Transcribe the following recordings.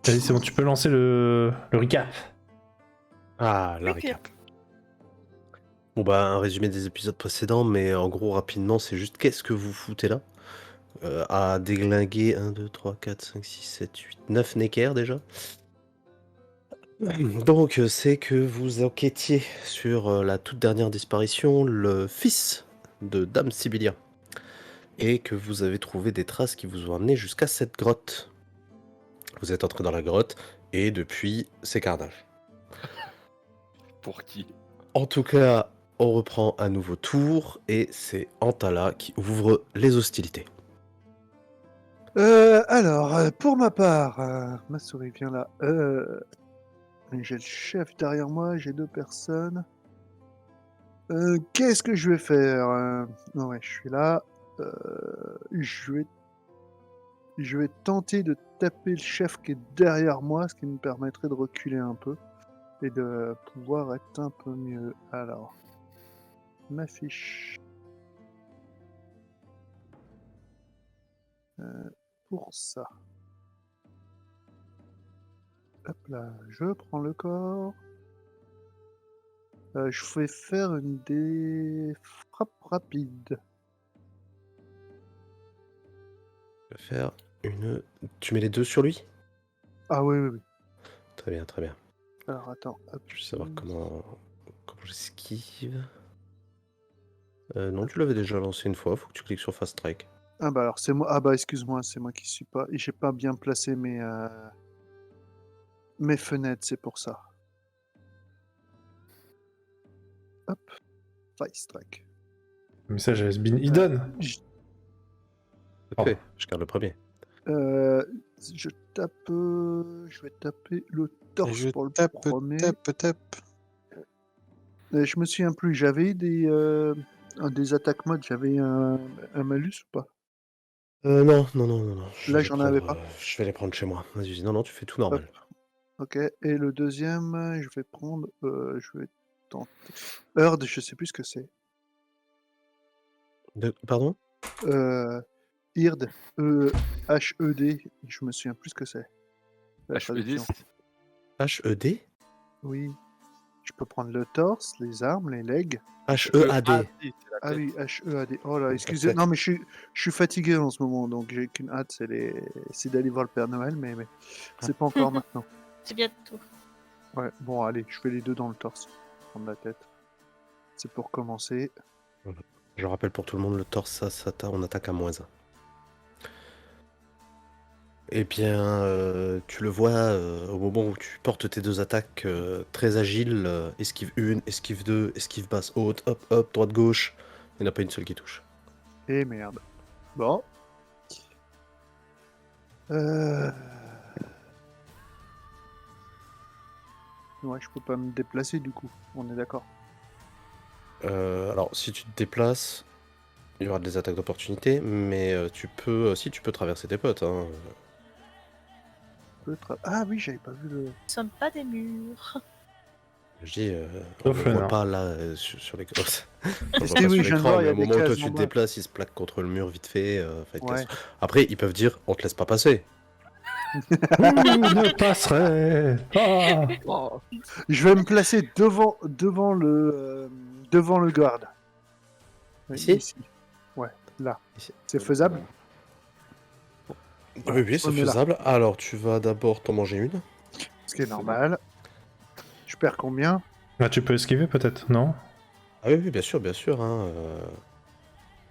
Vas-y, c'est bon, tu peux lancer le recap. Ah, la Ok. récap. Bon bah un résumé des épisodes précédents, mais en gros rapidement c'est juste qu'est-ce que vous foutez là à déglinguer 1, 2, 3, 4, 5, 6, 7, 8, 9 Necker déjà. Donc c'est que vous enquêtiez sur la toute dernière disparition, le fils de Dame Sibylla. Et que vous avez trouvé des traces qui vous ont amené jusqu'à cette grotte. Vous êtes entré dans la grotte et depuis c'est carnage. Pour qui? En tout cas, on reprend un nouveau tour et c'est Antala qui ouvre les hostilités. Pour ma part, ma souris vient là. J'ai le chef derrière moi, j'ai 2 personnes. Qu'est-ce que je vais faire? Ouais, je suis là. Je vais tenter de taper le chef qui est derrière moi, ce qui me permettrait de reculer un peu et de pouvoir être un peu mieux. Alors, ma fiche. Pour ça. Hop là, je prends le corps. Je vais faire une des frappes rapides. Je vais faire une... Tu mets les deux sur lui? Ah oui, oui, oui. Très bien, très bien. Alors attends, hop. Je veux savoir comment j'esquive. Non, tu l'avais déjà lancé une fois, faut que tu cliques sur Fast Track. Ah bah alors c'est moi. Ah bah excuse-moi, c'est moi qui suis pas. Et j'ai pas bien placé mes fenêtres, c'est pour ça. Hop, Fast Track. Le message has been hidden. Ok, je garde le premier. Je tape. Je vais taper le torse Je pour le tape. premier. Je me souviens plus. J'avais des attaques mode. J'avais un malus ou pas? Non. Je Là, vais j'en avais prendre, pas. je vais les prendre chez moi. Vas-y, non, tu fais tout normal. Ok. Et le deuxième, je vais prendre. Je vais tenter. Herd, je sais plus ce que c'est. Pardon? Hird, H-E-D, je me souviens plus ce que c'est. La HED, traduction. H-E-D? Oui. Je peux prendre le torse, les armes, les legs. H-E-A-D. Ah oui, H-E-A-D. Oh là, Donc, excusez. la tête. Non, mais je suis fatigué en ce moment, donc j'ai qu'une hâte, c'est d'aller voir le Père Noël, mais c'est pas encore maintenant. C'est bientôt. Ouais, bon, allez, je fais les deux dans le torse. Prendre la tête. C'est pour commencer. Je rappelle pour tout le monde, le torse, on attaque à -1. Eh bien, tu le vois au moment où tu portes tes deux attaques très agiles, esquive 1, esquive 2, esquive basse haute, hop, hop, droite gauche. Il n'y en a pas une seule qui touche. Et merde. Bon. Ouais, je peux pas me déplacer du coup, on est d'accord. Alors, si tu te déplaces, il y aura des attaques d'opportunité, mais tu peux traverser tes potes. Hein. Ah oui, j'avais pas vu le... Nous sommes pas des murs. Je dis, on Sauf ne le voit nord. pas là sur l'écran. On le voit Si, pas oui, sur je viens de l'écran, voir, il y mais a au des moment où toi cases tu en te bas. déplaces, il se plaque contre le mur vite fait. Ouais. Après, ils peuvent dire, on te laisse pas passer. Ouh, ne passerait pas. Oh, Je vais me placer devant le garde. Ici Ouais, là. Ici. C'est faisable? Oui, c'est On est là. faisable. Alors, tu vas d'abord t'en manger une. Ce qui est normal. Je perds combien? Ah, tu peux esquiver peut-être, non? Ah oui, bien sûr. Hein,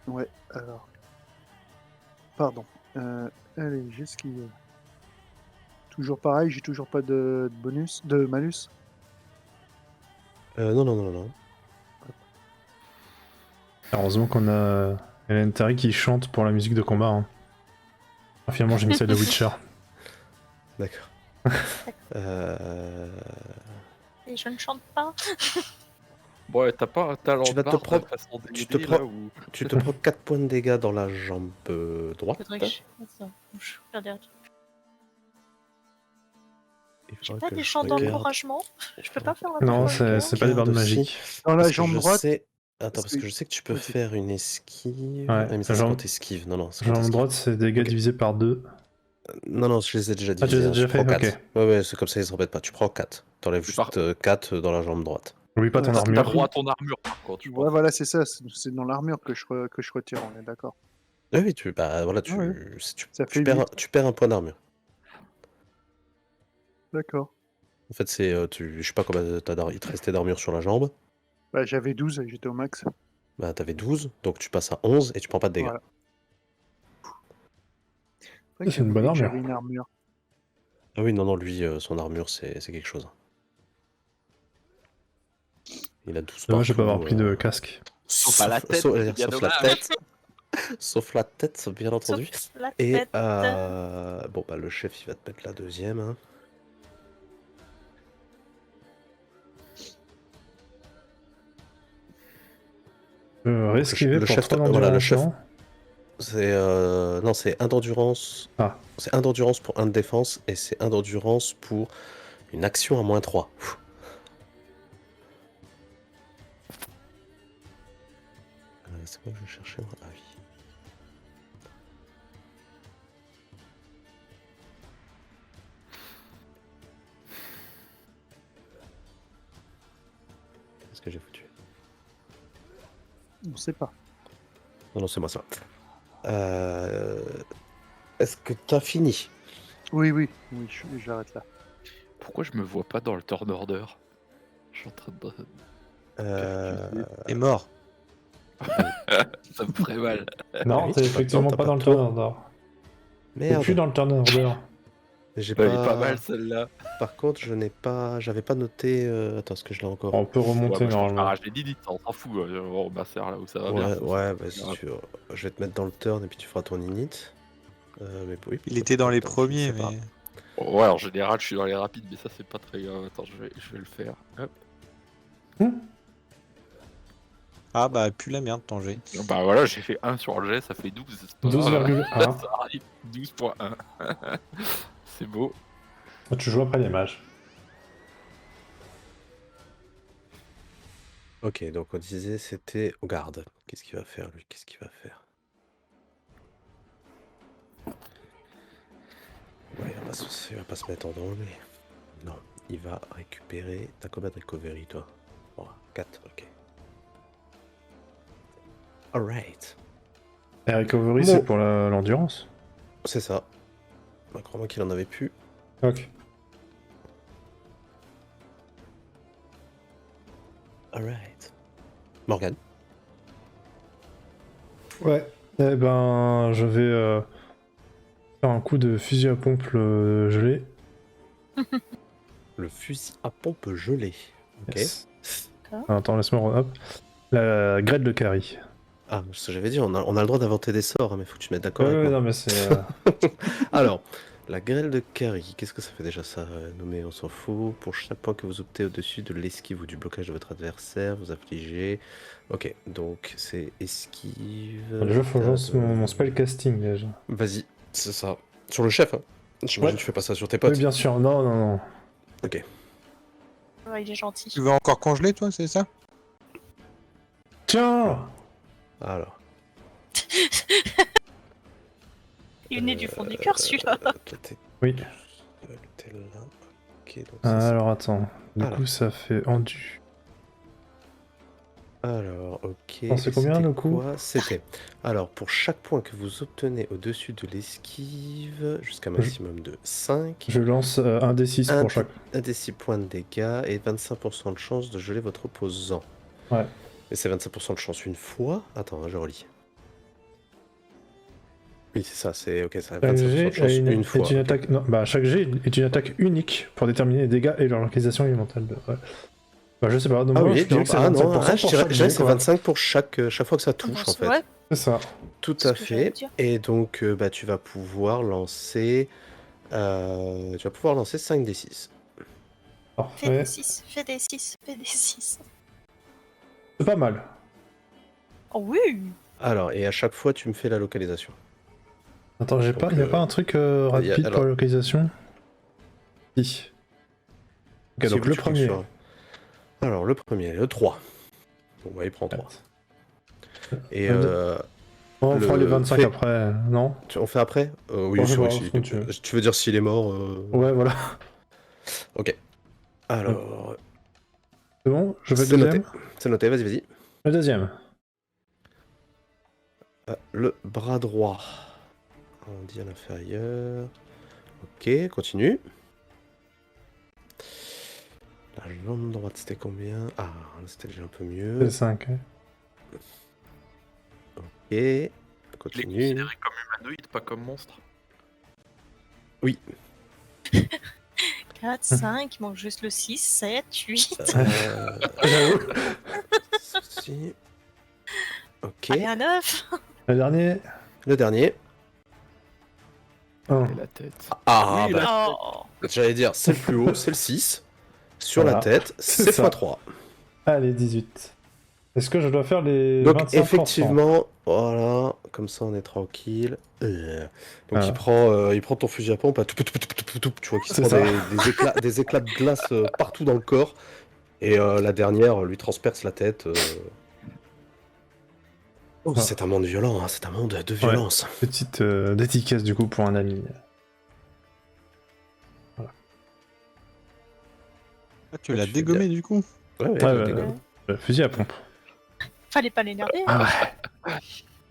Ouais, alors. Pardon. Allez, j'esquive. Toujours pareil, j'ai toujours pas de bonus, de malus. Non. Heureusement qu'on a Hélène Terry qui chante pour la musique de combat. Hein. Ah, finalement, j'ai mis celle de Witcher. D'accord. Et je ne chante pas. bon, t'as pas un talent Tu vas de te barde prendre- façon tu d'aider, te là, prends- ou... Tu te prends 4 points de dégâts dans la jambe droite. Faudrait que je... Attends, je regarde un truc. Il J'ai faudra pas que des je chants regarde. d'encouragement. Je peux pas faire un Non, truc avec c'est pas des bardes Regarde aussi. magiques. Dans la Parce que jambe je droite. sais- Attends, parce parce que que- je sais que tu peux Vas-y. faire une esquive. Ouais, Ah, mais ça, c'est jambe- quand t'esquives. Non, c'est quand Jambe t'esquives. droite, c'est dégâts Ok. divisés par 2. Non, je les ai déjà dit. Ah, tu les as déjà fait, ok. Ouais, c'est comme ça, ils se répètent pas. Tu prends 4. T'enlèves Tu juste pars. 4 dans la jambe droite. Oublie pas ton Ouais, T'as armure. droit à ton armure, par contre, je Ouais, pense. voilà, c'est ça. C'est dans l'armure que je retire, on est d'accord. Ah oui, tu Ouais. Ça fait tu perds un point d'armure. D'accord. En fait, c'est. Je sais pas combien il te restait d'armure sur la jambe. Bah, j'avais 12 et j'étais au max. Bah, t'avais 12, donc tu passes à 11 et tu prends pas de dégâts. Voilà. vrai que C'est une j'avais bonne oublié que armure. J'avais une armure. Ah oui, non, lui, son armure, c'est quelque chose. Il a 12 Dommage de pas avoir partout, pris de casque. Sauf à la tête, sauf- c'est bien sauf la dommage. tête. Sauf la tête, bien entendu. Sauf la Et tête. bon, bah, le chef, il va te mettre la deuxième. Hein. Esquiver le pour chef, 3 voilà, le d'endurance, chef. non C'est non, c'est 1 d'endurance. Ah. C'est 1 d'endurance pour 1 de défense et c'est 1 d'endurance pour une action à -3. C'est quoi que je cherchais moi? Ah oui. Qu'est-ce que j'ai foutu? On sait pas. Non, c'est moi ça. Est-ce que t'as fini? Oui, j'arrête là. Pourquoi je me vois pas dans le turn order? Je suis en train de... est mort. Ça me ferait mal. Non, oui, t'es t'as effectivement pas pas de dans le tour. turn order. T'es Merde. plus dans le turn order. J'ai Elle est pas mal celle-là. Par contre, j'avais pas noté. Attends, est-ce que je l'ai encore? On peut remonter Ouais, normalement. j'ai dit, on s'en fout. On macère là où ça va Ouais, bien. ouais, bah, si tu veux. Je vais te mettre dans le turn et puis tu feras ton init. Mais oui, Il était dans les premiers, je sais pas. mais. Ouais, en général, je suis dans les rapides, mais ça, c'est pas très grave. Attends, je vais le faire. Hop. Ah bah, pue la merde ton jet. Bah voilà, j'ai fait 1 sur le jet, ça fait 12. c'est pas grave. 12,1. Ça arrive, 12.1. C'est beau. Tu joues après les mages. Ok, donc on disait c'était au garde. Qu'est-ce qu'il va faire lui? Qu'est-ce qu'il va faire? Ouais, il va pas se mettre en danger. Non, il va récupérer. T'as combien de recovery toi? 4, ok. Alright. Et recovery, Bon. c'est pour l'endurance. C'est ça. Bah, crois-moi qu'il en avait plus. Ok. Alright. Morgan. Ouais. Eh ben, je vais faire un coup de fusil à pompe gelé. Le fusil à pompe gelé. Ok. Yes. Attends, laisse-moi... Hop. La grêle de Carrie. Ah, ce que j'avais dit, on a le droit d'inventer des sorts, hein, mais faut que tu te mettes d'accord avec Ouais, moi. non, mais c'est... Alors, la grêle de Carrie, qu'est-ce que ça fait déjà ça? Nommé, on s'en fout. Pour chaque point que vous obtenez au-dessus de l'esquive ou du blocage de votre adversaire, vous affligez. Ok, donc c'est esquive. Déjà, faut que je lance mon spell casting, déjà. Vas-y, c'est ça. Sur le chef, hein. J'imagine que tu fais pas ça sur tes potes. Oui, bien sûr. Non. Ok. Ouais, il est gentil. Tu veux encore congeler, toi, c'est ça? Tiens! Alors. Il venait du fond du cœur, celui-là. Toi, t'es Oui. t'es là. Ok, donc c'est ça. Alors, attends. Du Alors. coup, ça fait endu. Alors, ok. Non, c'est combien, C'était le coup? quoi? C'était. Alors, pour chaque point que vous obtenez au-dessus de l'esquive, jusqu'à maximum de 5, Je lance un D6 Un pour chaque. un des 6 points de dégâts et 25% de chance de geler votre opposant. Ouais. Mais c'est 25% de chance une fois. Attends, hein, je relis. Oui, c'est ça, c'est ok, ça a 25% Chaque de jet chance une fois. est une ok. attaque... Non, bah, chaque jet est une attaque unique pour déterminer les dégâts et leur localisation élémentale. Ouais. Bah, je sais pas, Ah moi, oui, je dirais que c'est 25% non, pour je dirais chaque je dirais jet, que c'est quoi. 25 pour chaque fois que ça touche en fait. Ouais, C'est ça. Tout c'est à ce que j'allais fait. dire. Et donc bah, tu vas pouvoir lancer 5d6. Fais des Parfait. 6, fais des 6, fais des 6. C'est pas mal. Oh oui! Alors, et à chaque fois tu me fais la localisation. Attends, Donc, y a pas un truc rapide pour alors- la localisation? Si. Ok, Si donc vous, le tu cliques premier. sur- Alors le premier, le 3. Bon, bah, il prend 3. Et Le On fera Le les 25 fait- après, non? On fait après Oui, Ouais, c'est vrai ouais, que comme tu veux. tu veux dire s'il est mort Ouais, voilà. Ok. Alors, C'est bon? Je fais le c'est noté. deuxième? C'est noté, vas-y. Le deuxième. Le bras droit. On dit à l'inférieur. Ok, continue. La jambe droite, c'était combien? Ah, là, c'était déjà un peu C'est mieux. 5. Ok, Il est continue. considéré comme humanoïde, pas comme monstre. 4, 5, il manque juste le 6, 7, 8. J'avoue. Ceci. Ok, Allez, un 9. Le dernier. le dernier. Un. Et la tête. Ah, Oui, bah, Oh. j'allais dire, c'est le plus haut, c'est le 6. Sur Voilà. la tête, C'est c'est ça. x3. Allez, 18. Est-ce que je dois faire les Donc 25%? effectivement, voilà, comme ça on est tranquille. Donc Voilà. il prend ton fusil à pompe, tu vois qu'il se C'est prend ça. des éclats de glace partout dans le corps. Et la dernière lui transperce la tête. Oh, Ah. c'est un monde violent, hein, c'est un monde de violence. Petite dédicace du coup pour un ami. Ah, tu Ouais, l'as tu fais dégommé du coup? Ouais, Ouais, je ouais, dégomme. Fusil à pompe. Fallait pas l'énerver. Ah ouais.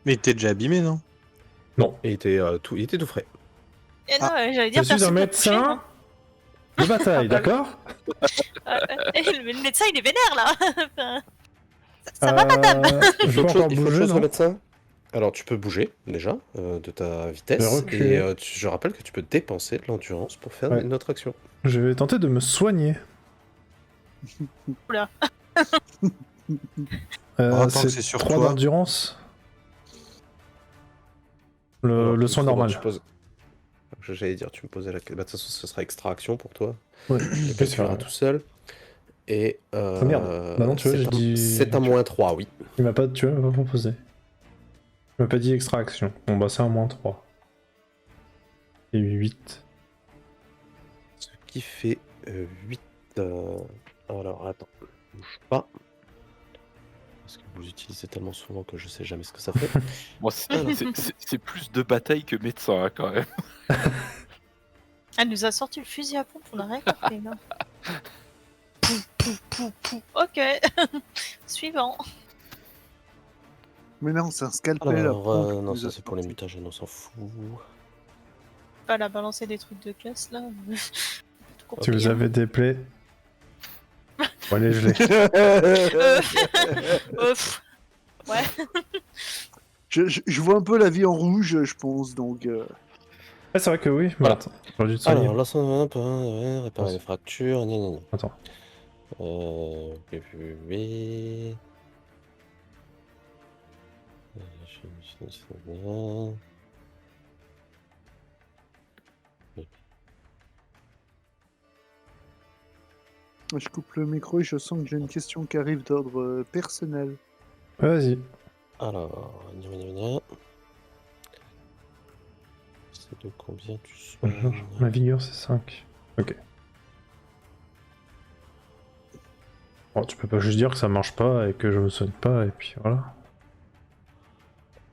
Mais il était déjà abîmé, non? Non. Et il était tout frais. Eh non, j'allais Je dire suis un personne n'a médecin de bataille, Ah bah oui. d'accord? Le médecin, il est vénère là. Enfin, ça va, madame? Je peux encore Il faut autre bouger, chose, le non? médecin? Alors tu peux bouger déjà de ta vitesse. Je vais reculer. Et je rappelle que tu peux dépenser de l'endurance pour faire Ouais. une autre action. Je vais tenter de me soigner. Oula. Attends que c'est sur 3 toi. d'endurance. Alors, Le il soin faudra que normal. tu poses- J'allais dire, tu me posais la question. Bah, de toute façon, ce sera extra action pour toi. Ouais. Tu C'est calculeras vrai. tout seul. Et. Ah merde. Bah non, tu vois, j'ai dit. C'est un moins 3, oui. Il m'a pas, tu vois, il m'a pas proposé. Il m'a pas dit extraction. Bon bah c'est un moins 3. Et 8. Ce qui fait 8. Alors, attends. Bouge pas. Parce que vous l'utilisez tellement souvent que je sais jamais ce que ça fait. Bon, c'est plus de bataille que médecin, hein, quand même. Elle nous a sorti le fusil à pompe, on a rien compris là. Pou. Ok. Suivant. Mais non, c'est un scalpel. Alors, à pompe non, qui nous ça a c'est pour les sorti. mutagènes, on s'en fout. Pas la balancer des trucs de classe là. Tout Si vous compris, hein. avez des plaies. Bon, allez, je l'ai. Pff. Ouais. Je vois un peu la vie en rouge, je pense, donc. Ah, c'est vrai que oui. Bah, Voilà. attends, j'aurais dû te soigner. Alors, là, ça va, réparer les fractures, gna gna gna. Attends. Oui. Je coupe le micro et je sens que j'ai une question qui arrive d'ordre personnel. Vas-y. Alors, gna. C'est de combien tu soignes? Ma vigueur c'est 5. Ok. Bon, tu peux pas juste dire que ça marche pas et que je me soigne pas et puis voilà.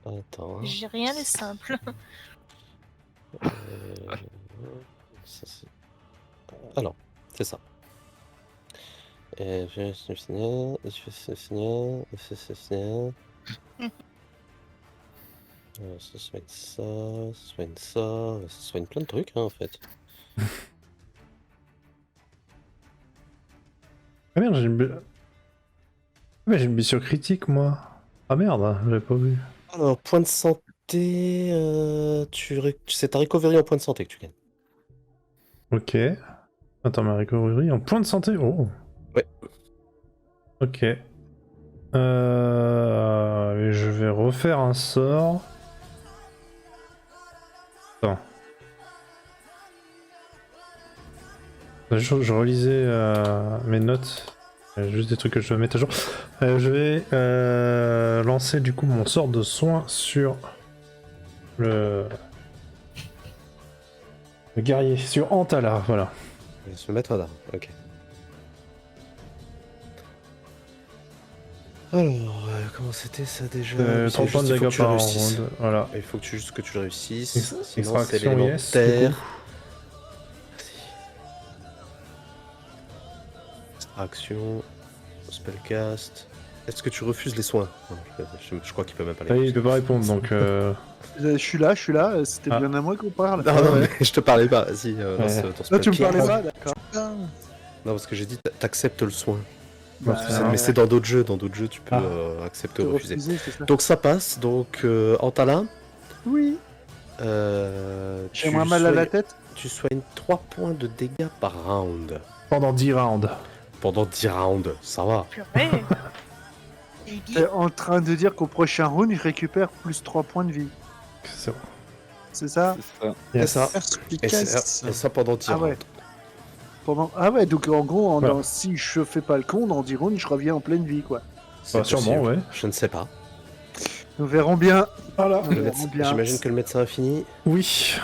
Attends. J'ai rien de simple. Ça, c'est... Ah non, c'est ça. Je vais finir. Ça soigne ça, ça soigne ça, ça soigne plein de trucs hein, en fait. Ah merde, j'ai une... Mais j'ai une blessure critique moi. Ah merde, j'avais pas vu. Alors, point de santé, c'est ta recovery en point de santé que tu gagnes. Ok. Attends, ma recovery en point de santé. Oh. Ouais. Ok. Et je vais refaire un sort. Attends. Je relisais mes notes. Juste des trucs que je dois mettre à jour. Je vais lancer du coup mon sort de soin sur le guerrier, sur Antala, voilà. Je vais se mettre là, ok. Alors, comment c'était ça déjà? Oui, 30 c'est points de juste, il faut dégâts que tu par réussisses. round. Voilà. Il faut que juste que tu le réussisses. Sinon, c'est Extraction, l'élément yes. Du terre. coup. Merci. Extraction, spellcast. Est-ce que tu refuses les soins? Non, je crois qu'il peut même pas les Ça y est, il refuser. peut pas répondre, donc... Je suis là, c'était Ah. bien à moi qu'on parle. Non, mais je te parlais pas. Vas-y, Ouais. lance ton Là, tu me spellcast. parlais pas, d'accord. Non, parce que j'ai dit t'acceptes le soin. Bah, Bah, c'est Mais c'est dans d'autres jeux. Dans d'autres jeux, tu peux Ah. accepter te ou refuser. refuser, c'est ça. Donc ça passe. Donc Antala, Oui. J'ai moins mal à la tête. Tu soignes 3 points de dégâts par round. Pendant 10 rounds. Pendant 10 rounds, ça va. Purée. Iggy. T'es en train de dire qu'au prochain round, je récupère plus 3 points de vie. C'est bon. C'est ça? C'est ça. Yes. C'est ça. Et Perspicace. ça pendant 10 Ah ouais. rounds. Ah ouais, donc en gros, Voilà. si je fais pas le con, dans 10 rounds, je reviens en pleine vie, quoi. C'est Bah, sûrement, possible. ouais. Je ne sais pas. Nous verrons bien. Voilà. Nous verrons bien. J'imagine que le médecin a fini. Oui.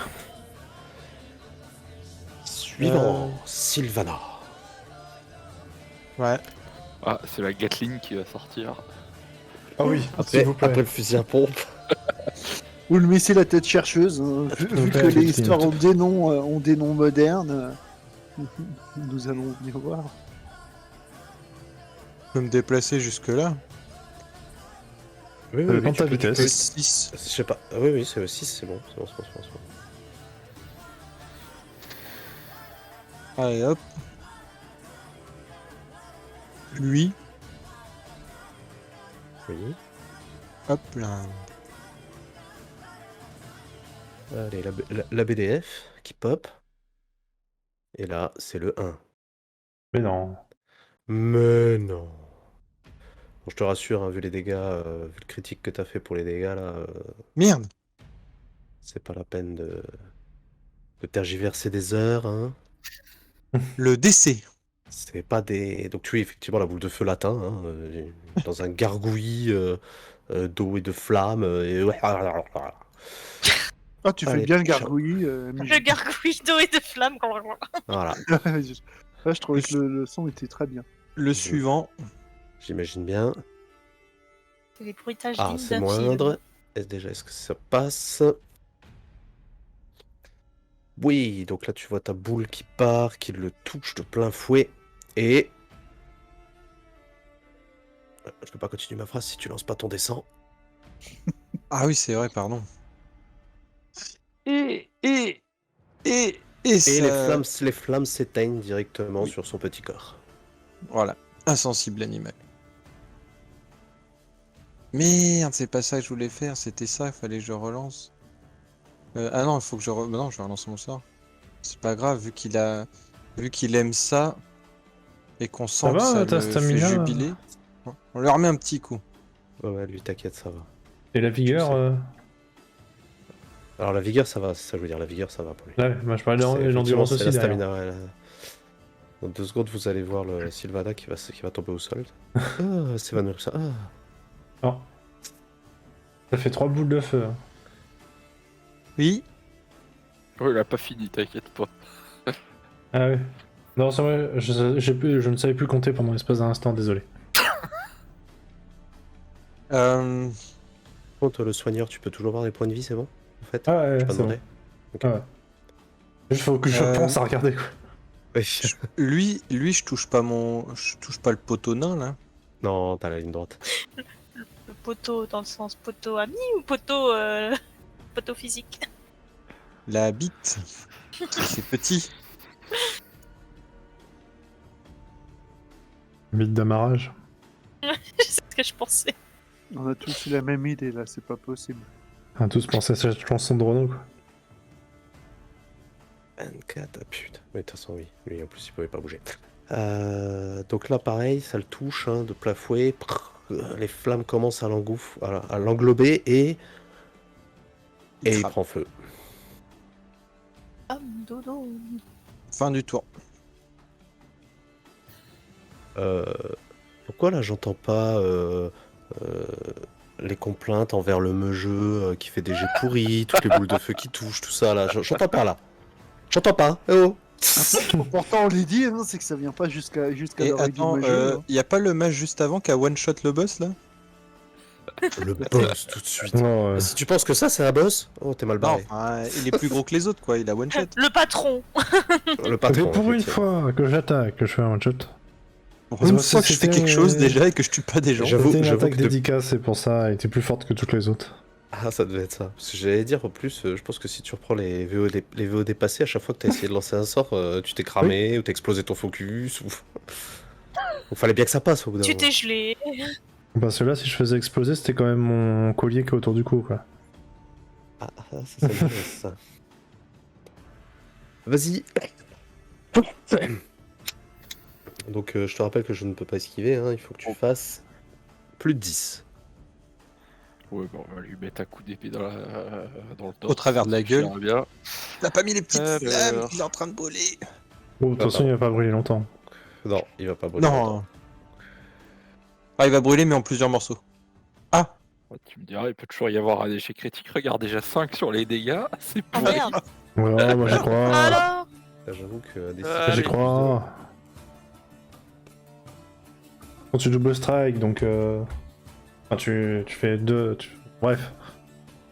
Suivant, Sylvana. Ouais. Ah, c'est la Gatling qui va sortir. Ah oui, Après, s'il vous plaît. après le fusil à pompe. Ou le missile à tête chercheuse, hein. Vu que Ouais, les effectivement. histoires ont des noms modernes, nous allons bien voir. Je peux me déplacer jusque-là. Oui, Ça dépend de ta tu peux- tu vitesse. peux- 6. Je sais pas. Oui, c'est 6, c'est bon. C'est bon. Allez, hop. Lui. Oui. Hop là. Allez, la BDF qui pop. Et là, c'est le 1. Mais non. Mais non. Bon, je te rassure, hein, vu les dégâts, vu le critique que t'as fait pour les dégâts, là, Merde. c'est pas la peine de tergiverser des heures, hein. Le décès. C'est pas des... Donc tu es effectivement la boule de feu latin, hein, dans un gargouillis d'eau et de flammes. Ah, tu fais Allez, bien le ciao. gargouillis. Le gargouille d'eau et de flamme. Voilà, Je trouvais que le son était très bien. Le suivant. j'imagine bien. C'est les bruitages Ah, dignes c'est d'un film. moindre. Est-ce que ça passe? Oui, donc là tu vois ta boule qui part, qui le touche de plein fouet. Et... Je peux pas continuer ma phrase si tu lances pas ton dessin. Ah oui, c'est vrai, pardon. Et Et ça... les flammes s'éteignent directement sur son petit corps. Voilà. Insensible animal. Merde, c'est pas ça que je voulais faire, c'était ça, il fallait que je relance. Ah non, il faut que je... Non, je vais relancer mon sort. C'est pas grave, vu qu'il aime ça, et qu'on sent Ça que va, ça ta le fait stamina jubiler. On lui remet un petit coup. Ouais, lui t'inquiète, ça va. Et la vigueur Alors la vigueur, ça va, c'est ça que je veux dire, la vigueur, ça va pour lui. Ouais, moi je parlais C'est- de l'endurance effectivement, aussi c'est la derrière. stamina, ouais, là. Dans 2 secondes, vous allez voir le Sylvana qui va tomber au sol. Ah, s'évanouir ça. Ah. Non. Ça fait 3 boules de feu. Hein. Oui. Oh, il a pas fini, t'inquiète pas. Ah ouais. Non, c'est vrai, je ne savais plus compter pendant l'espace d'un instant, désolé. Par contre, le soigneur, tu peux toujours avoir des points de vie, c'est bon? En fait, Ah ouais, je pas c'est bon. demandé. Ok. Ah ouais. Il faut que je pense à regarder quoi. Oui. Lui, je touche pas le poteau nain, là. Non, t'as la ligne droite. Le poteau dans le sens poteau ami ou poteau, poteau physique? La bite. C'est petit. Mythe d'amarrage. C'est ce que je pensais. On a tous eu la même idée là, c'est pas possible. On a tous pensé à cette chanson de Renault quoi. 24, ah putain. Mais de toute façon, oui. Lui, en plus, il pouvait pas bouger. Donc là, pareil, ça le touche, hein, de plein fouet. Les flammes commencent à l'englober et il prend feu. Ah, dodo. Fin du tour. Pourquoi là, j'entends pas les complaintes envers le meugeux qui fait des jets pourris, toutes les boules de feu qui touchent, tout ça là? J'entends pas là. J'entends pas. Eh oh. Pourtant, on l'a dit, hein, c'est que ça vient pas jusqu'à Et l'oreille du attends, majeur. y a pas le match juste avant qui a one-shot le boss, là? Le boss tout de suite. Non, Si tu penses que ça, c'est un boss, oh, t'es mal Non, barré. enfin, il est plus gros que les autres, quoi. Il a one shot. Le patron. Le Mais patron. pour une effectivement. fois que j'attaque, que je fais un one shot. Pour C'est une parce fois que que je fais c'était- quelque chose déjà et que je tue pas des gens. J'avoue- C'était une attaque que de- dédicace, c'est pour ça, elle était plus forte que toutes les autres. Ah, ça devait être ça. Parce que j'allais dire, en plus, je pense que si tu reprends les VOD passés, à chaque fois que t'as essayé de lancer un sort, tu t'es cramé, ou t'as explosé ton focus, ou... Il fallait bien que ça passe au bout d'un Tu moment. t'es gelé. Parce que là, si je faisais exploser, c'était quand même mon collier qui est autour du cou, quoi. Ah, ça m'intéresse, ça. Vas-y. Donc, je te rappelle que je ne peux pas esquiver, hein. Il faut que tu fasses plus de 10. Ouais, bon, on va lui mettre un coup d'épée dans le torse. Au travers de la ça gueule. suffira bien. T'as pas mis les petites Alors. flammes, il est en train de brûler. Bon, de toute façon, il va pas brûler longtemps. Non, il va pas brûler longtemps. Non. Ah, il va brûler, mais en plusieurs morceaux. Ah, Ouais, tu me diras, il peut toujours y avoir un échec critique. Regarde, déjà 5 sur les dégâts, c'est Ah pourri. merde. Ouais, moi j'y crois. Alors J'avoue que des Allez. J'y crois. Quand tu double strike, donc. Enfin, tu fais deux. Bref.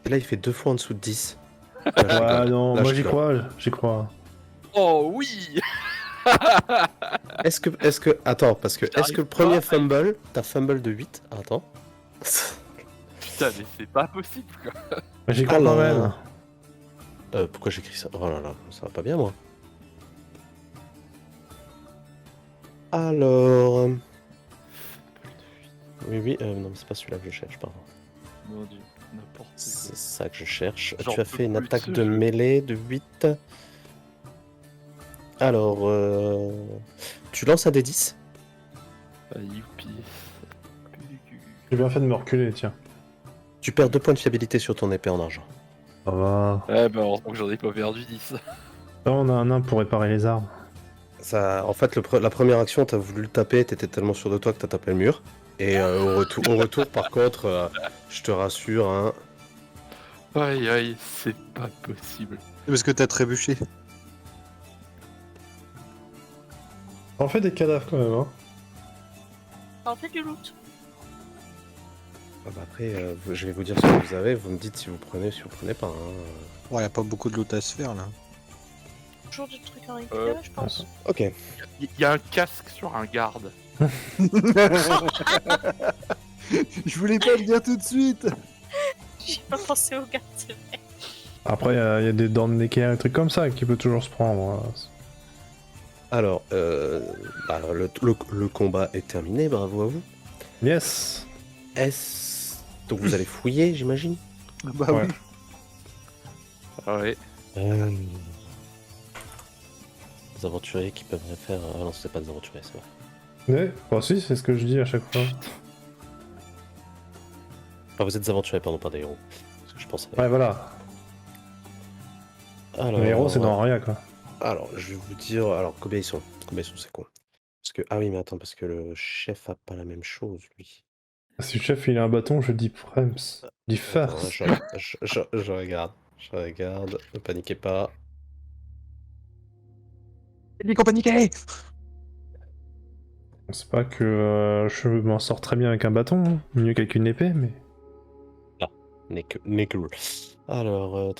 Et là, il fait 2 fois en dessous de 10. Ouais, non, Là, moi je j'y pleure. crois, j'y crois. Oh oui. Est-ce que... Attends, parce que... Est-ce J'arrive que le premier pas. fumble, t'as fumble de 8? Attends. Putain, mais c'est pas possible, quoi. Mais j'y crois quand Alors. même. Pourquoi j'écris ça? Oh là là, ça va pas bien, moi. Alors... Oui, non, c'est pas celui-là que je cherche, pardon. Mon dieu, n'importe C'est quoi. ça que je cherche. J'en Tu as peux fait une plus de attaque ce de jeu. mêlée de 8. Alors, tu lances un des 10. Ah, youpi. J'ai bien fait de me reculer, tiens. Tu perds 2 points de fiabilité sur ton épée en argent. Ça va. Eh ben, heureusement que j'en ai pas perdu 10. Là, on a un nain pour réparer les armes. Ça, en fait, la première action, t'as voulu le taper, t'étais tellement sûr de toi que t'as tapé le mur. Et au retour, par contre, je te rassure, hein, Aïe aïe, c'est pas possible. c'est parce que t'as trébuché. On fait des cadavres quand même, hein. On fait du loot. ah bah après, je vais vous dire ce que vous avez, vous me dites si vous prenez, si vous prenez pas. Hein. Ouais, y a pas beaucoup de loot à se faire là. Toujours des trucs à récupérer, je pense. Ok. Il y a un casque sur un garde. Je voulais pas le dire tout de suite. J'ai pas pensé au gars, c'est vrai. Après, il y a des dents de Necker et des trucs comme ça qui peut toujours se prendre. Alors, le combat est terminé, bravo à vous. Yes. Donc vous allez fouiller, j'imagine. Bah Ouais. oui. Ah ouais. Les aventuriers qui peuvent faire... Ah non, c'est pas des aventuriers, c'est vrai. Ouais, bah si, c'est ce que je dis à chaque fois. Ah, vous êtes des aventuriers, pardon, pas des héros. Parce que je pense à... Ouais, voilà. Alors, Les héros, c'est dans rien, quoi. Alors, je vais vous dire... Alors, combien ils sont, c'est con. Parce que... Ah oui, mais attends, parce que le chef a pas la même chose, lui. Si le chef il a un bâton, je dis Frems. Je dis Attends, farce. je regarde. Je regarde. Ne paniquez pas. Les paniqué. C'est pas que je m'en sors très bien avec un bâton, hein. Mieux qu'avec une épée, mais. Nickel. Alors,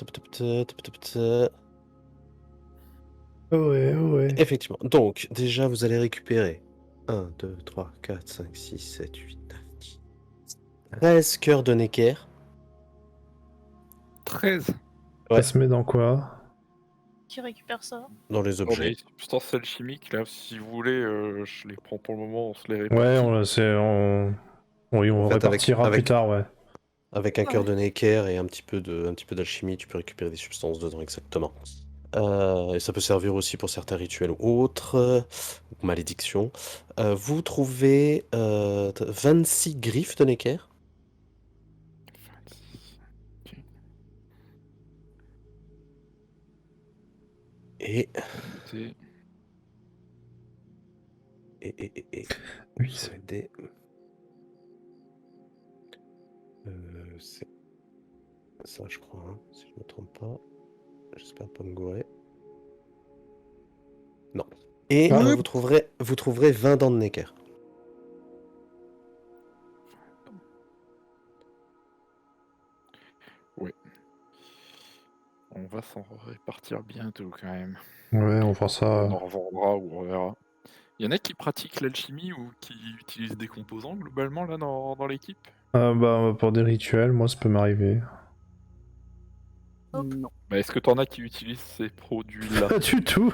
Ouais, ouais. effectivement. Donc, déjà, vous allez récupérer 1, 2, 3, 4, 5, 6, 7, 8, 9, 10. 13 cœurs de Necker. 13. Ouais. Ça se met dans quoi? Qui récupère ça? Dans les Oh, objets. mais substances chimiques, là, si vous voulez, je les prends pour le moment, on se les répartit. Ouais, oui, on En fait, répartira avec- plus tard, ouais. Avec un Ouais. cœur de Necker et un petit peu d'alchimie, tu peux récupérer des substances dedans, exactement. Et ça peut servir aussi pour certains rituels ou autres, ou malédictions. Vous trouvez 26 griffes de Necker. Et... C'est- Oui, vous avez des... c'est ça, je crois, hein, si je me trompe pas. J'espère pas me gourer. Non. Et Ah. vous trouverez 20 dents de Necker. On va s'en répartir bientôt quand même. Ouais, on fera ça. On en revendra ou on verra. Il y en a qui pratiquent l'alchimie ou qui utilisent des composants globalement là dans l'équipe? Bah, pour des rituels, moi, ça peut m'arriver. Hop. Non. Bah, est-ce que t'en as qui utilisent ces produits-là? Pas du tout.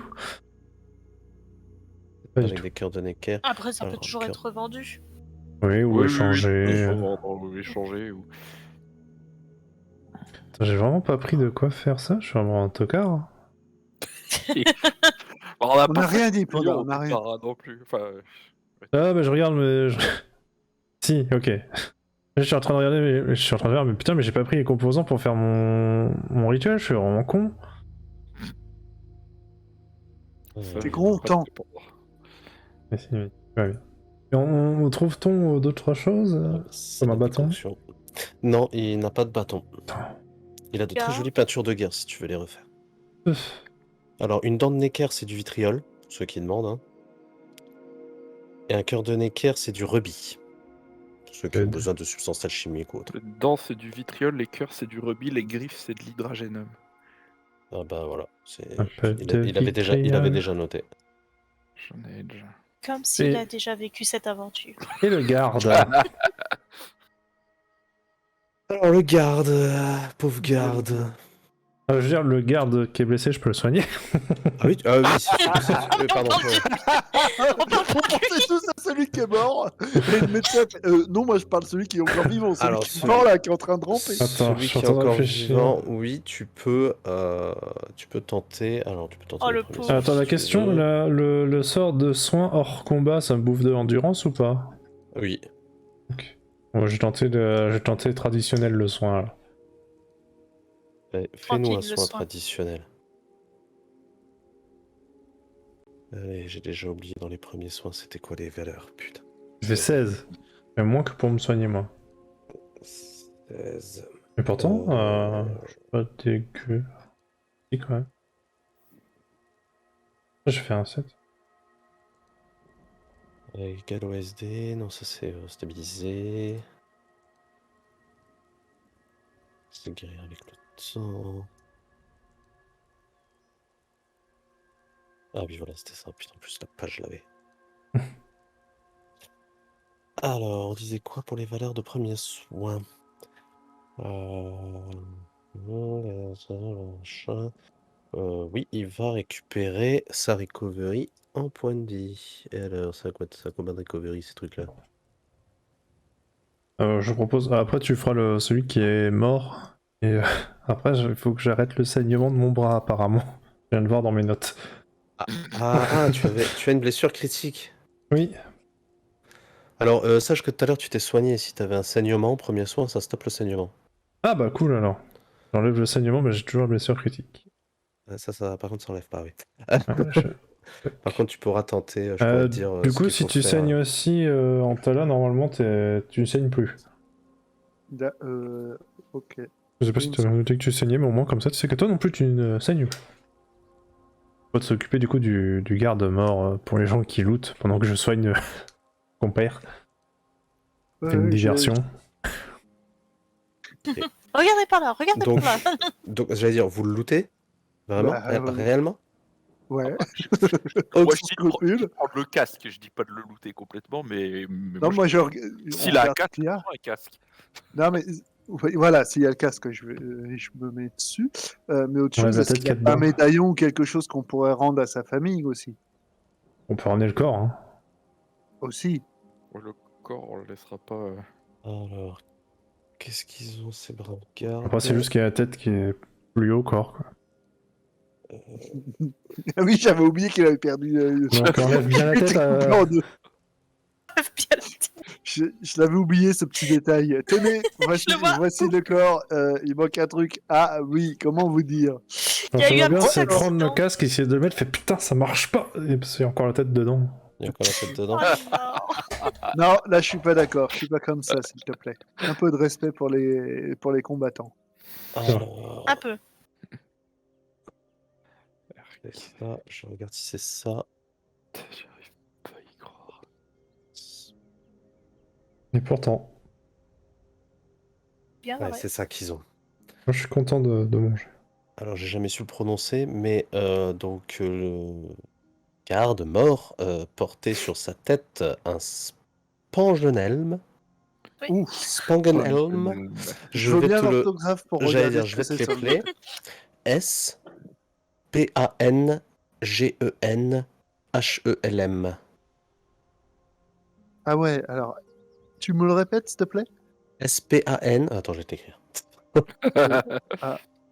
Pas du Avec tout. des cœurs de Necker. Après, ça peut Alors, toujours cœur- être revendu. Oui, ou Oui, échanger. ou échanger. Ou... Putain, j'ai vraiment pas pris de quoi faire ça, je suis vraiment un tocard. Bon, on n'a On n'a rien dit, Panda, millions on n'a au rien. départ, hein, non plus. Enfin, Ah bah je regarde mais... Si, ok. Je suis en train de regarder mais... Je suis en train de voir mais putain mais j'ai pas pris les composants pour faire mon rituel, je suis vraiment con. ça, T'es je content. peux pas te répondre. Mais si, oui. Ouais, oui. Et on trouve-t-on d'autres choses C'est Comme un la bâton déconction. Non, il n'a pas de bâton. Il a de très Ah. jolies peintures de guerre si tu veux les refaire. Pff. Alors, une dent de Necker, c'est du vitriol, pour ceux qui demandent. Hein. Et un cœur de Necker, c'est du rubis. Pour ceux qui ont Good. besoin de substances alchimiques ou autres. Le dent, c'est du vitriol, les cœurs, c'est du rubis, les griffes, c'est de l'hydragénum. Ah bah voilà. Un peu de Il avait vitriol. déjà noté. J'en ai déjà. Comme s'il Et- a déjà vécu cette aventure. Et le garde. Alors, le garde, pauvre garde. Je veux dire, le garde qui est blessé, je peux le soigner. Ah oui, pardon. On pensait tous à celui qui est mort. Et le médecin fait, non, moi je parle de celui qui est encore vivant, celui Alors, qui est celui- mort là, qui est en train de ramper. Attends, Celui je suis qui en est train de encore réfléchir. vivant, oui, tu peux tenter. Alors, tu peux tenter. Oh, le le premier pauvre. soin, Attends, si la tu question, veux. le sort de soin hors combat, ça me bouffe de l'endurance ou pas? Oui. Bon, j'ai tenté le traditionnel, le soin, là. Fais-nous Tranquille, un le soin soin. traditionnel. Allez, j'ai déjà oublié dans les premiers soins, c'était quoi les valeurs? Putain. J'ai fait 16. Mais moins que pour me soigner, moi. 16. Mais pourtant, Euh, pas dégueu. Si, quand même. J'ai fait un 7. Égal OSD, non, ça c'est stabilisé. C'est guérir avec le temps. Ah oui, voilà, c'était ça. Putain, en plus, la page, je l'avais. Alors, on disait quoi pour les valeurs de premier soin? Machin. Oui, il va récupérer sa recovery en point de vie. Et alors, ça a combien de recovery ces trucs-là? Je propose... Après, tu feras celui qui est mort. Et après, il faut que j'arrête le saignement de mon bras, apparemment. Je viens de voir dans mes notes. Tu as une blessure critique. Oui. Alors, sache que tout à l'heure, tu t'es soigné. Si tu avais un saignement, premier soin, ça stoppe le saignement. Ah bah cool, alors. J'enlève le saignement, mais j'ai toujours la blessure critique. Par contre, ça enlève pas, oui. Ouais, Par contre, tu pourras tenter, je pourrais te dire. du ce coup, qu'il si faut tu faire. saignes aussi en talon, normalement, tu ne saignes plus. Ok. Je sais pas si tu as noté que tu saignais, mais au moins comme ça, tu sais que toi non plus, tu ne saignes plus. On va s'occuper du coup du garde mort pour les gens qui lootent pendant que je soigne compère. C'est une diversion. Regardez par là, regardez Donc, par là. donc j'allais dire, vous le lootez? Vraiment? Bah, Réellement? Ouais. Moi, je dis de Scrupule. prendre le casque, je dis pas de le looter complètement, mais Non, moi je s'il a un regarde casque, ce qu'il y a. prends un casque. Non, mais voilà, s'il y a le casque, je me mets dessus. Mais autre On a chose, la est-ce tête qu'il y a qu'il y a pas un dedans. médaillon ou quelque chose qu'on pourrait rendre à sa famille aussi? On peut ramener le corps, hein. Aussi. Ouais, le corps, on le laissera pas. Alors, qu'est-ce qu'ils ont ces braves gardes? Après, c'est juste qu'il y a la tête qui est plus haut corps, quoi. Ah oui, j'avais oublié qu'il avait perdu. Donc enlève bien la il tête. était coupé en deux. Bien le dire. Je l'avais oublié ce petit détail. Tenez, voici le vois. le corps. Il manque un truc. Ah oui, comment vous dire? Il y a eu un bien, petit c'est prendre le accident. casque, essayer de le mettre, fait putain, ça marche pas. Et c'est encore la tête dedans. Il y a encore la tête dedans. Oh non. Non, là je suis pas d'accord. Je suis pas comme ça, s'il te plaît. Un peu de respect pour les combattants. Alors, Un peu. c'est ça, je regarde si c'est ça. J'arrive pas à y croire. Et pourtant. Bien Ouais, vrai. c'est ça qu'ils ont. Moi, je suis content de manger. Alors, j'ai jamais su le prononcer, mais donc le garde mort portait sur sa tête un spangenhelm. Ouf. Spangenhelm. Je veux vais bien te le. l'orthographe pour J'allais regarder dire, ce je que vais te c'est sur le l'épeler. Spangenhelm. Ah ouais, alors, tu me le répètes, s'il te plaît? SPAN. Attends, je vais t'écrire.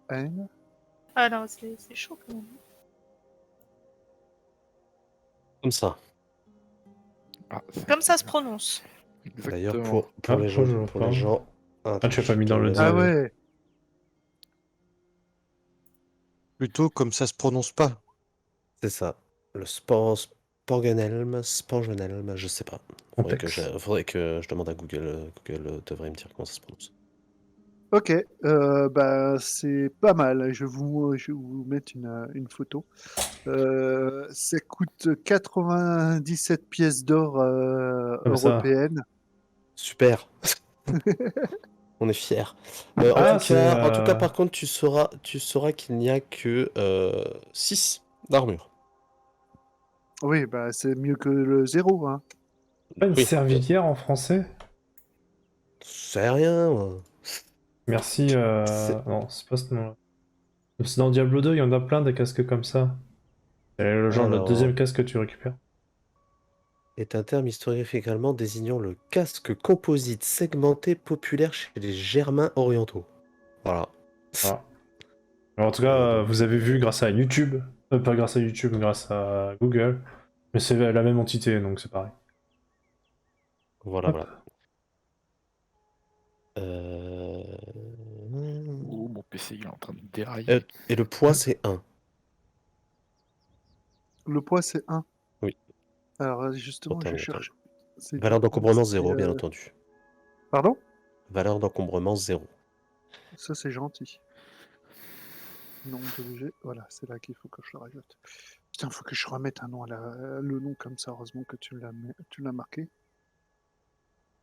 N. Ah non, c'est chaud quand même. Comme ça. Ah, c'est Comme ça se prononce. D'ailleurs, exactement. pour Ah, les pourquoi gens. je vois Pour pas les gens. Ah, tu l'as pas mis dans le Attends, Ah design. ouais. Plutôt comme ça se prononce pas. C'est ça. Le Spangenhelm, je sais pas. Contexte. Faudrait que je demande à Google. Google devrait me dire comment ça se prononce. Ok, bah, c'est pas mal. Je vais vous mettre une photo. Ça coûte 97 pièces d'or Ah, bah ça. européennes. Super. On est fiers. Ah, En tout cas, par contre, tu sauras qu'il n'y a que 6 d'armure. Oui, bah, c'est mieux que le 0, hein. Pas une Oui, servilière en français? c'est rien. Moi. Merci. C'est- Non, c'est pas ce nom-là. C'est dans Diablo 2, il y en a plein des casques comme ça. C'est le genre le Alors, deuxième casque que tu récupères. est un terme historique également désignant le casque composite segmenté populaire chez les Germains orientaux. Voilà. Voilà. Alors, en tout cas, Donc, vous avez vu grâce à YouTube, pas grâce à YouTube, grâce à Google, mais c'est la même entité, donc c'est pareil. voilà, Hop. voilà. Oh, mon PC il est en train de dérailler. Et le poids, c'est 1. Le poids, c'est 1. Oui. Alors, justement, Pour je terminer, cherche. C'est Valeur du coup, d'encombrement c'est, 0, bien entendu. Pardon? Valeur d'encombrement 0. Ça, c'est gentil. Nom d'objet. Voilà, c'est là qu'il faut que je le rajoute. Putain, faut que je remette un nom le nom comme ça. Heureusement que tu l'as marqué.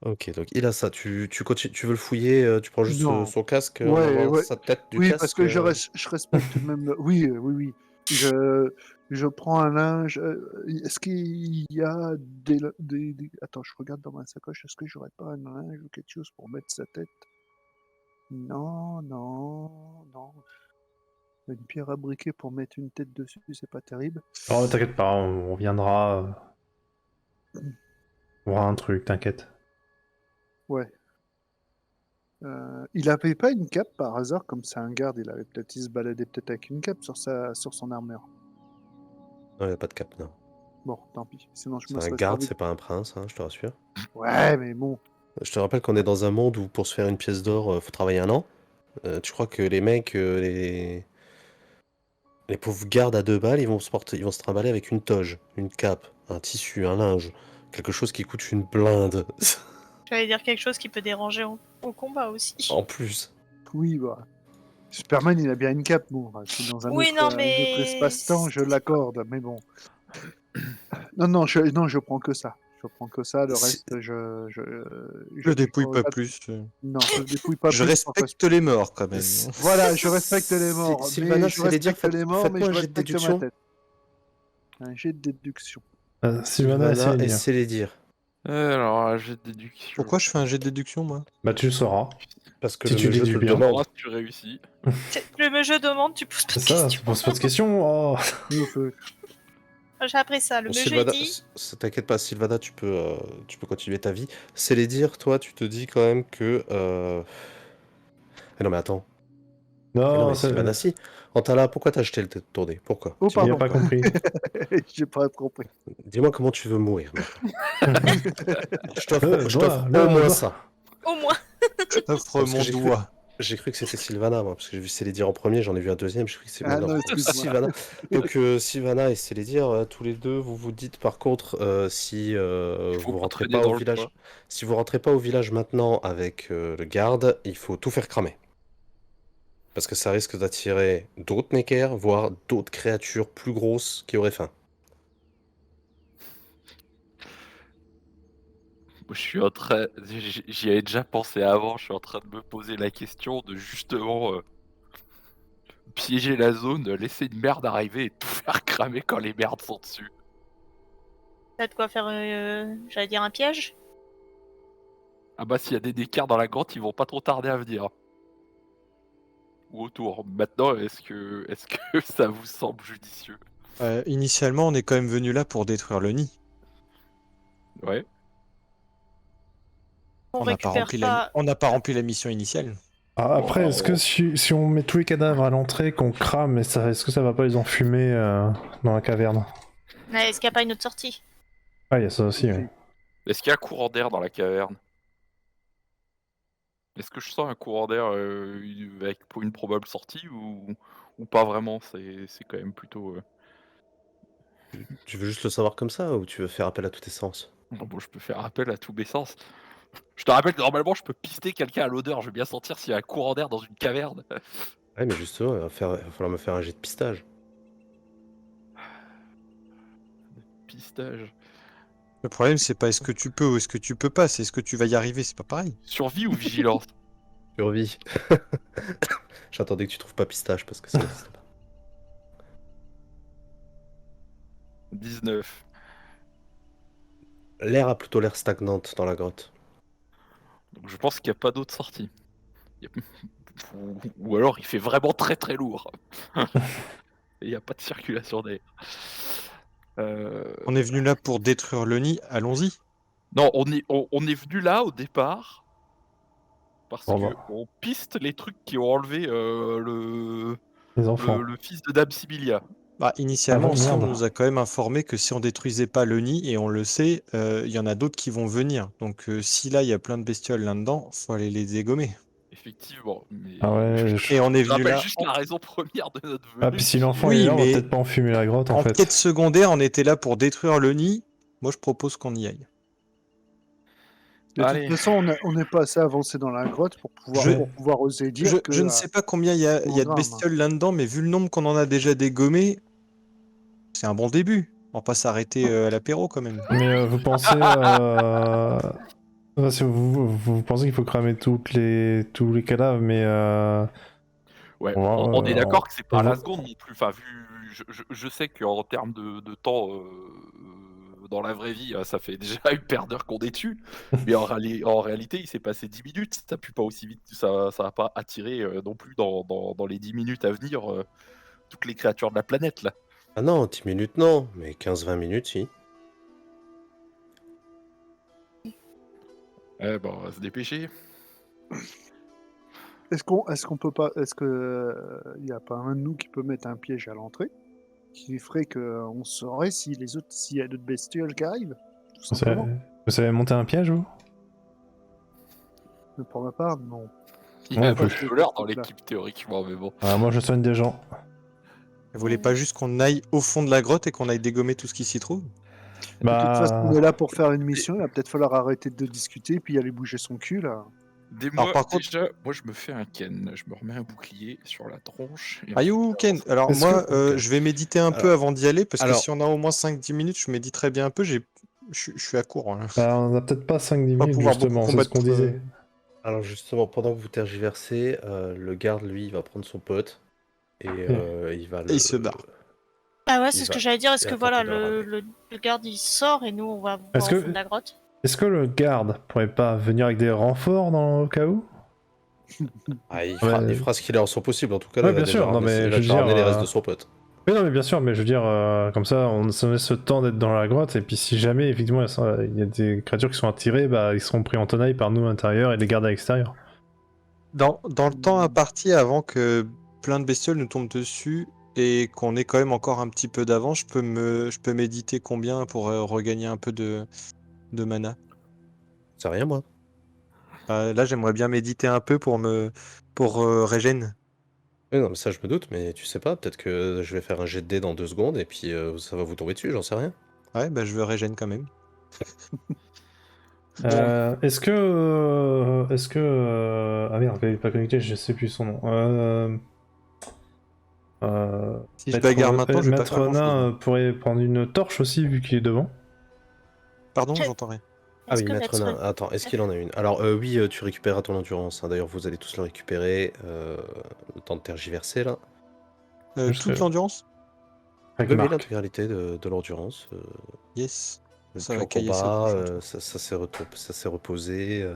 Ok, donc il a ça. Tu veux le fouiller, tu prends juste Non. son casque, on va Ouais, voir ouais. sa tête du Oui, casque. parce que je respecte même. Oui, oui, oui. Je prends un linge. Est-ce qu'il y a Attends, je regarde dans ma sacoche. Est-ce que j'aurais pas un linge ou quelque chose pour mettre sa tête? Non, non, non. Une pierre à briquet pour mettre une tête dessus, c'est pas terrible. Oh, t'inquiète pas, on reviendra. On verra un truc, t'inquiète. Ouais. Il avait pas une cape par hasard, comme c'est un garde, il se baladait peut-être avec une cape sur son armure. Non, il n'y a pas de cap, non. Bon, tant pis. Sinon, je C'est me un serais garde, servi. c'est pas un prince, hein, je te rassure. Ouais, mais bon. Je te rappelle qu'on est dans un monde où pour se faire une pièce d'or, faut travailler 1 an. Tu crois que les mecs, les pauvres gardes à 2 balles, ils vont se trimballer avec une toge, une cape, un tissu, un linge, quelque chose qui coûte une blinde. J'allais dire quelque chose qui peut déranger au combat aussi. En plus. Oui, bah. Superman, il a bien une cape. Bon, c'est dans un Oui, autre, non, un mais autre espace-temps, je c'est pas- l'accorde, mais bon. Non, je prends que ça. Je prends que ça. Le Si- reste, Je dépouille pas regarde. plus. Non, je dépouille pas Je plus pour que- respecte les morts quand même. Si- Voilà, je respecte les morts. Sylvana, Mais je c'est les dire, respecte les morts, mais faites-moi je un jet de respecte ma déduction. tête. Un jet de déduction. Sylvana, Sylvana, essaye. et les dire. Alors, j'ai de déduction. Pourquoi je fais un jet de déduction moi? Bah, tu le sauras. Parce que Si tu le jeu te déduis le bien. demande. Oh, tu réussis. Le jeu demande, tu poses pas C'est de ça, tu questions. poses pas de questions. Oh. J'ai appris ça. Le Bon, jeu Sylvana, il dit. t'inquiète pas, Sylvana, tu peux continuer ta vie. C'est les dire, toi, tu te dis quand même que. Mais non, mais attends. Mais non, Non, mais Sylvana, si. Antala, pourquoi t'as acheté le tête tourné? Pourquoi? Oh, il pardon. a pas compris. J'ai pas compris. Dis-moi comment tu veux mourir. Je t'offre Doigt, au moins doigt. ça. Au moins. Offre Parce que mon j'ai cru- doigt. J'ai cru que c'était Sylvana, moi, parce que j'ai vu Célédire en premier, j'en ai vu un deuxième, j'ai cru que c'était Ah non, c'est excuse-moi. Sylvana. Donc Sylvana et Célédire, tous les deux, vous vous dites par contre si Faut vous pas rentrez traîner pas dans au le village, bois. si vous rentrez pas au village maintenant avec le garde, il faut tout faire cramer. Parce que ça risque d'attirer d'autres Neckers, voire d'autres créatures plus grosses qui auraient faim. Je suis en train. J'y avais déjà pensé avant, je suis en train de me poser la question de justement piéger la zone, laisser une merde arriver et tout faire cramer quand les merdes sont dessus. T'as de quoi faire, j'allais dire un piège? Ah bah s'il y a des écarts dans la grotte, ils vont pas trop tarder à venir. Ou autour. Maintenant, est-ce que ça vous semble judicieux? Initialement, on est quand même venu là pour détruire le nid. Ouais. On On n'a pas récupère rempli pas. on n'a pas rempli la mission initiale. Ah, après, Bon, est-ce que si on met tous les cadavres à l'entrée, qu'on crame, est-ce que ça va pas les enfumer dans la caverne? Mais est-ce qu'il n'y a pas une autre sortie? Ah, il y a ça aussi, ouais. Est-ce qu'il y a un courant d'air dans la caverne? Est-ce que je sens un courant d'air avec pour une probable sortie ou pas vraiment? C'est quand même plutôt. Tu veux juste le savoir comme ça ou tu veux faire appel à tous tes sens? Bon, je peux faire appel à tous mes sens. Je te rappelle que normalement, je peux pister quelqu'un à l'odeur. Je veux bien sentir s'il y a un courant d'air dans une caverne. Ouais, mais justement, il va falloir me faire un jet de pistage. Pistage. Le problème, c'est pas est-ce que tu peux ou est-ce que tu peux pas, c'est est-ce que tu vas y arriver, c'est pas pareil. Survie ou vigilance? Survie. J'attendais que tu trouves pas pistache parce que ça n'existe pas. 19. L'air a plutôt l'air stagnante dans la grotte. Donc je pense qu'il n'y a pas d'autre sortie. Il y a- ou alors il fait vraiment très très lourd. Et il n'y a pas de circulation d'air. On est venu là pour détruire le nid, allons-y. Non, on est venu là au départ parce Bon, que bah. on piste les trucs qui ont enlevé Les enfants. le fils de Dame Sibylia. Bah, initialement Ah, aussi, on merde. nous a quand même informé que si on détruisait pas le nid, et on le sait, il y en a d'autres qui vont venir. Donc si là, il y a plein de bestioles là-dedans, faut aller les dégommer. Effectivement. Mais Ah ouais, Et on est je venu rappelle là juste la raison première de notre venue. Ah, puis si l'enfant Oui, est là, on va mais peut-être pas enfumer la grotte, en en fait. quête secondaire, on était là pour détruire le nid. Moi, je propose qu'on y aille. De Allez. toute façon, on n'est pas assez avancé dans la grotte pour pouvoir oser dire que. Je ne sais pas combien il y a de programme. bestioles là-dedans, mais vu le nombre qu'on en a déjà dégommé, c'est un bon début. On va pas s'arrêter à l'apéro quand même. Mais vous pensez... parce que vous pensez qu'il faut cramer tous les cadavres, mais... Ouais, Ouais, on est d'accord que c'est pas on à la va- seconde non plus. Enfin, je sais qu'en termes de temps dans la vraie vie, ça fait déjà une paire d'heures qu'on est dessus. Mais en réalité, il s'est passé 10 minutes. Ça pue pas aussi vite. Ça va pas attirer non plus dans les 10 minutes à venir toutes les créatures de la planète là. Ah non, 10 minutes non, mais 15-20 minutes si. Bon, on va se dépêcher. Est-ce qu'on peut pas. Est-ce que il y a pas un de nous qui peut mettre un piège à l'entrée qui ferait qu'on saurait s'il y a d'autres bestioles qui arrivent, tout Vous simplement. savez monter un piège, vous? Mais pour ma part, non. Il y Ouais, a faut pas que- de voleur dans l'équipe théoriquement, mais bon. Moi, je soigne des gens. Vous voulez pas juste qu'on aille au fond de la grotte et qu'on aille dégommer tout ce qui s'y trouve? De toute façon, on Bah... est là pour faire une mission. Il va peut-être falloir arrêter de discuter puis aller bouger son cul là. Dis-moi, par contre- déjà, moi je me fais un ken, je me remets un bouclier sur la tronche. Et Ayou, Ken. Alors Est-ce moi, que- je vais méditer un peu Alors- avant d'y aller, parce que alors- si on a au moins 5-10 minutes, je méditerai bien un peu, je suis à court. Hein. Bah, on a peut-être pas 5-10 Pas minutes, pouvoir justement, beaucoup c'est ce qu'on combattre, disait. Alors justement, pendant que vous tergiversez, le garde lui il va prendre son pote et il va Et il se barre. Ah ouais, Il c'est ce va- que j'allais dire. Est-ce il que va voilà, tenter de le ramener. le garde il sort et nous on va voir au Est-ce que- fond de la grotte? Est-ce que le garde pourrait pas venir avec des renforts dans le cas où? Ah, il Ouais. fera ce qu'il est en son possible en tout cas. Ouais, il va bien déjà sûr, non, ramener- mais il va je déjà veux ramener dire, les restes de son pote. Oui, non, mais bien sûr, mais je veux dire, comme ça, on se laisse le temps d'être dans la grotte, et puis si jamais, effectivement, il y a des créatures qui sont attirées, bah, ils seront pris en tenaille par nous à l'intérieur et les gardes à l'extérieur. Dans le temps imparti, avant que plein de bestioles nous tombent dessus et qu'on ait quand même encore un petit peu d'avance, je peux méditer combien pour regagner un peu de mana? C'est rien moi. Là, j'aimerais bien méditer un peu pour régène. Oui, non, mais ça je me doute, mais tu sais pas, peut-être que je vais faire un jet de dés dans 2 secondes et puis ça va vous tomber dessus, j'en sais rien. Ouais, bah je veux régène quand même. Est-ce que... Ah merde, il est pas connecté, je sais plus son nom. Si je bagarre maintenant, je vais pas Maître faire grand-chose. Nain pourrait prendre une torche aussi, vu qu'il est devant. Pardon, j'entends rien. Ah Est-ce oui, que maître nain. Attends, est-ce qu'il en a une? Alors oui, tu récupéreras ton endurance, hein. D'ailleurs, vous allez tous le récupérer le temps de tergiverser là. Juste, Toute l'endurance? Oui, Ragmark. l'intégralité de l'endurance. Yes. Depuis Ça va le cailler ça combat, prochain tour. ça s'est reposé.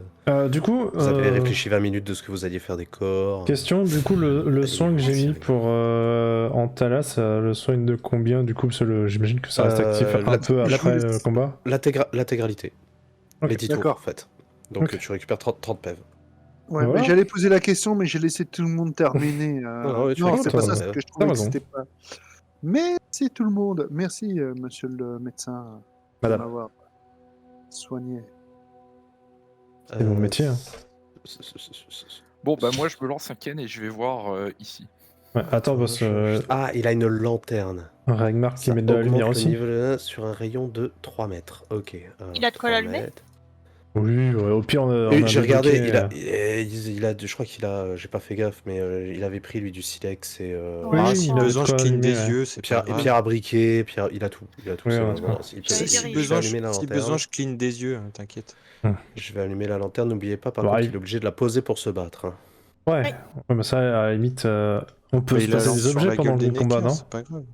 Du coup, Vous avez réfléchi 20 minutes de ce que vous alliez faire des corps. question, du coup, le Allez, soin que j'ai c'est mis rigolo. pour Antalas, le soin de combien du coup? Parce que j'imagine que ça reste actif un peu la- après le combat. L'intégralité. Ok. Les 10 tours, en D'accord. fait. Donc Ok. tu récupères 30 PEV. Ouais, Voilà. mais j'allais poser la question, mais j'ai laissé tout le monde terminer. Non, ouais, tu Non, récupères c'est pas t'as ça, raison. c'est que je T'as trouvais que raison. c'était pas. Merci tout le monde. Merci, monsieur le médecin, de Madame. m'avoir soigné. C'est mon métier, hein. Bon, bah moi je me lance un Ken et je vais voir ici. Ouais, attends, parce que Ah, il a une lanterne. Ragmark qui Ça met de la augmente lumière le aussi. niveau sur un rayon de 3 mètres. Ok. alors, Il a de quoi 3 l'allumer mètres. Oui, ouais, au pire, on a Oui, j'ai regardé, débloqué, je crois qu'il a, j'ai pas fait gaffe, mais il avait pris lui du silex et, Oui, Ah, Ouais, si il avait besoin, de je quoi clean allumer, des ouais. yeux, c'est pas et grave. pierre à briquet, il a tout. Oui, c'est on a bon, tout. non, J'allais dire, je il- vais besoin, allumer la si lanterne. besoin, je clean des yeux, hein, t'inquiète. Je vais allumer la lanterne. N'oubliez pas, par Bah, contre, il- il est obligé de la poser pour se battre. Hein. Ouais, Ouais. ouais, mais ça, à la limite, on peut Bah, se il la passer lance des sur objets la pendant gueule le des combat, neckers, non? c'est pas grave.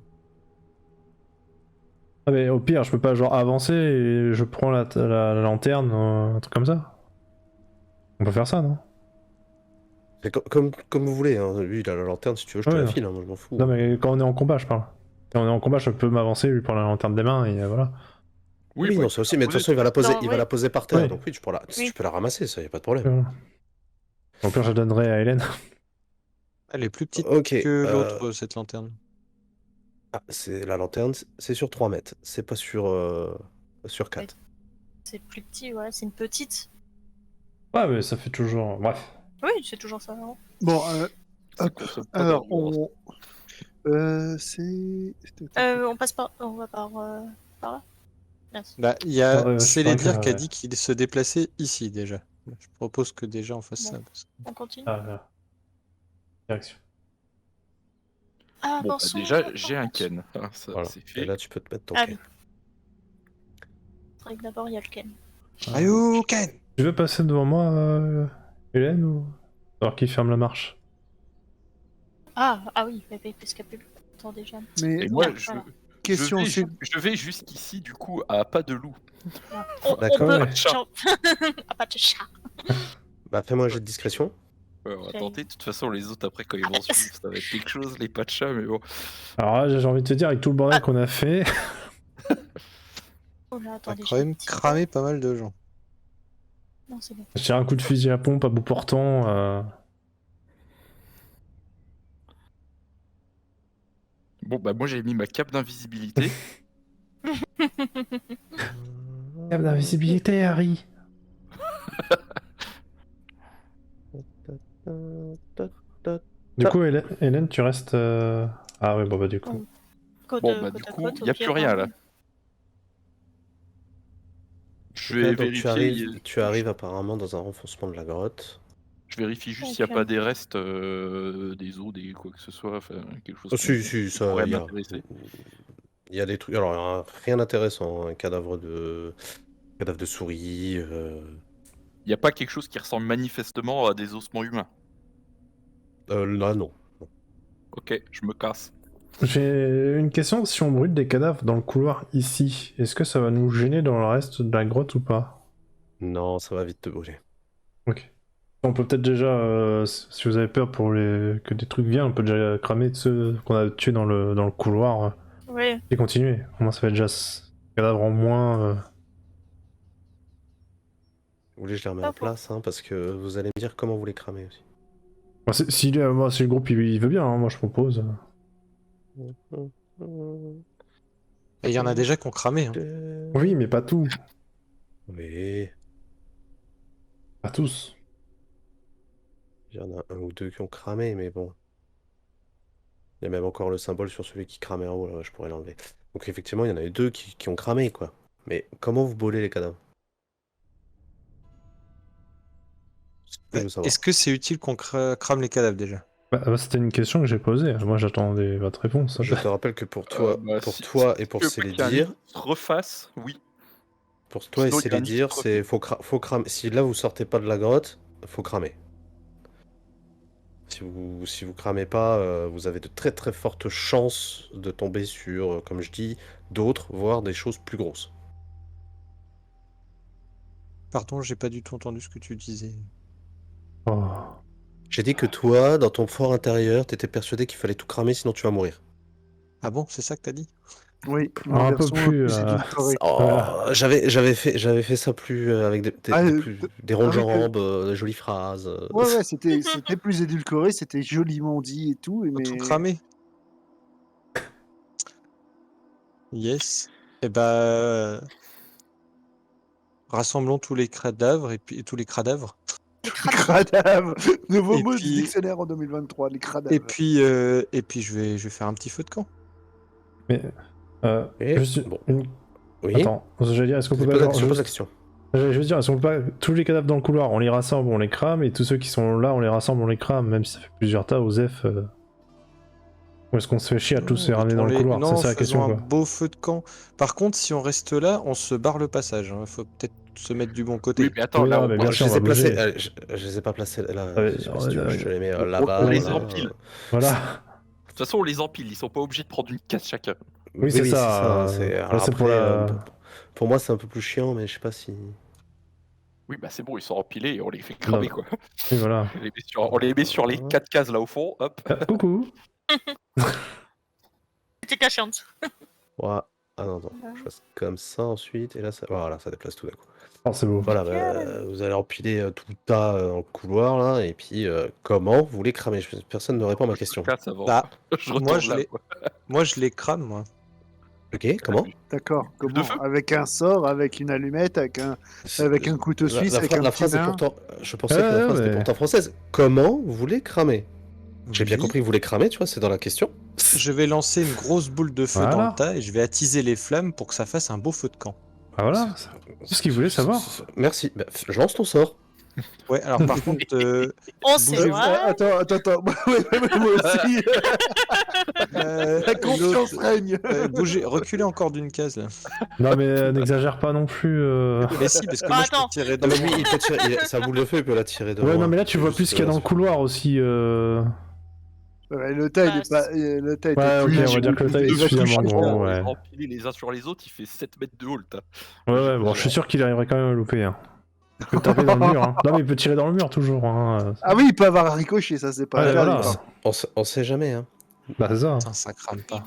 Ah, mais au pire, je peux pas genre avancer et je prends la lanterne, un truc comme ça. On peut faire ça, non? C'est comme vous voulez. Hein. Lui, il a la lanterne. Si tu veux, je te Ouais, la non. file. Hein, moi, je m'en fous. Non, mais quand on est en combat, je parle. Quand on est en combat, je peux m'avancer, lui prendre la lanterne des mains et voilà. Oui, bah, non, il ça peut aussi. la Mais de toute poser, façon, il va la poser, Non, il va oui. la poser par terre. Oui. Donc oui, tu Oui. peux la ramasser. Ça, y a pas de problème. Voilà. Au pire, je la donnerai à Hélène. Elle est plus petite Ok. que l'autre, cette lanterne. C'est la lanterne. C'est sur 3 mètres. C'est pas sur 4. C'est plus petit, ouais, c'est une petite. Ouais, mais ça fait toujours. Bref. Oui, c'est toujours ça. Hein. Bon, Ça hop. consomme pas Alors, d'endurance. On passe par. On va par là. Merci. Bah, il y a Ouais, je Célédir parie que, qui a ouais. dit qu'il se déplaçait ici déjà. Je propose que déjà on fasse Bon. ça. parce que- On continue. Ah, voilà. Direction. Ah, Bon, bah, Vincent, déjà, oh, j'ai un Vincent. Ken. Hein, ça, Voilà. c'est Et fait. là, tu peux te mettre ton Ah Ken. oui. C'est vrai que d'abord il y a le Ken. Ayuken! Tu veux passer devant moi, Hélène, ou. Alors qui ferme la marche? Ah oui, bébé Pescapule. Attends déjà. un petit Mais Et moi, Ah, voilà. question, c'est. je vais jusqu'ici, du coup, à pas de loup. On D'accord, peut. ouais. genre- Ah, pas de chat. Bah, fais-moi un jet de discrétion. On va J'ai- tenter. De toute façon, les autres, après, quand ils vont suivre, ça va être quelque chose, les pas de chat, mais bon. Alors là, j'ai envie de te dire, avec tout le bordel Ah. qu'on a fait. Oh là, T'as attendez. quand j'ai même un petit- cramé pas mal de gens. Non, c'est bon. Je tire un coup de fusil à pompe à bout portant. Bon, bah, moi, j'ai mis ma cape d'invisibilité. Cape d'invisibilité, Harry. Du coup, Hélène, tu restes. Ah ouais, bon bah du coup. Côte, Bon, bah, côte du à coup, côte, il au n'y a pire, plus rien, hein. là. Je Ok, vais donc vérifier. tu arrives apparemment dans un renfoncement de la grotte. Je vérifie juste Ok. s'il n'y a pas des restes, des os, des quoi que ce soit, enfin, quelque chose Oh, si, qui ça, pourrait il y a. m'intéresser. Il y a des trucs. Alors, rien d'intéressant. Un cadavre de souris. Il n'y a pas quelque chose qui ressemble manifestement à des ossements humains. Là, non. Ok, je me casse. J'ai une question, si on brûle des cadavres dans le couloir ici, est-ce que ça va nous gêner dans le reste de la grotte ou pas? Non, ça va vite te brûler. Ok. On peut peut-être déjà, si vous avez peur pour que des trucs viennent, on peut déjà cramer ceux qu'on a tués dans le couloir Oui. et continuer. Au moins ça fait déjà cadavres en moins. Vous voulez que je les remets Pas en pour- place, hein, parce que vous allez me dire comment vous les cramez aussi. Moi, si le groupe il veut bien, hein, moi je propose. Et il y en a déjà qui ont cramé. Hein. Oui, mais pas tout. Oui, Pas tous. il y en a un ou deux qui ont cramé, mais bon. Il y a même encore le symbole sur celui qui cramait en haut, là, je pourrais l'enlever. Donc effectivement, il y en a eu deux qui ont cramé, quoi. Mais comment vous brûlez les cadavres? C'est ce que je veux savoir. Est-ce que c'est utile qu'on crame les cadavres déjà? C'était une question que j'ai posée. Moi j'attendais votre réponse. Je te rappelle que pour toi, Si et pour tu veux pas qu'il y ait un Célédir, lit qui se refasse, oui. pour toi et Sinon, il y a un Célédir, nid qui c'est faut cramer. Si là vous sortez pas de la grotte, faut cramer. Si vous cramez pas, vous avez de très très fortes chances de tomber sur, comme je dis, d'autres, voire des choses plus grosses. Pardon, j'ai pas du tout entendu ce que tu disais. Oh. J'ai dit que toi, dans ton fort intérieur, t'étais persuadé qu'il fallait tout cramer sinon tu vas mourir. Ah bon, c'est ça que t'as dit? Oui, mais Un en peu version plus, édulcorée. Oh, Voilà. j'avais fait ça plus avec Ah, des rondes oui, jambes, des jolies phrases. ouais, c'était plus édulcoré, c'était joliment dit et tout, Faut tout mais cramer. Yes. Et bah, rassemblons tous les cadavres et puis tous les cadavres. Les les crânes. cadavres, nouveau Et mot du puis- dictionnaire en 2023, les Et cadavres. puis, je vais faire un petit feu de camp. Mais. Et juste bon. une- Oui. Attends, j'allais dire, est-ce qu'on Je peut pas. pose genre, je pose la juste- question. Je veux dire, est-ce qu'on peut pas. Tous les cadavres dans le couloir, on les rassemble, on les crame, et tous ceux qui sont là, on les rassemble, on les crame, même si ça fait plusieurs tas, Osef. Ou est-ce qu'on se fait chier à tous les ramener dans le couloir? Non, C'est ça la question, faisons un quoi. beau feu de camp. Par contre, si on reste là, on se barre le passage. Hein. Faut peut-être se mettre du bon côté. Oui, mais attends, Oui, là, non, on mais part- bien Je sûr, les on ai va bouger. placés, je les ai pas placés là. Ouais, si ouais, tu veux, ouais. je te les mets on là-bas. les là. empile. Voilà. De toute façon, on les empile, ils sont pas obligés de prendre une case chacun. Oui, c'est ça, c'est- là, alors c'est pour après, la- pour moi, c'est un peu plus chiant, mais je sais pas si. Oui, bah c'est bon, ils sont empilés et on les fait cramer, Non. quoi. Oui, voilà. On les met sur les 4 cases là au fond, hop. Coucou. C'était cachante. Ouais. Ah non, je fasse comme ça ensuite, et là, voilà, ça déplace tout d'un coup. Oh, c'est beau. Voilà, vous allez empiler tout le tas dans le couloir là, et puis comment vous les cramez? Personne ne répond à ma question. Casse avant. Bah, Je moi, retourne là, quoi. moi, je les crame, moi. Ok, comment? D'accord, De comment? feu. Avec un sort, avec une allumette, avec un couteau suisse, avec un La petit phrase est nain. pourtant. Je pensais que la Ouais, phrase était mais- pourtant française. Comment vous les cramez? J'ai bien Oui. compris que vous les cramez, tu vois, c'est dans la question. Je vais lancer une grosse boule de feu dans Voilà. le tas et je vais attiser les flammes pour que ça fasse un beau feu de camp. Ah voilà. C'est ce qu'il voulait savoir. Merci. Bah, je lance ton sort. Ouais, alors par contre, On sait Bougez-vous. voir. Attends. Moi aussi. La confiance l'autre- règne. bougez, reculez encore d'une case là. Non, mais n'exagère pas non plus. Mais si, parce que Bah, moi je peux attends. tirer Non, mais devant. lui, il peut tirer. Sa boule de feu, il peut la tirer de Ouais, loin. non, mais là, tu vois plus ce qu'il y a dans le couloir aussi. Ouais, le tas, il Bah, est pas. Le tas était Ouais, ok, plus- on va dire que le tas est il va suffisamment toucher. gros, ouais. Empiler les uns sur les autres, il fait 7 mètres de haut, le tas. Ouais, bon, je suis sûr qu'il arriverait quand même à louper. Hein. Il peut taper dans le mur. Hein. Non, mais il peut tirer dans le mur toujours. Hein. Ah oui, il peut avoir un ricochet, ça c'est pas Ouais, grave. voilà. On sait jamais, hein. Bah, c'est ça. Putain, ça crame pas.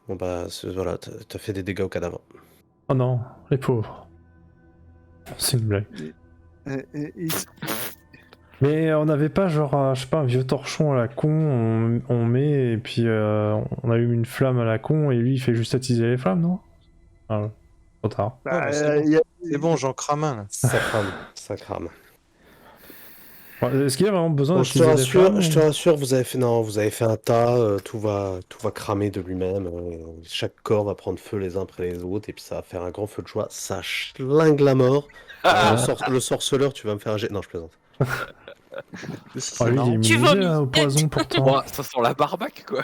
Bon, bah, voilà, t'as fait des dégâts au cadavre. Oh non, les pauvres. C'est une blague. Et- Mais on n'avait pas genre, je sais pas, un vieux torchon à la con, on met et puis on allume une flamme à la con et lui il fait juste attiser les flammes, non? Ah, trop tard. bah, Ouais, mais c'est bon. il y a- C'est bon, j'en crame un là. Ça crame, ça crame. Ouais, est-ce qu'il y a vraiment besoin Bon, je te d'utiliser des flammes? rassure, vous avez fait un tas, tout va cramer de lui-même. Chaque corps va prendre feu les uns après les autres, et puis ça va faire un grand feu de joie. Ça schlingue la mort. Le sorceleur, tu vas me faire un jet. Non, je plaisante. Oh, lui, il est Tu immunisé vomis. au poison pourtant. Ouah, ça sent la barbaque, quoi.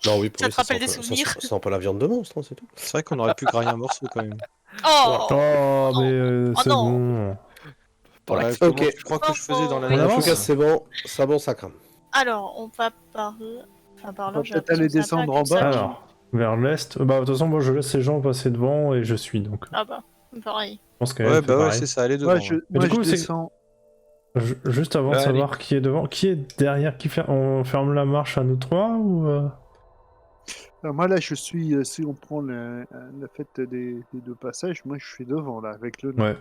Non, oui, pour Ça lui, te rappelle des sent un peu- souvenirs. ça sent un peu la viande de monstre, hein, c'est tout. C'est vrai qu'on aurait pu grailler un morceau quand même. Oh, Oh, mais Oh c'est non. bon. Pour la- Ouais, comment Ok. tu crois que je faisais dans la On En tout avance cas, c'est bon, ça crame. Alors, on va par Enfin, par On là, va j'ai peut-être l'impression aller que c'est un descendre peu en un cul-de-sac. bas. Alors, vers l'est. Bah, de toute façon, moi je laisse ces gens passer devant et je suis donc. Je Ah bah, pareil. pense qu'elle Ouais, fait bah ouais, pareil. c'est ça, allez devant. Moi, je, ouais. Mais moi, du coup, je c'est- descends. Juste avant de Allez. savoir qui est devant, qui est derrière, on ferme la marche à nous trois ou Alors, moi, là, je suis. Si on prend la fête des deux passages, moi, je suis devant, là, avec le nain. Ouais.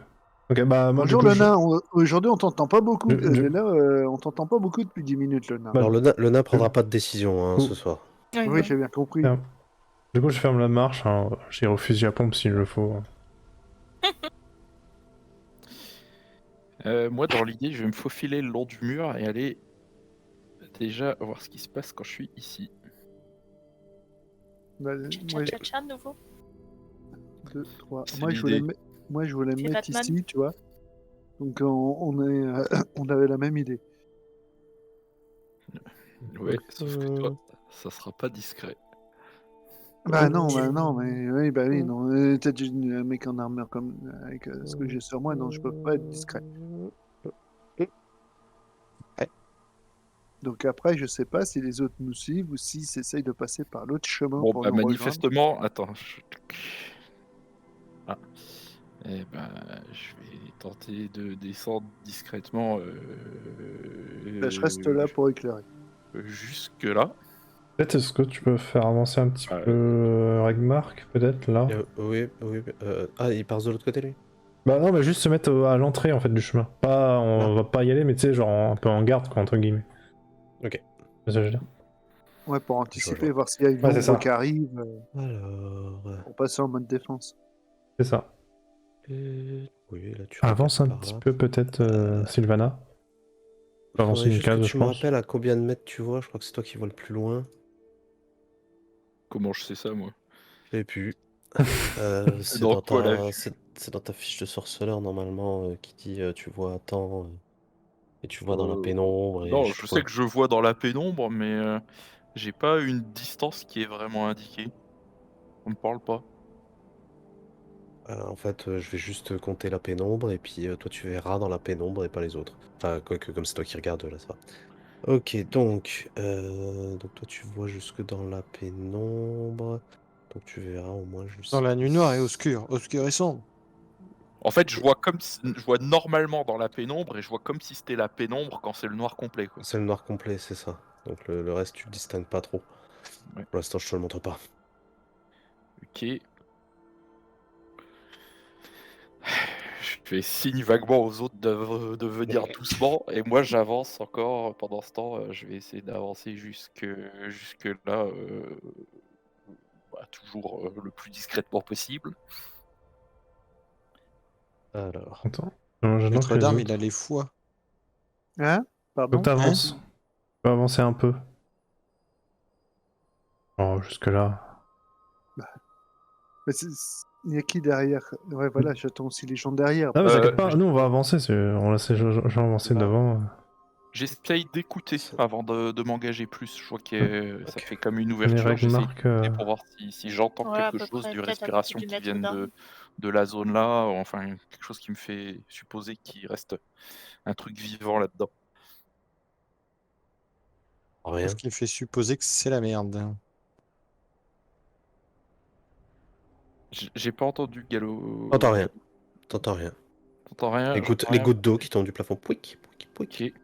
Ok, bah moi Bonjour du coup, le nain, aujourd'hui on t'entend pas beaucoup. Je- Là, on t'entend pas beaucoup depuis 10 minutes le nain. Bah, Alors, le nain prendra pas de décision hein, Ouh. ce soir. Oui, Oui, j'ai bien compris. Ferme. Du coup, je ferme la marche, hein. J'ai refusé à pompe s'il le faut. Moi, dans l'idée, je vais me faufiler le long du mur et aller déjà voir ce qui se passe quand je suis ici. Bah, moi, Tcha-tcha-tcha, de nouveau. 2, 3. C'est Moi, je voulais, l'idée. moi, je voulais me Fais mettre Batman. ici, tu vois. Donc, on avait la même idée. Ouais, sauf que toi, ça sera pas discret. Bah non, mais oui, bah oui, non. Peut-être un mec en armure comme avec ce que j'ai sur moi, non, je peux pas être discret. Donc après, je sais pas si les autres nous suivent ou s'ils essayent de passer par l'autre chemin Bon, pour bah, nous rejoindre. manifestement, attends. Ah. Eh ben, je vais tenter de descendre discrètement Bah, je reste là pour éclairer. jusque là. Peut-être est-ce que tu peux faire avancer un petit Ouais. peu Regmark, peut-être, là? Oui. Ah, il part de l'autre côté, lui? Bah non, mais juste se mettre à l'entrée, en fait, du chemin. Pas, on va pas y aller, mais tu sais, genre un peu en garde, quoi, entre guillemets. Ok. C'est ça que je veux dire. Ouais, pour Je anticiper, rejoins. voir s'il y a une Ouais, c'est ça. ombre qui arrive, Alors... pour passer en mode défense. C'est ça. Oui, là, tu Avance un regardes par petit là. peu, peut-être, Sylvana. Faut avancer Faudrait une juste que case, tu je me pense. rappelles à combien de mètres tu vois. Je crois que c'est toi qui vois le plus loin. Comment je sais ça, moi? Je sais plus. C'est Dans dans quoi, la ta... vue? c'est dans ta fiche de sorceleur, normalement, qui dit tu vois à temps, et tu vois dans la Euh, pénombre, et Non, je sais je plus sais quoi. que je vois dans la pénombre, mais j'ai pas une distance qui est vraiment indiquée. On me parle pas. En fait, je vais juste compter la pénombre, et puis toi tu verras dans la pénombre et pas les autres. Enfin, quoique, comme c'est toi qui regardes, là, ça va. Ok, donc toi tu vois jusque dans la pénombre. Donc tu verras au moins jusque... Dans la nuit noire et obscure et sombre. En fait, je vois normalement dans la pénombre et je vois comme si c'était la pénombre quand c'est le noir complet, quoi. C'est le noir complet, c'est ça. Donc le reste, tu le distingues pas trop. Ouais. Pour l'instant, je te le montre pas. Ok. Je fais signe vaguement aux autres de venir doucement et moi j'avance encore pendant ce temps. Je vais essayer d'avancer jusque là, toujours le plus discrètement possible. Alors, Attends. J'attends que les Notre-Dame, il autres. a les foies. Hein? Faut que Pardon? t'avances. Tu peux avancer un peu. Oh, jusque-là. Mais il y a qui derrière? Ouais, voilà, j'attends aussi les gens derrière. Ah, mais t'inquiète pas, je- nous on va avancer. On laisse les gens avancer Là. devant. J'essaye d'écouter avant de m'engager plus. Je vois que ça Ok. fait comme une Les ouverture. J'essaye Regmark. d'écouter pour voir si j'entends Ouais, à quelque peu chose près, d'une peut-être à côté respiration du qui maître vienne d'armes. de la zone là. Enfin, quelque chose qui me fait supposer qu'il reste un truc vivant là-dedans. Rien. Ce qui fait supposer que c'est la merde. J'ai pas entendu Gallo. T'entends rien. T'entends rien. T'entends rien? Les J'entends rien. gouttes d'eau qui tombent du plafond. Pouic, pouic, pouic. Ok.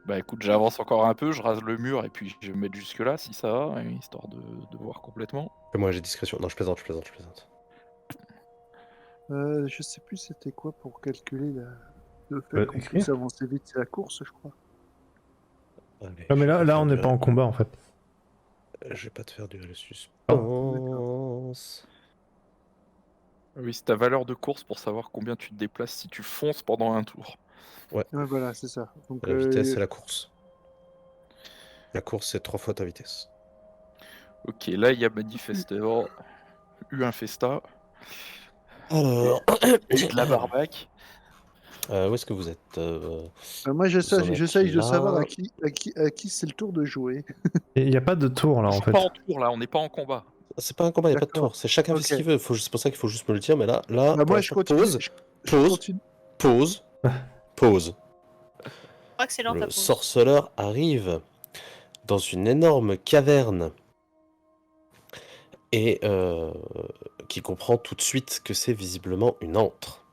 Bah écoute, j'avance encore un peu, je rase le mur et puis je vais me mettre jusque là si ça va, histoire de voir complètement. Moi j'ai discrétion. Non, je plaisante. Je sais plus c'était quoi pour calculer le fait Bah, qu'on écrire. puisse avancer vite, c'est la course, je crois. Allez, Non, mais je vais là, pas là faire on n'est pas en combat en fait. Je vais pas te faire durer le Ah. suspense. Oui, c'est ta valeur de course pour savoir combien tu te déplaces si tu fonces pendant un tour. Ouais, voilà, c'est ça. Donc, La vitesse, c'est la course. La course, c'est 3 fois ta vitesse. Ok, là il y a manifestement eu un festa Alors, et de la barbaque. où est-ce que vous êtes moi, Vous en êtes j'essaye de savoir là. à qui c'est le tour de jouer. Et il n'y a pas de tour là On en joue fait. pas en tour là, on n'est pas en combat. C'est pas un combat, il a pas de D'accord. tour. C'est chacun fait ce Ok. qu'il veut. C'est pour ça qu'il faut juste me le dire. Mais là, Bah, pour moi, je l'instant, continue. pause, Je pause. continue. pause, pause. Excellent ta Le pause. sorceleur arrive dans une énorme caverne et qui comprend tout de suite que c'est visiblement une antre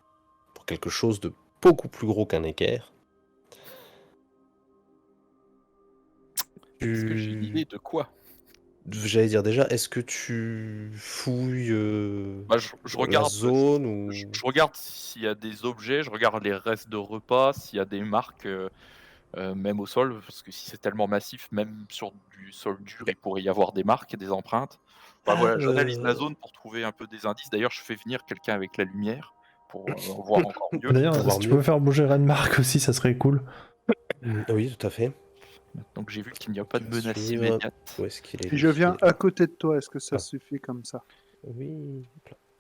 pour quelque chose de beaucoup plus gros qu'un équerre. Est-ce que j'ai une idée de quoi? J'allais dire déjà, est-ce que tu fouilles Bah, je la regarde, zone ou... je regarde s'il y a des objets, je regarde les restes de repas, s'il y a des marques, même au sol, parce que si c'est tellement massif, même sur du sol dur, il pourrait y avoir des marques, des empreintes. Enfin voilà, j'analyse la zone pour trouver un peu des indices. D'ailleurs, je fais venir quelqu'un avec la lumière pour voir encore mieux. D'ailleurs, voir si tu mieux. pouvais faire bouger Renmark aussi, ça serait cool. Oui, tout à fait. Donc j'ai vu qu'il n'y a pas de Tu vas menace suivre. immédiate. Où est-ce qu'il est Et je lui viens Il est là. à côté de toi, est-ce que ça Ah. suffit comme ça? Oui.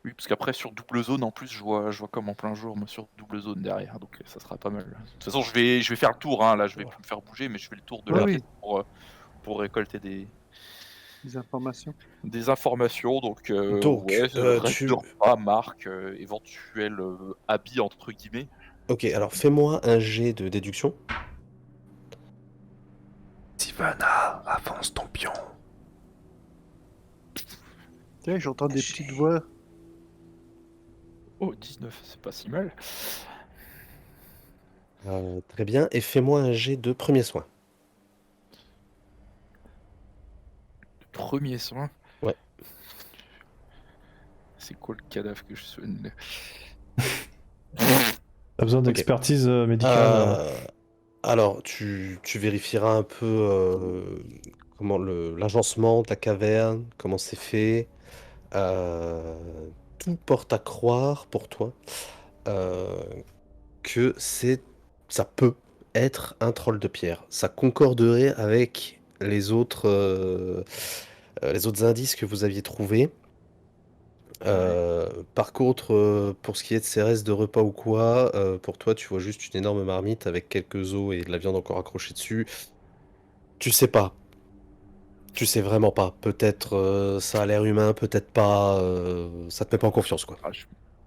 Oui, parce qu'après sur double zone, en plus, je vois comme en plein jour, moi, sur double zone derrière, donc ça sera pas mal. De toute façon, je vais faire le tour, hein. Là, je vais plus me faire bouger, mais je fais le tour de Oui, la oui. pièce pour récolter des informations. informations. Donc, Donc, ouais, reste tu- de repas, marque, éventuel habit entre guillemets. Ok, alors fais-moi un jet de déduction. Sylvana, avance ton pion. Tiens, j'entends des petites voix. Oh, 19, c'est pas si mal. Très bien, et fais-moi un jet de premier soin. Premier soin. Ouais. C'est quoi le cadavre que je soigne? T'as besoin d'expertise médicale Alors, tu vérifieras un peu comment l'agencement de la caverne, comment c'est fait. Tout porte à croire pour toi que ça peut être un troll de pierre. Ça concorderait avec les autres indices que vous aviez trouvés. Par contre, pour ce qui est de ces restes de repas ou quoi, pour toi, tu vois juste une énorme marmite avec quelques os et de la viande encore accrochée dessus. Tu sais pas. Tu sais vraiment pas. Peut-être ça a l'air humain, peut-être pas. Ça te met pas en confiance, quoi.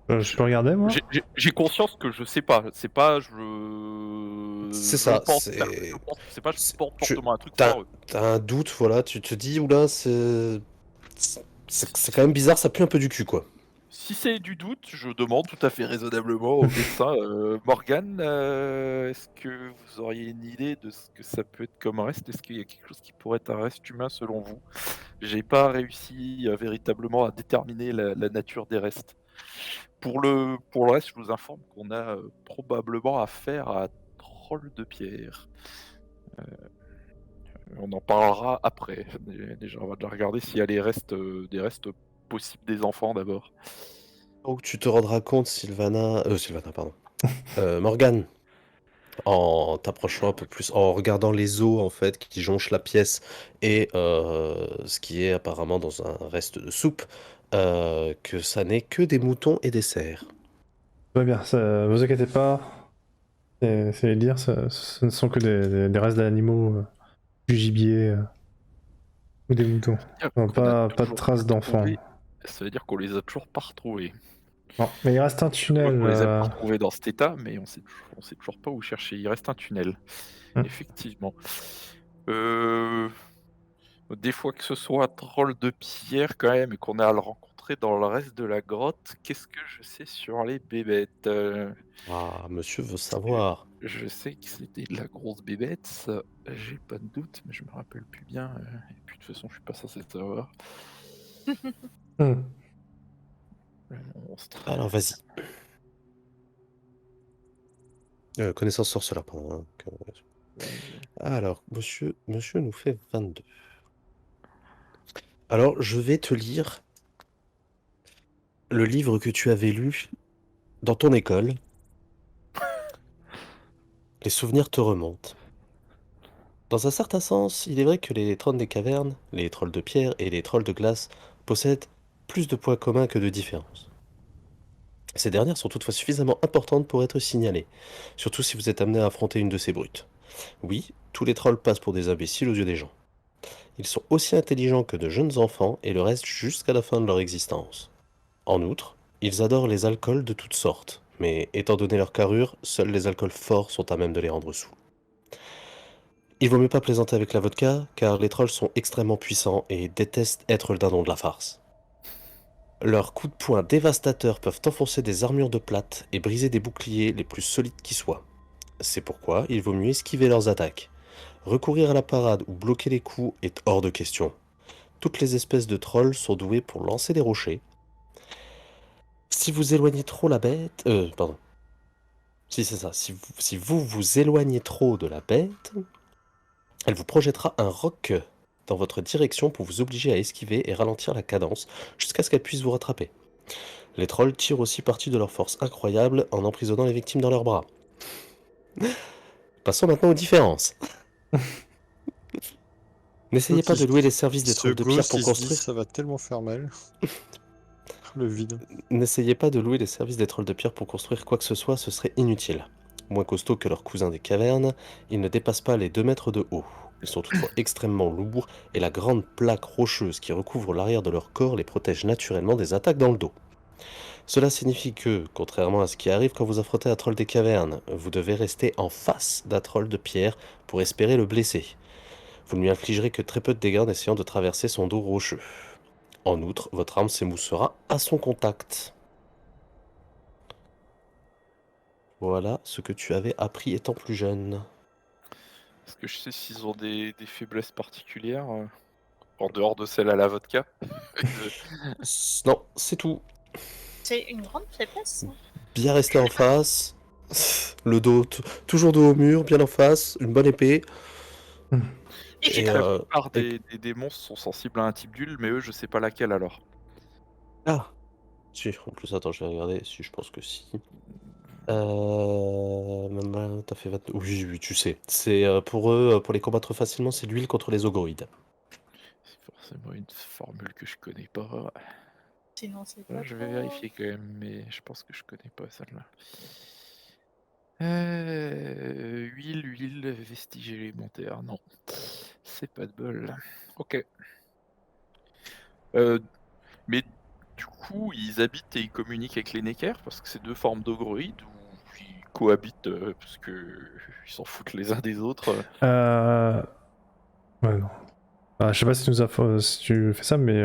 Ah, je peux regarder, moi J'ai conscience que je sais pas. C'est pas C'est je ça, pense, c'est- je pense- c'est pas je c'est- porte tu- fortement un truc T'as foireux. t'as un doute, voilà, tu te dis, oula, c'est quand même bizarre, ça pue un peu du cul, quoi. Si c'est du doute, je demande tout à fait raisonnablement au médecin Morgane, est-ce que vous auriez une idée de ce que ça peut être comme reste? Est-ce qu'il y a quelque chose qui pourrait être un reste humain selon vous? J'ai pas réussi véritablement à déterminer la nature des restes. Pour le reste, je vous informe qu'on a probablement affaire à un troll de pierre. On en parlera après. Déjà, on va déjà regarder s'il y a des restes possibles des enfants d'abord. Donc tu te rendras compte, Sylvana, pardon. Morgane, en t'approchant un peu plus, en regardant les os en fait qui jonchent la pièce et ce qui est apparemment dans un reste de soupe, que ça n'est que des moutons et des cerfs. Tout va bien, vous inquiétez pas. C'est dire, ce ne sont que des restes d'animaux, du gibier ou des moutons. Non, Qu'on a pas de toujours traces pas d'enfants. trouvé. Ça veut dire qu'on les a toujours pas retrouvés. Non, mais il reste un Je vois tunnel. qu'on les a pas retrouvés dans cet état, mais on sait toujours pas où chercher. Il reste un tunnel. Hmm. Effectivement. Des fois que ce soit un troll de pierre quand même et qu'on a à le rencontrer dans le reste de la grotte, qu'est-ce que je sais sur les bébêtes? Ah, monsieur veut savoir. Je sais que c'était de la grosse bébête, ça, j'ai pas de doute, mais je me rappelle plus bien. Et puis de toute façon, je suis pas censé savoir. Hmm. Le monstre. Alors vas-y. Connaissance sorceleur, pardon. Alors, monsieur nous fait 22. Alors, je vais te lire le livre que tu avais lu dans ton école. Les souvenirs te remontent. Dans un certain sens, il est vrai que les trolls des cavernes, les trolls de pierre et les trolls de glace possèdent plus de points communs que de différences. Ces dernières sont toutefois suffisamment importantes pour être signalées, surtout si vous êtes amené à affronter une de ces brutes. Oui, tous les trolls passent pour des imbéciles aux yeux des gens. Ils sont aussi intelligents que de jeunes enfants et le restent jusqu'à la fin de leur existence. En outre, ils adorent les alcools de toutes sortes, mais étant donné leur carrure, seuls les alcools forts sont à même de les rendre saouls. Il vaut mieux pas plaisanter avec la vodka, car les trolls sont extrêmement puissants et détestent être le dindon de la farce. Leurs coups de poing dévastateurs peuvent enfoncer des armures de plate et briser des boucliers les plus solides qui soient. C'est pourquoi il vaut mieux esquiver leurs attaques. Recourir à la parade ou bloquer les coups est hors de question. Toutes les espèces de trolls sont douées pour lancer des rochers. Si vous éloignez trop la bête... pardon. Si c'est ça, si vous vous éloignez trop de la bête, elle vous projettera un roc dans votre direction pour vous obliger à esquiver et ralentir la cadence jusqu'à ce qu'elle puisse vous rattraper. Les trolls tirent aussi parti de leur force incroyable en emprisonnant les victimes dans leurs bras. Passons maintenant aux différences. N'essayez pas de louer les services des trolls de pierre pour construire. Ça va tellement faire mal. Le vide. N'essayez pas de louer les services des trolls de pierre pour construire quoi que ce soit, ce serait inutile. Moins costauds que leurs cousins des cavernes, ils ne dépassent pas les 2 mètres de haut. Ils sont toutefois extrêmement lourds et la grande plaque rocheuse qui recouvre l'arrière de leur corps les protège naturellement des attaques dans le dos. Cela signifie que, contrairement à ce qui arrive quand vous affrontez un troll des cavernes, vous devez rester en face d'un troll de pierre pour espérer le blesser. Vous ne lui infligerez que très peu de dégâts en essayant de traverser son dos rocheux. En outre, votre arme s'émoussera à son contact. Voilà ce que tu avais appris étant plus jeune. Est-ce que je sais s'ils ont des faiblesses particulières en dehors de celle à la vodka? Non, c'est tout. C'est une grande faiblesse. Bien rester en face. Le dos, toujours dos au mur, bien en face. Une bonne épée. Et Et, La euh, plupart et- des monstres sont sensibles à un type d'huile, mais eux, je sais pas laquelle alors. Ah, si, en plus, attends, je vais regarder. Si, je pense que si. T'as fait 20... Oui, oui, tu sais. C'est pour eux, pour les combattre facilement, c'est l'huile contre les ogroïdes. C'est forcément une formule que je connais pas. sinon, c'est pas Je vais trop. vérifier quand même, mais je pense que je connais pas celle-là. Huile, vestiges élémentaires, non. C'est pas de bol. Ok. Mais du coup, ils habitent et ils communiquent avec les Neckers parce que c'est deux formes d'ogroïdes ou ils cohabitent parce que ils s'en foutent les uns des autres. Ouais, non. Ah, je sais pas si tu fais ça, mais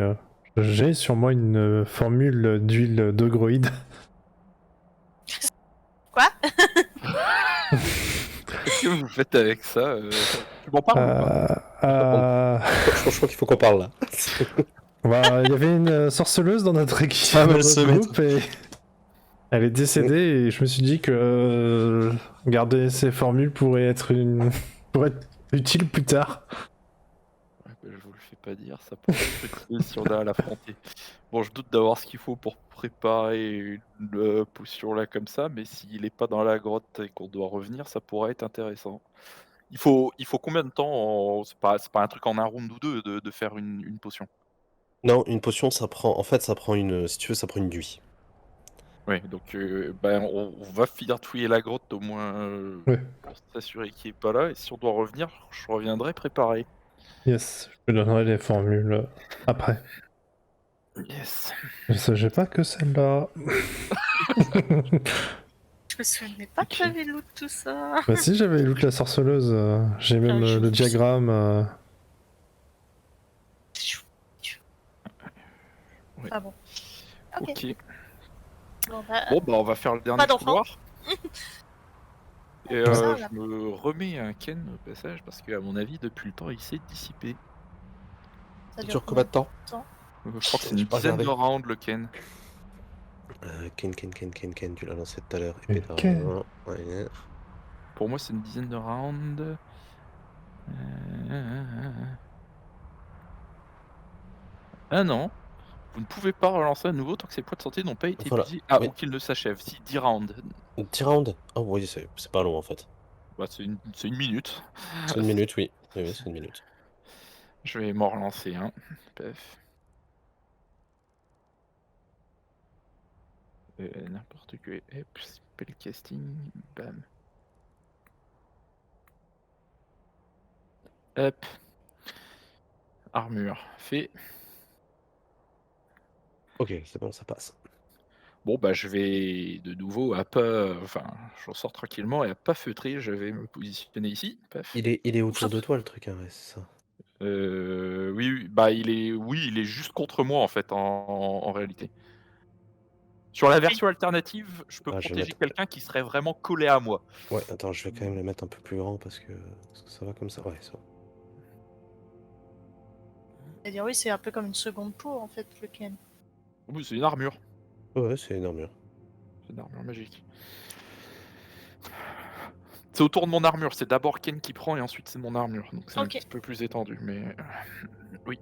j'ai sur moi une formule d'huile d'ogroïde. Quoi? Qu'est-ce que vous faites avec ça Tu m'en parles ou pas? Je crois qu'il faut qu'on parle là. Bah, il y avait une sorceleuse dans notre équipe, Ça va dans mal se notre mettre. groupe, et elle est décédée, et je me suis dit que garder ces formules pourrait être utile plus tard. Ouais, bah, je vous le fais pas dire, ça pourrait être utile si on a à l'affronter. Bon, je doute d'avoir ce qu'il faut pour préparer une potion là comme ça, mais s'il est pas dans la grotte et qu'on doit revenir, ça pourrait être intéressant. Il faut combien de temps c'est pas un truc en un round ou deux de faire une potion. Non, une potion, ça prend. En fait, ça prend une. Si tu veux, ça prend une nuit. Ouais, donc ben, on va finir de fouiller la grotte au moins Ouais. pour s'assurer qu'il est pas là. Et si on doit revenir, je reviendrai préparé. Yes, je te donnerai les formules après. Yes. J'ai pas que celle-là. Je me souvenais pas que j'avais loot tout ça. Bah si, j'avais loot la sorceleuse, j'ai même je le vous- diagramme. Ouais. Ah bon. Ok. Ok. Bon, bah, Bon, bah on va faire le dernier Pas d'enfant. couloir. Et Ça, je là. me remets un Ken au passage parce qu'à mon avis, depuis le temps, il s'est dissipé. Ça Sur combien de temps? Je crois que c'est J'ai une pas dizaine de regardé. rounds le Ken. Ken, tu l'as lancé tout à l'heure. Épée Ken. d'argent. Ouais. Pour moi, c'est une dizaine de rounds. Ah non, vous ne pouvez pas relancer à nouveau tant que ces points de santé n'ont pas été Voilà. épuisés. Ah, Mais- ou qu'ils ne s'achèvent. Si, 10 rounds. 10 rounds? Oh oui, c'est pas long en fait. Bah, c'est une minute. C'est une minute, oui. Oui, c'est une minute. Je vais m'en relancer un. Pef. N'importe quoi. Hop, spellcasting. Bam. Hop. Armure. Fait. Ok, c'est bon, ça passe. Bon, bah, je vais de nouveau à pas. Enfin, je ressors tranquillement et à pas feutrer. Je vais me positionner ici. Paf. Il est autour de toi le truc, hein, ouais, c'est ça. Oui, bah, il est juste contre moi en fait, en réalité. Sur la version alternative, je peux Ah, je vais protéger mettre- quelqu'un qui serait vraiment collé à moi. Ouais, attends, je vais quand même le mettre un peu plus grand parce que ça va comme ça. Ouais, ça va. C'est-à-dire, oui, c'est un peu comme une seconde peau en fait, le Ken. Oui, c'est une armure. Ouais, c'est énorme. C'est une armure magique. C'est autour de mon armure, c'est d'abord Ken qui prend et ensuite c'est mon armure. Donc c'est un Ok. petit peu plus étendu, mais oui.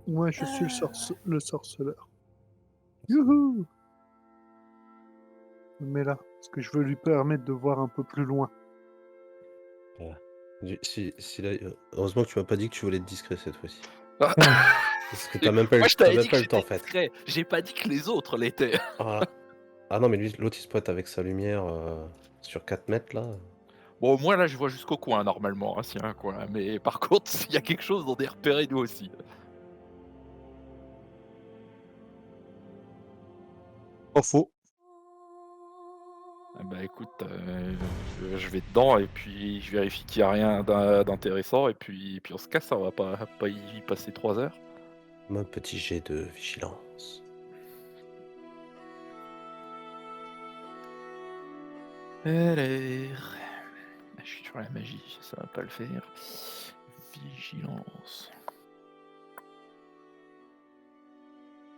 Moi, je suis Ah. le sorceleur. Youhou! Mais là, parce que je veux lui permettre de voir un peu plus loin. Heureusement que tu m'as pas dit que tu voulais être discret cette fois-ci. Ah. Parce que t'as même pas eu, Moi je t'as t'avais même dit pas que eu le temps en j'étais fait. discret. J'ai pas dit que les autres l'étaient. Ah, ah non, mais lui, l'autre il se pointe avec sa lumière sur 4 mètres là. Bon, moi là je vois jusqu'au coin normalement, hein, s'il y a un coin. Mais par contre, s'il y a quelque chose, on est repéré nous aussi. Pas faux. Bah écoute, je vais dedans et puis je vérifie qu'il n'y a rien d'intéressant et puis on se casse, hein, on va pas y passer 3 heures. Un petit jet de vigilance. Alors, je suis sur la magie, ça va pas le faire. Vigilance.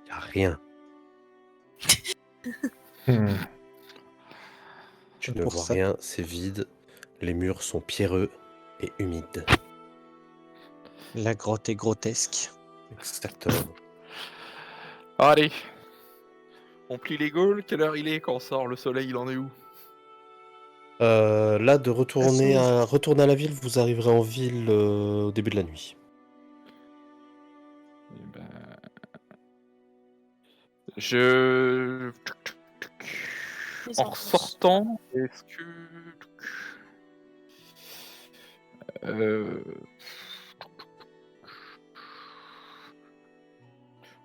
Y a rien. Hmm. Tu ne Pour vois ça. rien, c'est vide. Les murs sont pierreux et humides. La grotte est grotesque. Exactement. Allez, on plie les Gaules, quelle heure il est quand on sort? Le soleil, il en est où? Là, de retourner s'ouvre. à la ville, vous arriverez en ville au début de la nuit. Eh ben, je... Les En enfants. ressortant, est-ce que... Euh,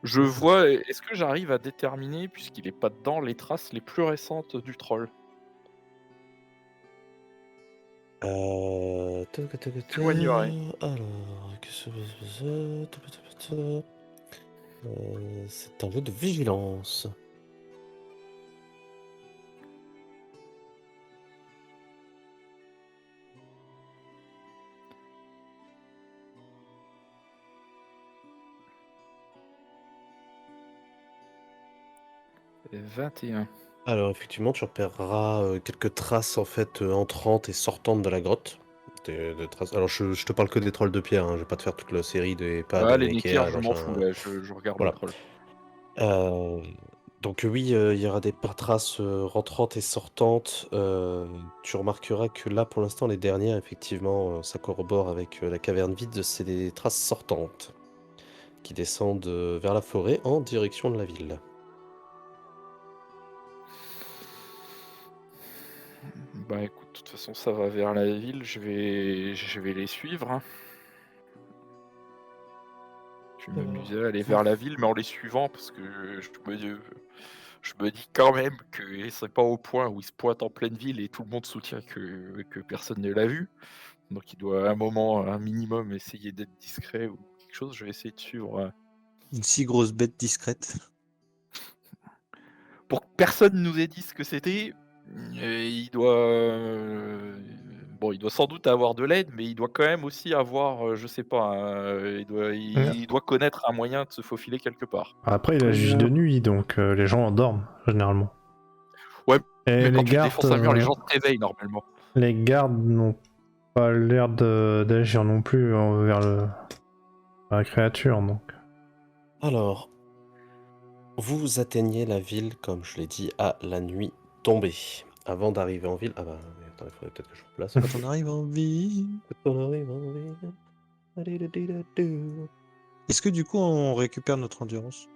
Je vois, est-ce que j'arrive à déterminer, puisqu'il est pas dedans, les traces les plus récentes du troll? T'éloignerais. Alors, qu'est-ce que c'est? C'est un jeu de vigilance. Et 21. Alors, effectivement, tu repéreras quelques traces en fait entrantes et sortantes de la grotte. Des traces. Alors, je te parle que des trolls de pierre, hein, je vais pas te faire toute la série des pas Ah, de les Nekea, Nekirs, je m'en machin. fous, ouais, je regarde le Voilà. troll. Donc oui, il y aura des traces rentrantes et sortantes. Tu remarqueras que là, pour l'instant, les dernières, effectivement, ça corrobore avec la caverne vide, c'est des traces sortantes qui descendent vers la forêt en direction de la ville. Bah écoute, de toute façon, ça va vers la ville, je vais les suivre, hein. Je vais m'amuser à aller vers la ville, mais en les suivant, parce que je me dis quand même que c'est pas au point où il se pointe en pleine ville et tout le monde soutient que personne ne l'a vu. Donc il doit à un moment, un minimum, essayer d'être discret ou quelque chose. Je vais essayer de suivre Une si grosse bête discrète. pour que personne nous ait dit ce que c'était. Il doit, bon, il doit sans doute avoir de l'aide, mais il doit quand même aussi avoir, je sais pas, il doit connaître un moyen de se faufiler quelque part. Après, il agit de nuit, donc les gens dorment, généralement. Ouais, Et mais les quand tu gardes, défonces un mur, les gens se réveillent normalement. les gardes n'ont pas l'air d'agir non plus vers la créature, donc. Alors, vous atteignez la ville, comme je l'ai dit, à la nuit tombée. Avant d'arriver en ville... Ah bah, attends, il faudrait peut-être que je vous place. Quand on arrive en ville. Quand on arrive en ville... Adidadidadou. Est-ce que du coup on récupère notre endurance?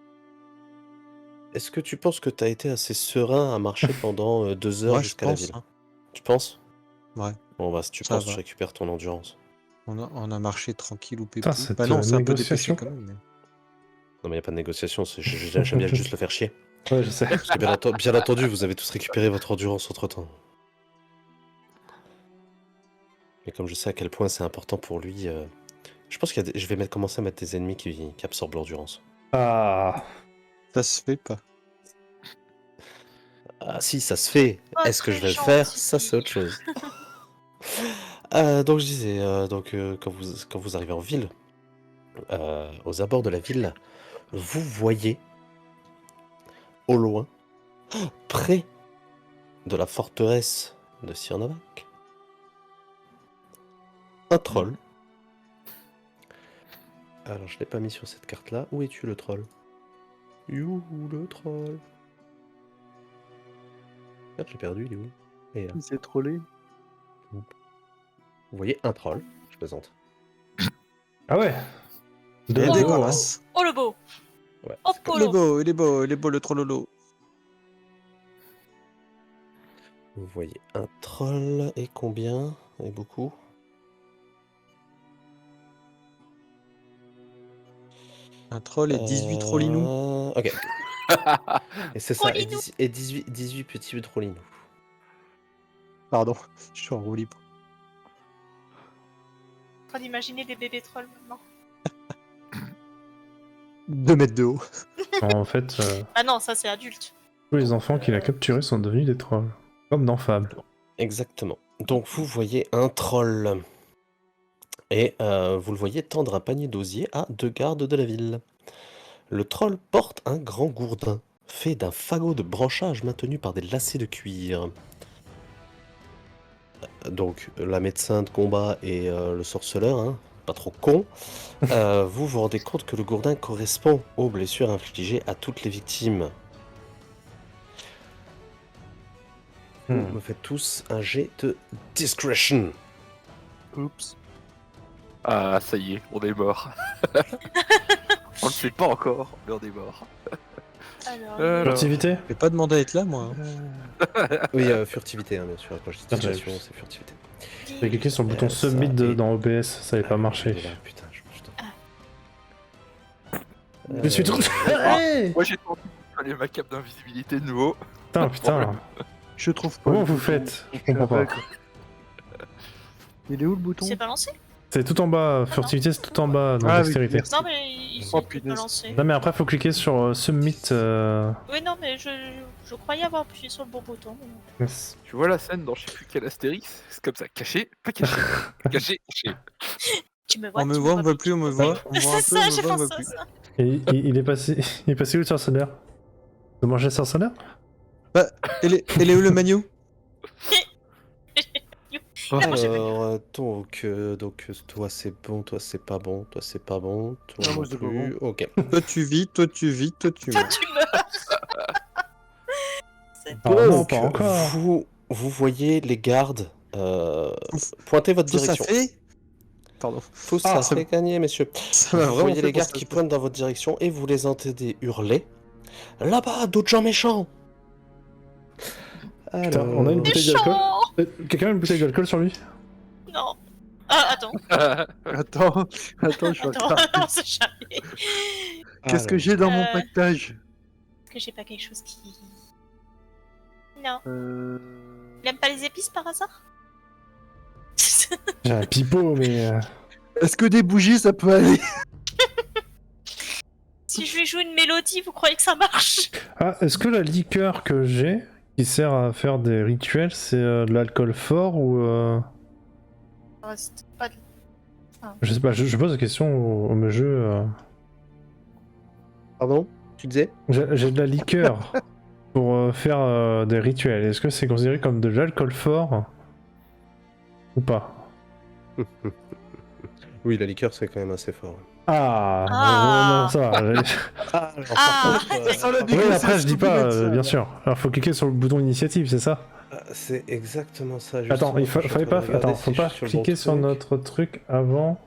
Est-ce que tu penses que tu as été assez serein à marcher pendant 2 heures Ouais, je jusqu'à la pense. ville? Hein. Tu penses? Ouais, Bon bah si tu ça penses, va. je récupère ton endurance. On a marché tranquille ou Putain, pépou. cette Bah non, c'est un peu négociation. dépêché quand même. Mais... Non mais y a pas de négociation, j'aime bien juste le faire chier. Ouais, je sais. Parce que bien entendu, vous avez tous récupéré votre endurance entre-temps. Mais comme je sais à quel point c'est important pour lui, je pense que je vais commencer à mettre des ennemis qui absorbent l'endurance. Ah. Ça se fait pas. Ah si, ça se fait. Oh, Est-ce que très je vais le faire? gentil. Ça c'est autre chose. Donc je disais, quand vous arrivez en ville, aux abords de la ville, vous voyez au loin, près de la forteresse de Cyrnovac, un troll. Alors je l'ai pas mis sur cette carte là. Où es-tu le troll? You le troll. Merde, j'ai perdu, il est où? Et là. Il s'est trollé. Vous voyez un troll, je plaisante. Ah ouais. Il De est Oh. dégueulasse. Oh le beau. Ouais, Oh c'est comme- Il est polo. beau, il est beau, il est beau le trollolo. Vous voyez un troll et combien? Et beaucoup. Un troll et 18 trollinous. Ok. Et c'est ça, et Trollinou. 18 petits trollinous. Pardon, je suis en roue libre. En train d'imaginer des bébés trolls maintenant. 2 mètres de haut. En fait, Ah non, ça c'est adulte. tous les enfants qu'il a capturés sont devenus des trolls. Comme dans Fable. Exactement. Donc vous voyez un troll. Et vous le voyez tendre un panier d'osier à 2 gardes de la ville. Le troll porte un grand gourdin, fait d'un fagot de branchage maintenu par des lacets de cuir. Donc la médecin de combat et le sorceleur, hein, pas trop con, vous vous rendez compte que le gourdin correspond aux blessures infligées à toutes les victimes. Vous me faites tous un jet de discretion. Oups. Ah, ça y est, on est mort. On le sait pas encore, mais on est mort. Alors, Furtivité? Je vais pas demander à être là, moi. Oui, furtivité, hein, bien sûr. Quand je dis discrétion, c'est furtivité. J'ai cliqué sur le bouton Ça Submit et- dans OBS, ça n'avait pas marché. Putain, Je suis trop. Hey Moi j'ai tenté de coller ma cape d'invisibilité de nouveau. Putain, putain. Je trouve pas. Comment le vous bouton. faites? Je comprends pas. Il est où le bouton? c'est pas lancé? C'est tout en bas, furtivité c'est tout en bas dans Ah oui, dextérité. merci. Non, mais il Oh, s'est pas punaise. lancé. Non mais après faut cliquer sur Submit. Oui, non, mais je croyais avoir appuyé sur le bon bouton. mais- Yes. Tu vois la scène dans je sais plus quel Astérix? C'est comme ça, caché, pas caché. Caché, caché. Tu me vois, On me tu voit, on me voit plus. plus, on me voit. On me voit un C'est peu, ça, on me j'ai voit, on me pensé voit à plus. ça. Et il est passé où le sorceleur? De manger le sorceleur? Bah, elle est où le magnou? Alors, donc, toi c'est bon, toi c'est pas bon, toi c'est pas bon, toi Ah, non moi, c'est pas plus. Ok. Toi tu vis, toi tu vis, toi tu Toi, meurs. tu meurs. C'est Ah non, Donc, pas encore. vous voyez les gardes Ouf. pointer votre Tout ça direction. fait. Pardon. Tout Ah, ça fait gagner, messieurs. Ça m'a Vous voyez pointé les pour gardes ça. qui pointent dans votre direction et vous les entendez hurler. Là-bas, d'autres gens méchants. Putain, on a une bouteille méchant. d'alcool. Quelqu'un a une bouteille d'alcool sur lui? Non. Ah, attends. Attends, je vais Attends, regarder. on sait jamais. Qu'est-ce que j'ai dans mon Euh, pactage? Est-ce que j'ai pas quelque chose qui. Non. Euh... Il aime pas les épices par hasard? J'ai un pipeau, mais. Est-ce que des bougies ça peut aller? Si je lui joue une mélodie, vous croyez que ça marche? Ah, est-ce que la liqueur que j'ai, qui sert à faire des rituels, c'est de l'alcool fort ou. Ah, c'est pas de- Je sais pas, je pose la question au jeu. Pardon? Tu disais? J'ai de la liqueur pour faire des rituels. Est-ce que c'est considéré comme de l'alcool fort ou pas? Oui, la liqueur c'est quand même assez fort. Ah, Ah. non, ça va. Ah, alors, Ah. Oui, après je dis pas, bien sûr. Alors faut cliquer sur le bouton initiative, c'est ça? c'est exactement ça. Attends, il justement, je suis en fallait train pas, de regarder attends, si faut je pas suis sur le bon cliquer sur truc. notre truc avant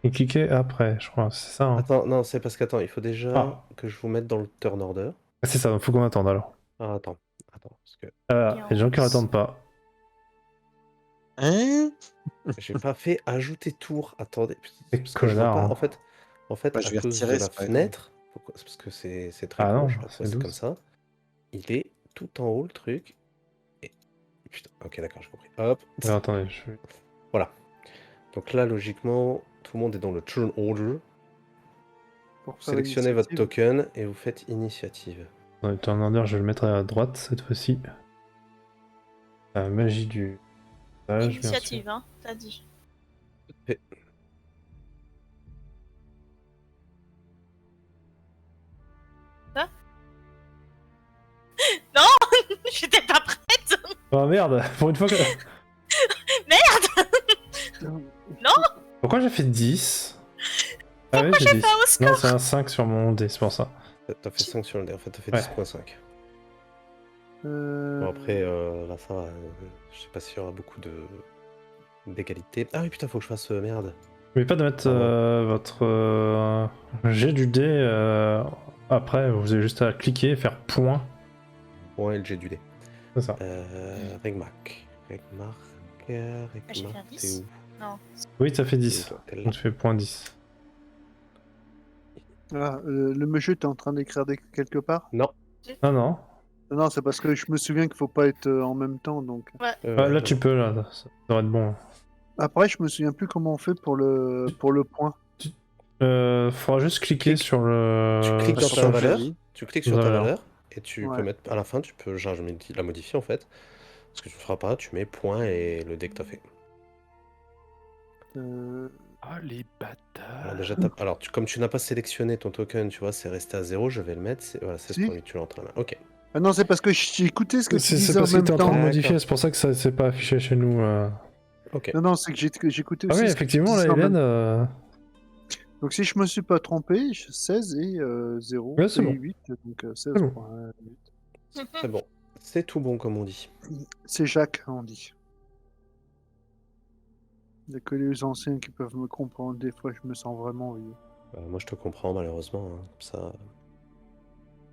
et cliquer après, je crois. C'est ça. Hein. Attends, non, c'est parce qu'attends, il faut déjà Ah. que je vous mette dans le turn order. C'est ça, faut qu'on attende alors. Ah, attends, parce que Il y a des gens qui n'attendent pas. Hein? j'ai pas fait ajouter tour. Attendez, C'est parce que je vois connard, pas. hein. En fait, Bah, à je vais cause retirer, de la c'est pas grave. fenêtre, pourquoi c'est parce que c'est très Ah non, con, je sais pas c'est pourquoi c'est 12. comme ça. Il est tout en haut le truc. Et putain, ok, d'accord, j'ai compris. Hop. Alors, attendez, je vais. Voilà. Donc là, logiquement, tout le monde est dans le turn order. Pour Vous faire sélectionnez votre l'initiative. token et vous faites initiative. Dans le turn order, je vais le mettre à droite cette fois-ci. La magie du. Bien sûr. Initiative, hein, t'as dit. Et- J'étais pas prête. Oh merde, pour une fois que. Pourquoi j'ai fait 10? Ah oui, j'ai 10. Pas au score. Non, c'est un 5 sur mon dé, c'est pour ça. T'as fait 5 sur le dé, en fait, t'as fait Ouais. 10.5. Bon, après, là, ça va. Je sais pas s'il y aura beaucoup d'égalité. Ah oui, putain, faut que je fasse merde. N'oubliez pas de mettre Ah votre jet du dé après, vous avez juste à cliquer et faire point. Ouais, le jet du dé. C'est ça. Regmark. Regmark, j'ai fait un t'es 10. où? Non. Oui, ça fait T'es 10. où, toi? T'es là. On te fait point 10. Ah, le monsieur, t'es en train d'écrire quelque part? Non. Non, non. Non, c'est parce que je me souviens qu'il faut pas être en même temps, donc. Là, tu peux, là. Ça devrait être bon. Après, je me souviens plus comment on fait pour le point. Faudra juste cliquer sur le. Tu cliques dans sur ta ton valeur, joli. tu cliques sur ta Valeur. valeur, et tu Ouais. peux mettre à la fin, tu peux genre, la modifier en fait. Ce que tu ne feras pas, tu mets point et le dé que tu as fait. Ah, les Alors, bâtards. déjà, alors comme tu n'as pas sélectionné ton token, tu vois, c'est resté à 0, je vais le mettre. Voilà, c'est ce Si. point que tu l'es en train là. Ok. Ah non, c'est parce que j'ai écouté ce que tu C'est disais en parce que même t'es en train temps. de D'accord. modifier, c'est pour ça que ça s'est pas affiché chez nous. Ok. Non, c'est que j'écoutais Ah aussi oui, ce que tu effectivement, là, disais en même Hélène. Donc si je me suis pas trompé, 16 et 0 Ouais, c'est et bon. 8, donc C'est bon. 16.8. C'est bon. C'est tout bon comme on dit. C'est Jacques, on dit. Il n'y a que les anciens qui peuvent me comprendre, des fois je me sens vraiment vieux. Moi je te comprends malheureusement. Hein. Ça.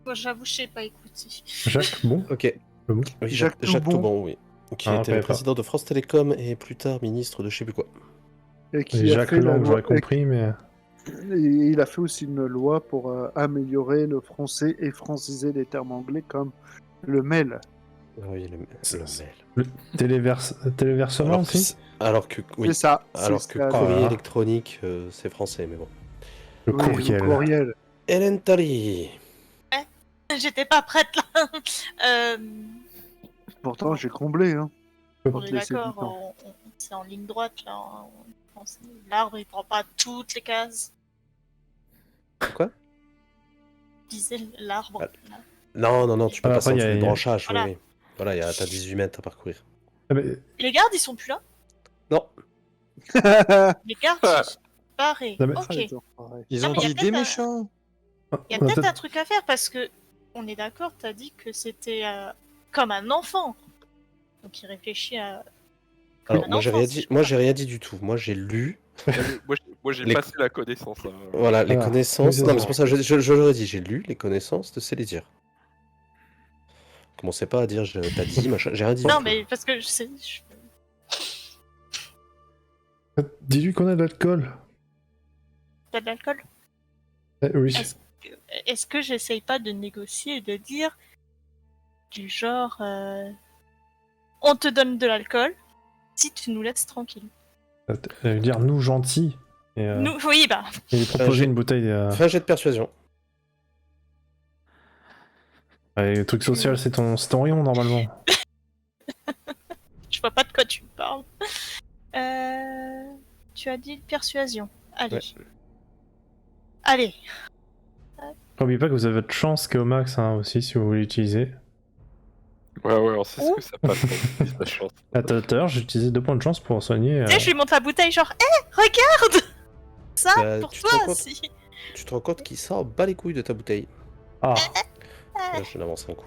Moi, j'avoue, je sais pas écouter. Jacques, bon. Ok. Le bon. Oui, Jacques Jacques Toubon. Toubon, oui. Qui Ah, a on été connaît le pas. président de France Télécom et plus tard ministre de je sais plus quoi. Et Et qui a Jacques fait la Lang, loi. j'aurais compris, mais. Et il a fait aussi une loi pour améliorer le français et franciser les termes anglais comme le mail. Ah oui, le C'est- mail. Le téléversement Alors aussi. alors que oui. C'est ça. Alors c'est que ça, courrier Ah. électronique, c'est français, mais bon. Le oui, courriel. le courriel. Hélène Tally. J'étais pas prête là. Pourtant, j'ai comblé. Hein, pour On te est laisser du d'accord, temps. c'est en ligne droite là. L'arbre il prend pas toutes les cases. Quoi? Je disais l'arbre. Ah. là. Non, tu peux Ah, passer après, en y a- dessous du y a- branchage, Voilà. oui, oui. Voilà, t'as 18 mètres à parcourir. Ah, mais- Les gardes ils sont plus là. Non, Les gardes ils sont barrés. Non, mais- Ok. Ils ont pareil. Ils Non, ont mais y a dit des peut-être un- méchants. Il y a on va peut-être un truc à faire parce que on est d'accord, t'as dit que c'était comme un enfant. Donc il réfléchit à. alors Un moi j'ai enfant, rien si dit. je Moi comprends. j'ai rien dit du tout. Moi j'ai lu. Moi, j'ai Les- passé la connaissance. Hein. Voilà, les Ah, connaissances. oui, c'est Non, mais ça. c'est pour ça que je le redis. J'ai lu les connaissances de Célédir. Commencez pas à dire t'as dit machin. J'ai rien dit. Non du tout. mais parce que je sais. Dis-lui qu'on a de l'alcool. T'as de l'alcool. Oui. Est-ce que j'essaye pas de négocier et de dire du genre on te donne de l'alcool si tu nous laisses tranquille. Elle veut dire nous gentils. Et, Nous, oui bah. et lui proposer j'ai- une bouteille. Fais un jet de persuasion. Le truc social, c'est ton rayon normalement. Je vois pas de quoi tu me parles. Tu as dit persuasion. Allez. Ouais. Allez. N'oubliez pas que vous avez votre chance qui est au max hein, aussi si vous voulez l'utiliser. Ouais, on sait ce que ça passe quand on utilise la chance. À tout à l'heure, j'ai utilisé 2 points de chance pour soigner. Tu sais, je lui montre la bouteille, genre, hé, regarde ça Bah, pour tu te toi rends compte aussi. Tu te rends compte qu'il sort bas les couilles de ta bouteille. Ah, Là, je l'avance un coup.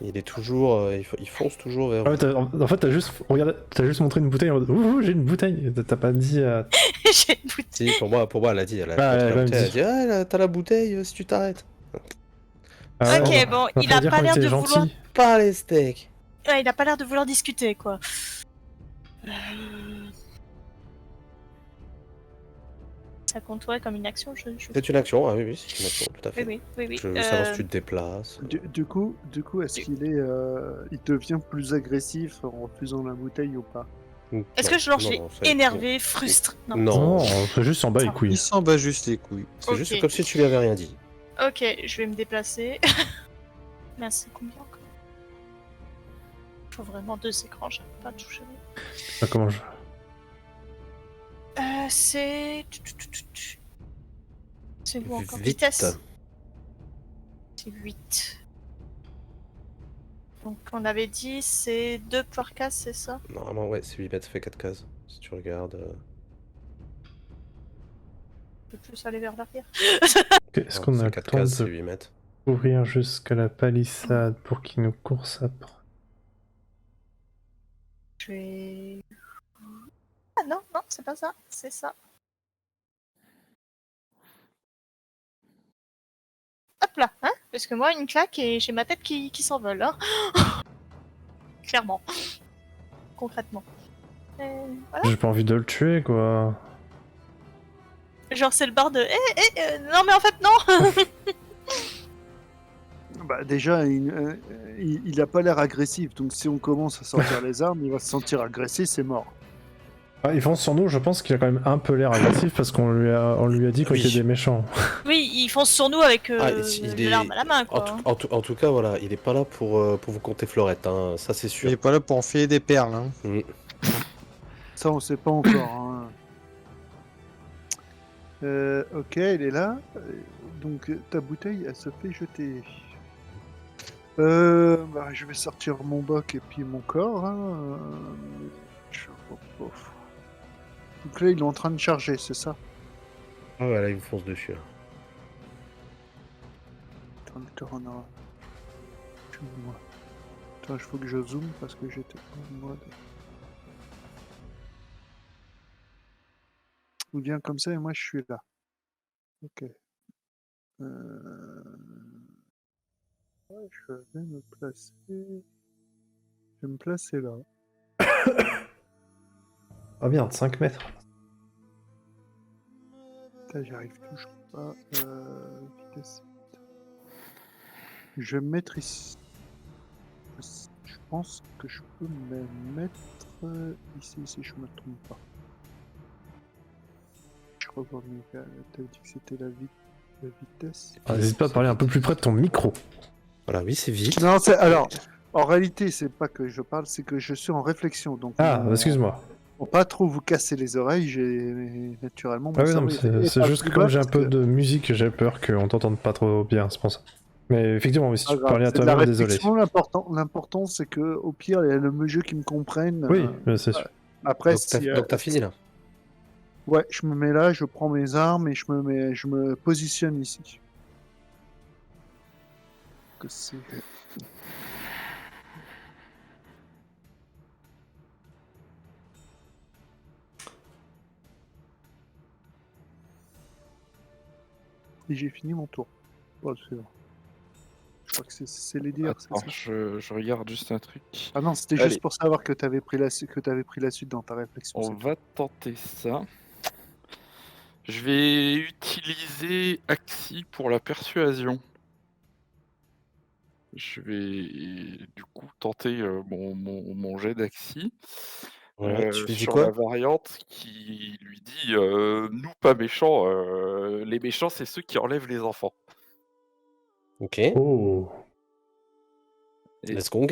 Il est toujours. Il fonce toujours vers. Ah ouais, en fait, t'as juste montré une bouteille en mode ouh, j'ai une bouteille. T'as pas dit. J'ai une bouteille. Si, pour moi, elle a dit. Elle a, Ah, montré elle la a bouteille, dit. elle a dit ah, t'as la bouteille si tu t'arrêtes. Ah, Ok, ouais, bon, on il va a dire pas qu'on l'air était de gentil. vouloir. Pas les steaks. Ouais, il a pas l'air de vouloir discuter, quoi. Ça compte ouais comme une action, je... C'est une action, ah oui, c'est une action, tout à fait. Oui. Je veux savoir si tu te déplaces. Du coup, est-ce qu'il est, il devient plus agressif en refusant la bouteille ou pas? Est-ce que je l'ai énervé, frustré? Non. Non, c'est juste en bas les couilles. Il s'en bat juste les couilles. C'est Ok. juste comme si tu lui avais rien dit. Ok, je vais me déplacer. Merci, combien encore? Faut vraiment 2 écrans, j'arrive pas à toucher. Ah, comment je. C'est... C'est où encore? Vite. Vitesse. C'est 8. Donc on avait dit c'est 2 par case, c'est ça? Normalement, ouais, c'est 8 mètres, ça fait 4 cases. Si tu regardes. Je peux plus aller vers l'arrière. Ok, est-ce qu'on a le 4 temps cases, c'est de 8 mètres. courir jusqu'à la palissade pour qu'il nous course après? Je vais... Ah non, c'est pas ça, c'est ça. Hop là, hein? Parce que moi, une claque et j'ai ma tête qui s'envole, hein. Clairement. Concrètement. Voilà. J'ai pas envie de le tuer quoi. Genre c'est le bar de... non mais en fait non. Bah déjà, il a pas l'air agressif, donc si on commence à sortir les armes, il va se sentir agressé, c'est mort. Ah, il fonce sur nous, je pense qu'il a quand même un peu l'air agressif parce on lui a dit quoi Oui. qu'il y a des méchants. Oui, il fonce sur nous avec Ah, il de est- l'arme à la main, En quoi. en tout cas, voilà, il est pas là pour vous compter Florette, hein, ça c'est Il sûr. est pas là pour enfiler des perles. Hein. Mm. Ça, on sait pas encore. Hein. Ok, il est là. Donc ta bouteille, elle se fait jeter. Bah, je vais sortir mon boc et puis mon corps. Hein. Donc là, il est en train de charger, c'est ça? Ah ouais, là, il vous fonce dessus. Là. Interrupteur en aura. Excuse-moi. Attends, il faut que je zoome parce que j'étais en mode. Il vient comme ça et moi je suis là. Ok. Ouais, je vais me placer. Je vais me placer là. Ah merde, 5 mètres. Putain, j'y arrive toujours pas. Vitesse. Je vais me mettre ici. Je pense que je peux me mettre ici si je me trompe pas. Je revois mes gars. T'as dit que c'était la vitesse. Ah, n'hésite pas à parler un peu plus près de ton micro. Voilà, oui, c'est vite. Non, c'est alors. En réalité, c'est pas que je parle, c'est que je suis en réflexion. Donc, Ah, excuse-moi. pour pas trop vous casser les oreilles, j'ai naturellement. Ah oui, non, cerveau, mais il est c'est pas juste plus que comme bas j'ai un parce peu que- de musique, j'ai peur qu'on t'entende pas trop bien, c'est pour ça. Mais effectivement, oui, si Pas tu grave, parlais à c'est de la toi-même, désolé. réflexion. L'important, c'est que au pire, il y a le jeu qui me comprenne. Oui, c'est sûr. Après, Donc t'as fini là. Ouais, je me mets là, je prends mes armes et je me positionne ici. Que c'est. Et j'ai fini mon tour. Bon, c'est bon. Je crois que c'est les dires, c'est Attends, ça? je regarde juste un truc. Ah non, c'était Allez. juste pour savoir que t'avais pris la suite dans ta réflexion. On c'est tout. va tenter ça. Je vais utiliser Axi pour la persuasion. Je vais du coup tenter mon jet d'Axi Ouais, tu lui dis sur quoi? la variante qui lui dit nous pas méchants, les méchants c'est ceux qui enlèvent les enfants. Ok. Oh. Et- Let's go.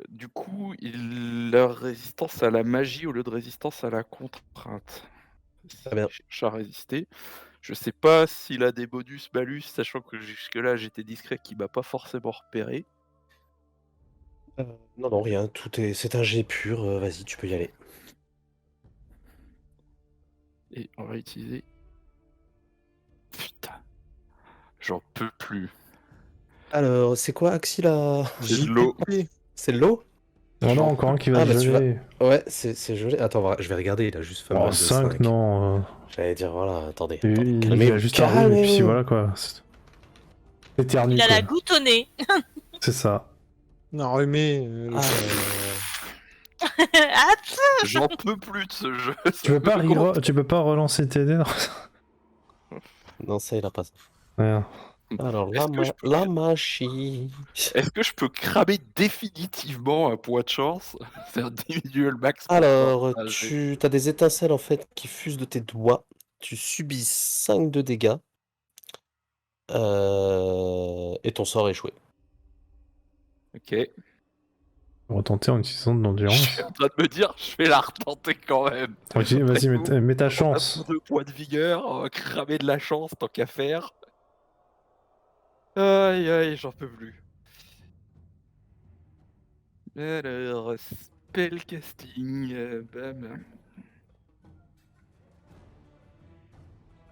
Du coup, leur résistance à la magie au lieu de résistance à la contrainte. Très bien. Il cherche à résister. Je sais pas s'il a des bonus malus, sachant que jusque-là j'étais discret qu'il m'a pas forcément repéré. Non, non, rien. C'est un jet pur. Vas-y, tu peux y aller. Et on va utiliser. Putain, j'en peux plus. Alors, c'est quoi, Axi là? C'est de l'eau. JPP. C'est de l'eau? Oh non, J'en encore un peux qui va Ah, bah, se tu vas- geler. Ouais, c'est gelé. Attends, je vais regarder. Il a juste fait Oh, 5, non. J'allais dire, voilà, attendez. Il a juste un rhume et puis voilà quoi. Éternue Il a quoi. la goutte au nez. C'est ça. Non, mais. Ah, J'en peux plus de ce jeu. Tu peux pas relancer tes dés? Non, ça, il a pas ça. Rien. Alors, Est-ce que je peux- la machine. Est-ce que je peux cramer définitivement un point de chance? C'est-à-dire diminuer le max pour Alors, pouvoir nager. tu as des étincelles en fait qui fusent de tes doigts. Tu subis 5 de dégâts. Et ton sort est échoué. Ok. On va tenter en utilisant de Je l'endurance. suis en train de me dire, je vais la retenter quand même. Vas-y, mets ta chance. 2 points de vigueur, on va cramer de la chance tant qu'à faire. Aïe aïe, j'en peux plus. Alors, spellcasting, bam.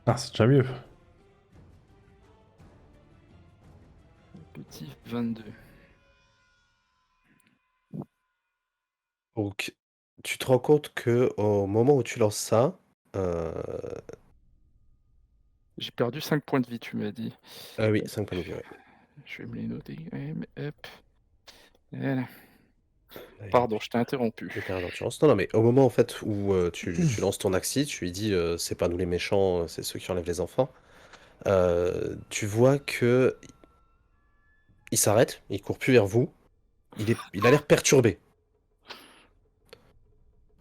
Ah, c'est déjà mieux. Petit 22. Donc, tu te rends compte que au moment où tu lances ça, J'ai perdu 5 points de vie, tu m'as dit. oui, 5 points de vie, ouais. Je vais me les noter quand même. Hop. Voilà. Pardon, je t'ai interrompu. Hyper d'endurance. Non, mais au moment en fait où tu lances ton axi, tu lui dis c'est pas nous les méchants, c'est ceux qui enlèvent les enfants. Tu vois que Il s'arrête, il court plus vers vous. Il a l'air perturbé.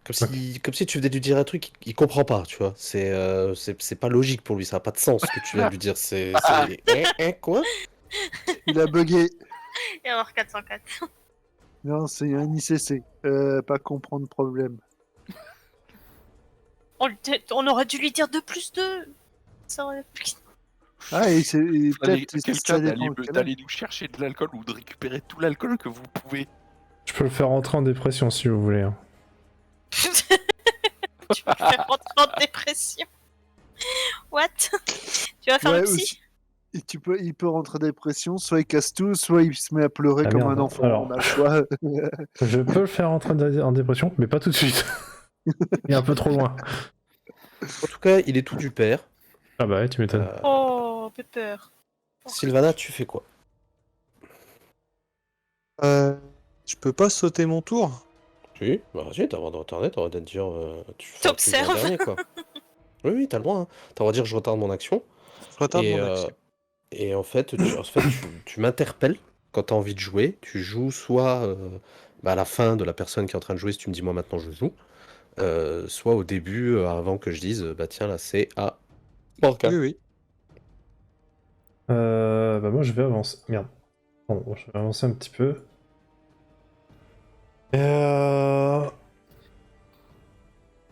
Comme si tu venais de lui dire un truc, il comprend pas, tu vois. C'est pas logique pour lui, ça a pas de sens ce que tu viens de lui dire. Quoi? Il a bugué. Erreur 404. Non, c'est un ICC. Pas comprendre problème. On aurait dû lui dire 2 plus 2. Ça aurait... Ah, et c'est et Fallait peut-être quelqu'un ça dépend lequel. d'aller nous chercher de l'alcool ou de récupérer tout l'alcool que vous pouvez. Je peux le faire rentrer en dépression si vous voulez. Hein. Tu vas le faire rentrer en dépression. What? Tu vas faire Ouais, le psy? aussi. Et il peut rentrer en dépression, soit il casse tout, soit il se met à pleurer Ah, comme merde. un enfant. Alors. On a le choix. Je peux le faire rentrer en dépression, mais pas tout de suite. Il est un peu trop loin. En tout cas, il est tout du père. Ah bah ouais, tu m'étonnes. Oh, Pepper. Sylvana, tu fais quoi? Je peux pas sauter mon tour? Oui, bah vas-y, t'as le droit d'internet, t'as le droit de dire. Tu fais un truc T'observes. dernier, quoi. Oui, t'as le droit. Hein. T'as le droit de dire je retarde mon action. Je retarde Et, mon action. et en fait, tu m'interpelles quand t'as envie de jouer. Tu joues soit à la fin de la personne qui est en train de jouer, si tu me dis moi maintenant je joue. Soit au début, avant que je dise bah tiens là c'est à Morgan. Oui, oui. Bah moi je vais avancer. Merde. Bon, je vais avancer un petit peu.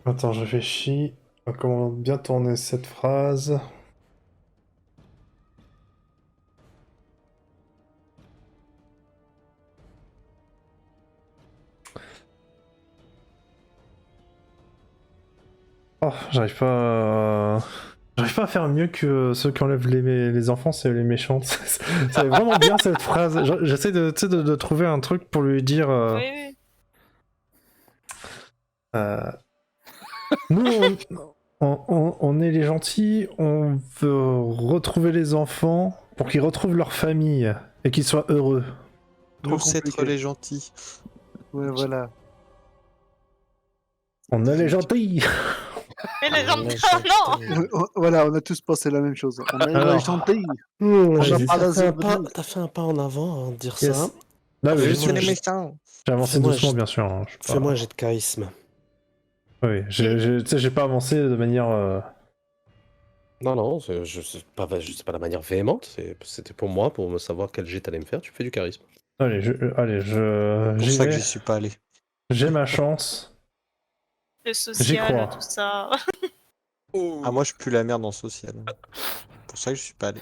Attends, je réfléchis à comment bien tourner cette phrase. Oh, j'arrive pas à faire mieux que ceux qui enlèvent les enfants, c'est les méchants. C'est vraiment bien cette phrase. J'essaie de trouver un truc pour lui dire. Oui, oui. Nous, on est les gentils, on veut retrouver les enfants pour qu'ils retrouvent leur famille et qu'ils soient heureux. Tous être compliqué. les gentils. Ouais, voilà. On est les gentils. Mais les gens... Ah, Oh non! Voilà, on a tous pensé la même chose. On est Alors. les gentils. Vas-y. T'as fait un pas en avant hein, de dire Yes. ça. Là, Je j'ai suis les méchants. avancé Fais-moi doucement, un bien sûr. Hein, je suis pas- Fais-moi un jet de charisme. Oui, j'ai pas avancé de manière. Non, c'est pas la manière véhémente. C'était pour moi, pour me savoir quel jet t'allais me faire. Tu fais du charisme. Allez, C'est pour j'y ça que vais. j'y suis pas allé. J'ai ma chance. Le J'y social, crois. tout ça. Ah, moi, je pue la merde en social. C'est pour ça que je suis pas allé.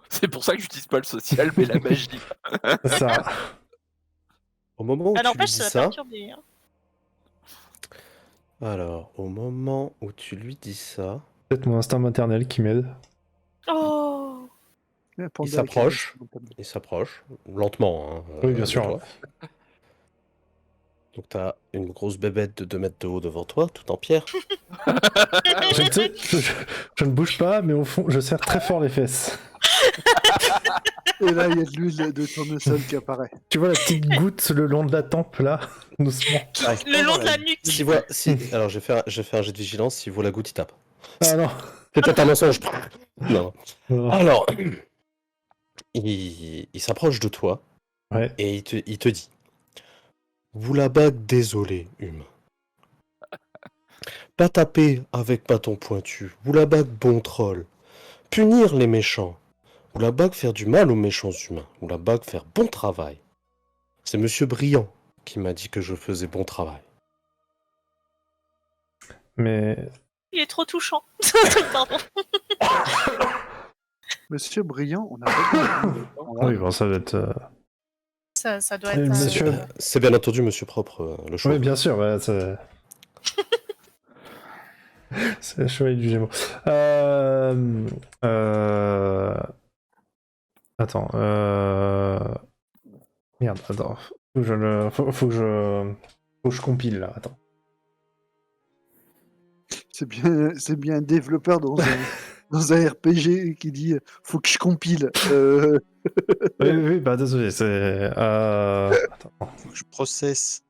C'est pour ça que j'utilise pas le social, mais la magie. C'est ça. Au moment où Ah, tu lui n'empêche, dis ça va ça, perturber. Hein. alors au moment où tu lui dis ça, Peut-être mon instinct maternel qui m'aide. Oh! il s'approche, lentement. Hein, Oui, bien de sûr. toi. Donc t'as une grosse bébête de 2 mètres de haut devant toi, tout en pierre. Je ne bouge pas, mais au fond, je serre très fort les fesses. Et là, il y a de l'huile de tournesol qui apparaît. Tu vois la petite goutte le long de la tempe là, doucement. Le long de la nuque. Alors je vais faire un jet de vigilance, s'il voit la goutte, il tape. Ah non. C'est peut-être un mensonge. Non. Non. Alors, il s'approche de toi Ouais. et il te dit vous la bague, désolé, humain. Pas taper avec bâton pointu. Vous la bague, bon troll. Punir les méchants. Ou la bague, faire du mal aux méchants humains. Ou la bague, faire bon travail. C'est Monsieur Brillant qui m'a dit que je faisais bon travail. Mais Il est trop touchant. Pardon. Monsieur Brillant, on a pas compris. oui, bon, ça va être. Ça doit Et être... monsieur- C'est bien entendu Monsieur Propre, le choix. Oui, bien sûr, ouais, c'est. C'est le chevalier du Gémeaux. Attends. Merde, attends. Faut que je compile là. Attends. C'est bien un développeur dans un RPG qui dit faut que je compile. Oui, bah désolé, c'est. Attends. Faut que je processe.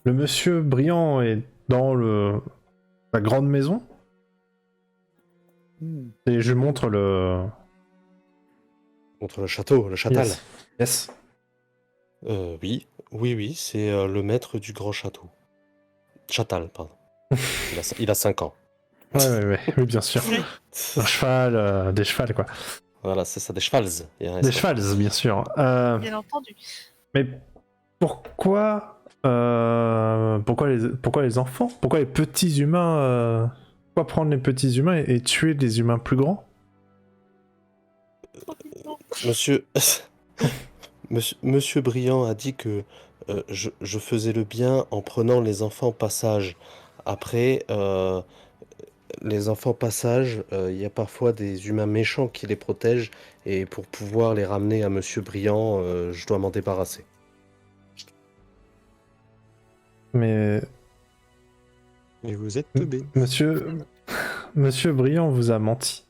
Le monsieur brillant est dans la grande maison. Et je montre Contre le château, le châtal. Yes. Oui, c'est le maître du grand château. Châtal, pardon. Il a 5 ans. Ouais, oui, bien sûr. Un cheval, des chevals, quoi. Voilà, c'est ça, des chevals. Des chevals, bien sûr. Bien entendu. Mais pourquoi les enfants? Pourquoi les petits humains pourquoi prendre les petits humains et tuer les humains plus grands? Monsieur... Monsieur Briand a dit que je faisais le bien en prenant les enfants passage. Après, les enfants passage, il y a parfois des humains méchants qui les protègent, et pour pouvoir les ramener à Monsieur Briand, je dois m'en débarrasser. Mais Mais vous êtes teubé. Monsieur Briand vous a menti.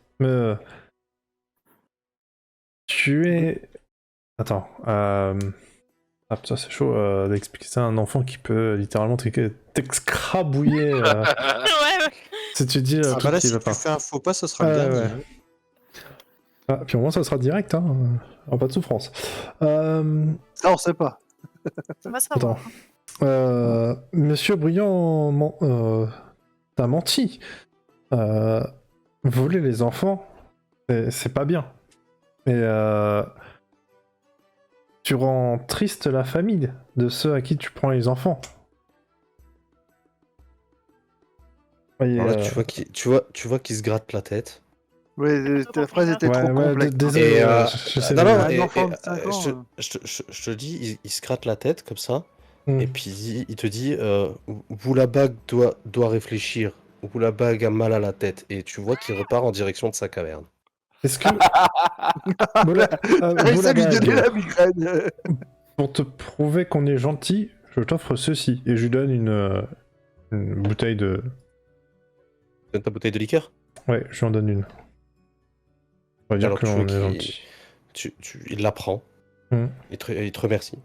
Tuer... Attends. Ah putain, c'est chaud d'expliquer ça à un enfant qui peut littéralement t'excrabouiller. Ouais. Si tu dis Ah tout bah là, qui si va tu pas. fais un faux pas, ça sera Ouais, bien dit, ouais. hein. Ah, puis au moins ça sera direct, hein. Pas de souffrance. Ça, on sait pas. Ça va savoir. Attends. Monsieur Briand t'as menti. Voler les enfants, c'est pas bien. Et tu rends triste la famille de ceux à qui tu prends les enfants. Voyez, Alors là, tu vois qu'il se gratte la tête. Ouais, ta phrase était trop complexe. désolé, Et, je sais non, pas. un et- enfant et, de 5 euh, ans, je te dis, il se gratte la tête comme ça, Hmm. et puis il te dit, Boulabag doit réfléchir. Boulabag a mal à la tête, et tu vois qu'il repart en direction de sa caverne. Est-ce que... ça lui Boulabag, donnait la migraine. pour te prouver qu'on est gentil, je t'offre ceci. Et je lui donne une bouteille de... Donne ta bouteille de liqueur. Ouais, je lui en donne une. On va dire Alors, que tu on vois est qu'il- gentil. il la prend, Hmm. il te remercie.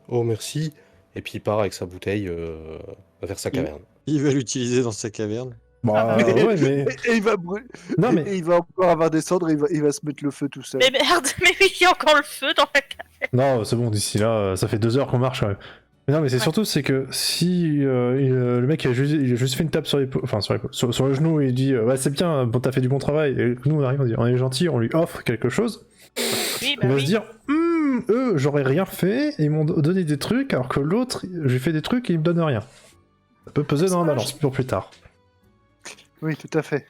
Oh, merci. Et puis il part avec sa bouteille vers sa caverne. Il va l'utiliser dans sa caverne. Bah ouais, mais... Et il va brûler. Non, mais... Et il va encore avoir des cendres, il va se mettre le feu tout seul. Mais merde, mais oui, il y a encore le feu dans la cave. Non, c'est bon, d'ici là, ça fait 2 heures qu'on marche quand même. Mais non, mais c'est Ouais. surtout, c'est que si le mec il a juste fait une tape sur l'épaule, enfin sur l'épaule, sur le genou, et il dit ouais, c'est bien, bon, t'as fait du bon travail, et que nous on arrive, on dit on est gentil, on lui offre quelque chose, Oui, il va oui. se dire eux, j'aurais rien fait, et ils m'ont donné des trucs, alors que l'autre, je lui fais des trucs et il me donne rien. Ça peut peser dans la balance pour plus tard. Oui, tout à fait.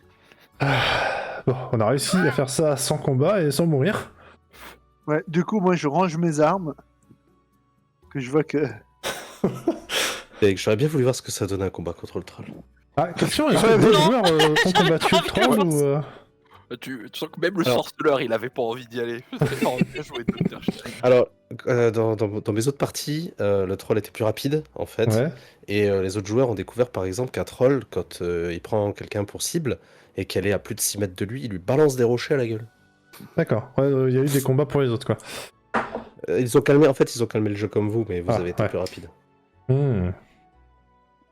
Bon, on a réussi à faire ça sans combat et sans mourir. Ouais, du coup, moi, je range mes armes. Que je vois que. Et j'aurais bien voulu voir ce que ça donnait un combat contre le troll. Ah, question, est-ce Ouais, que d'autres non. joueurs ont J'avais combattu pas le troll envie de ou... Tu sens que même le Alors- sorceleur, il avait pas envie d'y aller. Non, bien joué, Docteur Stone. Alors, dans mes autres parties, le troll était plus rapide, en fait. Ouais. Et les autres joueurs ont découvert, par exemple, qu'un troll, quand il prend quelqu'un pour cible, et qu'elle est à plus de 6 mètres de lui, il lui balance des rochers à la gueule. D'accord, ouais, il y a eu des combats pour les autres, quoi. Ils ont calmé le jeu comme vous, mais vous Ah, avez été ouais. plus rapide. Hmm.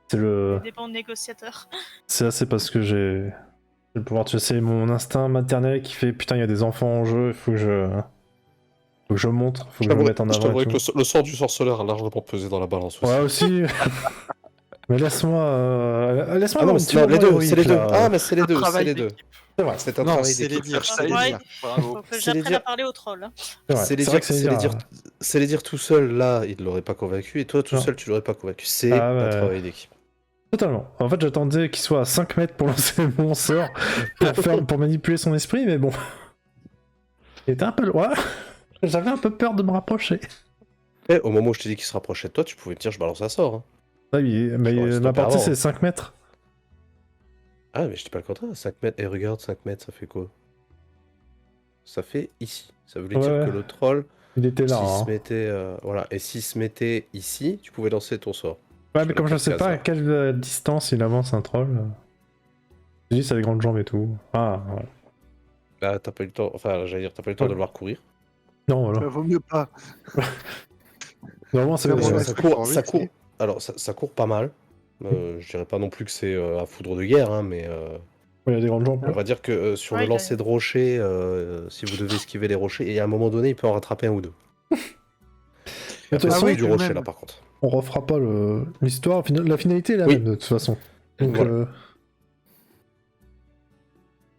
C'est Des bons négociateurs. c'est parce que j'ai le pouvoir de c'est mon instinct maternel qui fait putain, il y a des enfants en jeu, il faut que je montre, faut que je me mette en Je avant. t'avouerai et que tout. le sort du sorceleur a largement pesé dans la balance aussi. Ouais, aussi. Mais laisse-moi Ah non, avoir mais une c'est les deux, héroïque, c'est les deux. là. Ah, mais c'est les deux, c'est Travail les deux. d'équipe. C'est vrai, C'est un Non, travail c'est les d'équipe. dires, c'est les Ouais. dires. Bravo. Faut que C'est les j'apprenne dire- à parler au troll. Hein. c'est vrai. C'est les C'est vrai dire, que c'est c'est les dire tout seul, là, il l'aurait pas convaincu, et toi tout Non. seul, tu l'aurais pas convaincu. C'est Ah, un ouais. travail d'équipe. Totalement. En fait, j'attendais qu'il soit à 5 mètres pour lancer mon sort, pour manipuler son esprit, mais bon. Il était un peu loin. J'avais un peu peur de me rapprocher. Et au moment où je t'ai dit qu'il se rapprochait de toi, tu pouvais me dire je balance un sort. Hein. Ah oui, mais Je t'aurais ma stoppé portée avant. c'est 5 mètres. Ah, mais je t'ai pas le contraire, 5 mètres. Et regarde, 5 mètres, ça fait quoi? Ça fait ici. Ça voulait dire Ouais. que le troll, Il était là. s'il Hein. se mettait. Voilà. Et s'il se mettait ici, tu pouvais lancer ton sort. Ouais, sur mais le comme je sais pas à casque quelle distance il avance un troll. J'ai dit, ça a des grandes jambes et tout. Ah, ouais. Bah, t'as pas eu le temps. Enfin, j'allais dire, t'as pas eu le temps de le voir courir. Non, voilà. Bah, vaut mieux pas. Normalement, c'est C'est bon. bon, Ouais. ouais. Ça c'est court, pas ça vite, court. oui. Alors, ça court pas mal. Je dirais pas non plus que c'est à foudre de guerre, hein, mais Il y a des grandes jambes. On va dire que sur Ouais, le lancer de rocher, si vous devez esquiver les rochers, et à un moment donné, il peut en rattraper un ou deux. De toute Après, façon, c'est oui, du quand rocher même. là par contre. on refera pas l'histoire. La finalité est la Oui. même de toute façon. Donc, Voilà.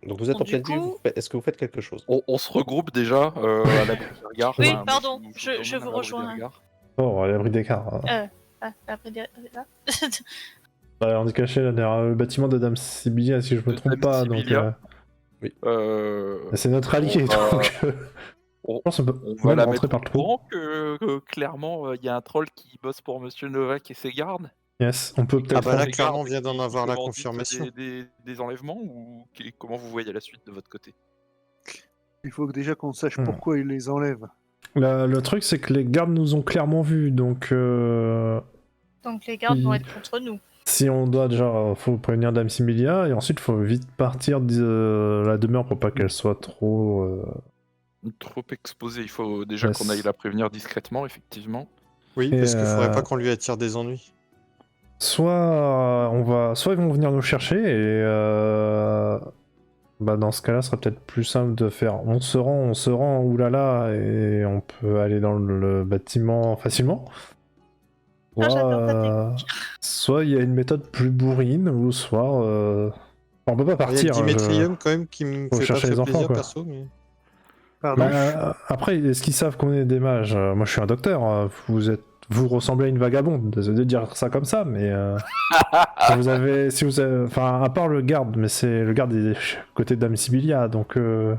Donc vous êtes Bon, en du pleine vue, coup- est-ce que vous faites quelque chose? On se regroupe déjà à l'abri des regards. Oui, moi, pardon, je je emmène vous à l'abri des rejoins. regards. oh, à l'abri des cars. Ah, après, là. Bah, on est caché là derrière le bâtiment de Dame Sibylla, si je me De trompe Dame pas. Donc, Sibylla. C'est c'est notre allié. on va- Donc, on- je pense qu'on peut On va même la rentrer mettre par au le trou. courant que clairement il y a un troll qui bosse pour Monsieur Novak et ses gardes. Yes, on peut Ah peut-être. bah là, Ses clairement, gardes on vient d'en qui avoir la commanditent confirmation. Des enlèvements ou comment vous voyez la suite de votre côté? Il faut que déjà qu'on sache Hmm. pourquoi ils les enlèvent. Le truc, c'est que les gardes nous ont clairement vus. Donc, Donc les gardes vont Oui. être contre nous. si on doit déjà. Faut prévenir Dame Sibylla. Et ensuite, faut vite partir de la demeure pour pas qu'elle soit trop. Trop exposé, il faut déjà Yes. qu'on aille la prévenir discrètement, effectivement. Oui, Et, parce qu'il faudrait pas qu'on lui attire des ennuis. Soit ils vont venir nous chercher et bah dans ce cas-là, ce serait peut-être plus simple de faire on se rend, oulala, et on peut aller dans le bâtiment facilement. Ah, j'adore ta Soit il y a une méthode plus bourrine, ou soit on peut pas Il y a partir. Dimétrium quand même qui me Faut fait pas chercher très les enfants, plaisir quoi. perso, mais... Pardon. Bah, après, est-ce qu'ils savent qu'on est des mages? Moi, je suis un docteur. Vous ressemblez à une vagabonde. Désolé de dire ça comme ça, mais si vous avez, enfin, à part le garde, mais c'est le garde des côté de Dame Sibylla, donc Vous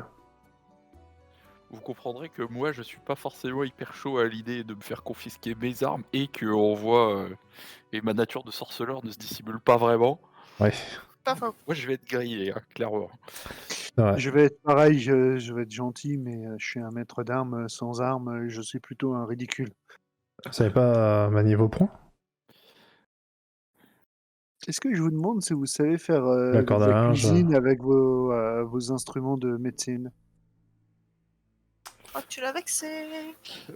comprendrez que moi je suis pas forcément hyper chaud à l'idée de me faire confisquer mes armes et que on voit et ma nature de sorceleur ne se dissimule pas vraiment. ouais. Pas faux. Moi je vais être grillé, hein, clairement. Ouais. Je vais être pareil, je vais être gentil, mais je suis un maître d'armes sans armes, je suis plutôt un ridicule. Vous savez pas manier vos points? Est-ce que je vous demande si vous savez faire La de corde à la linge. cuisine avec vos instruments de médecine? Oh, tu l'as vexé.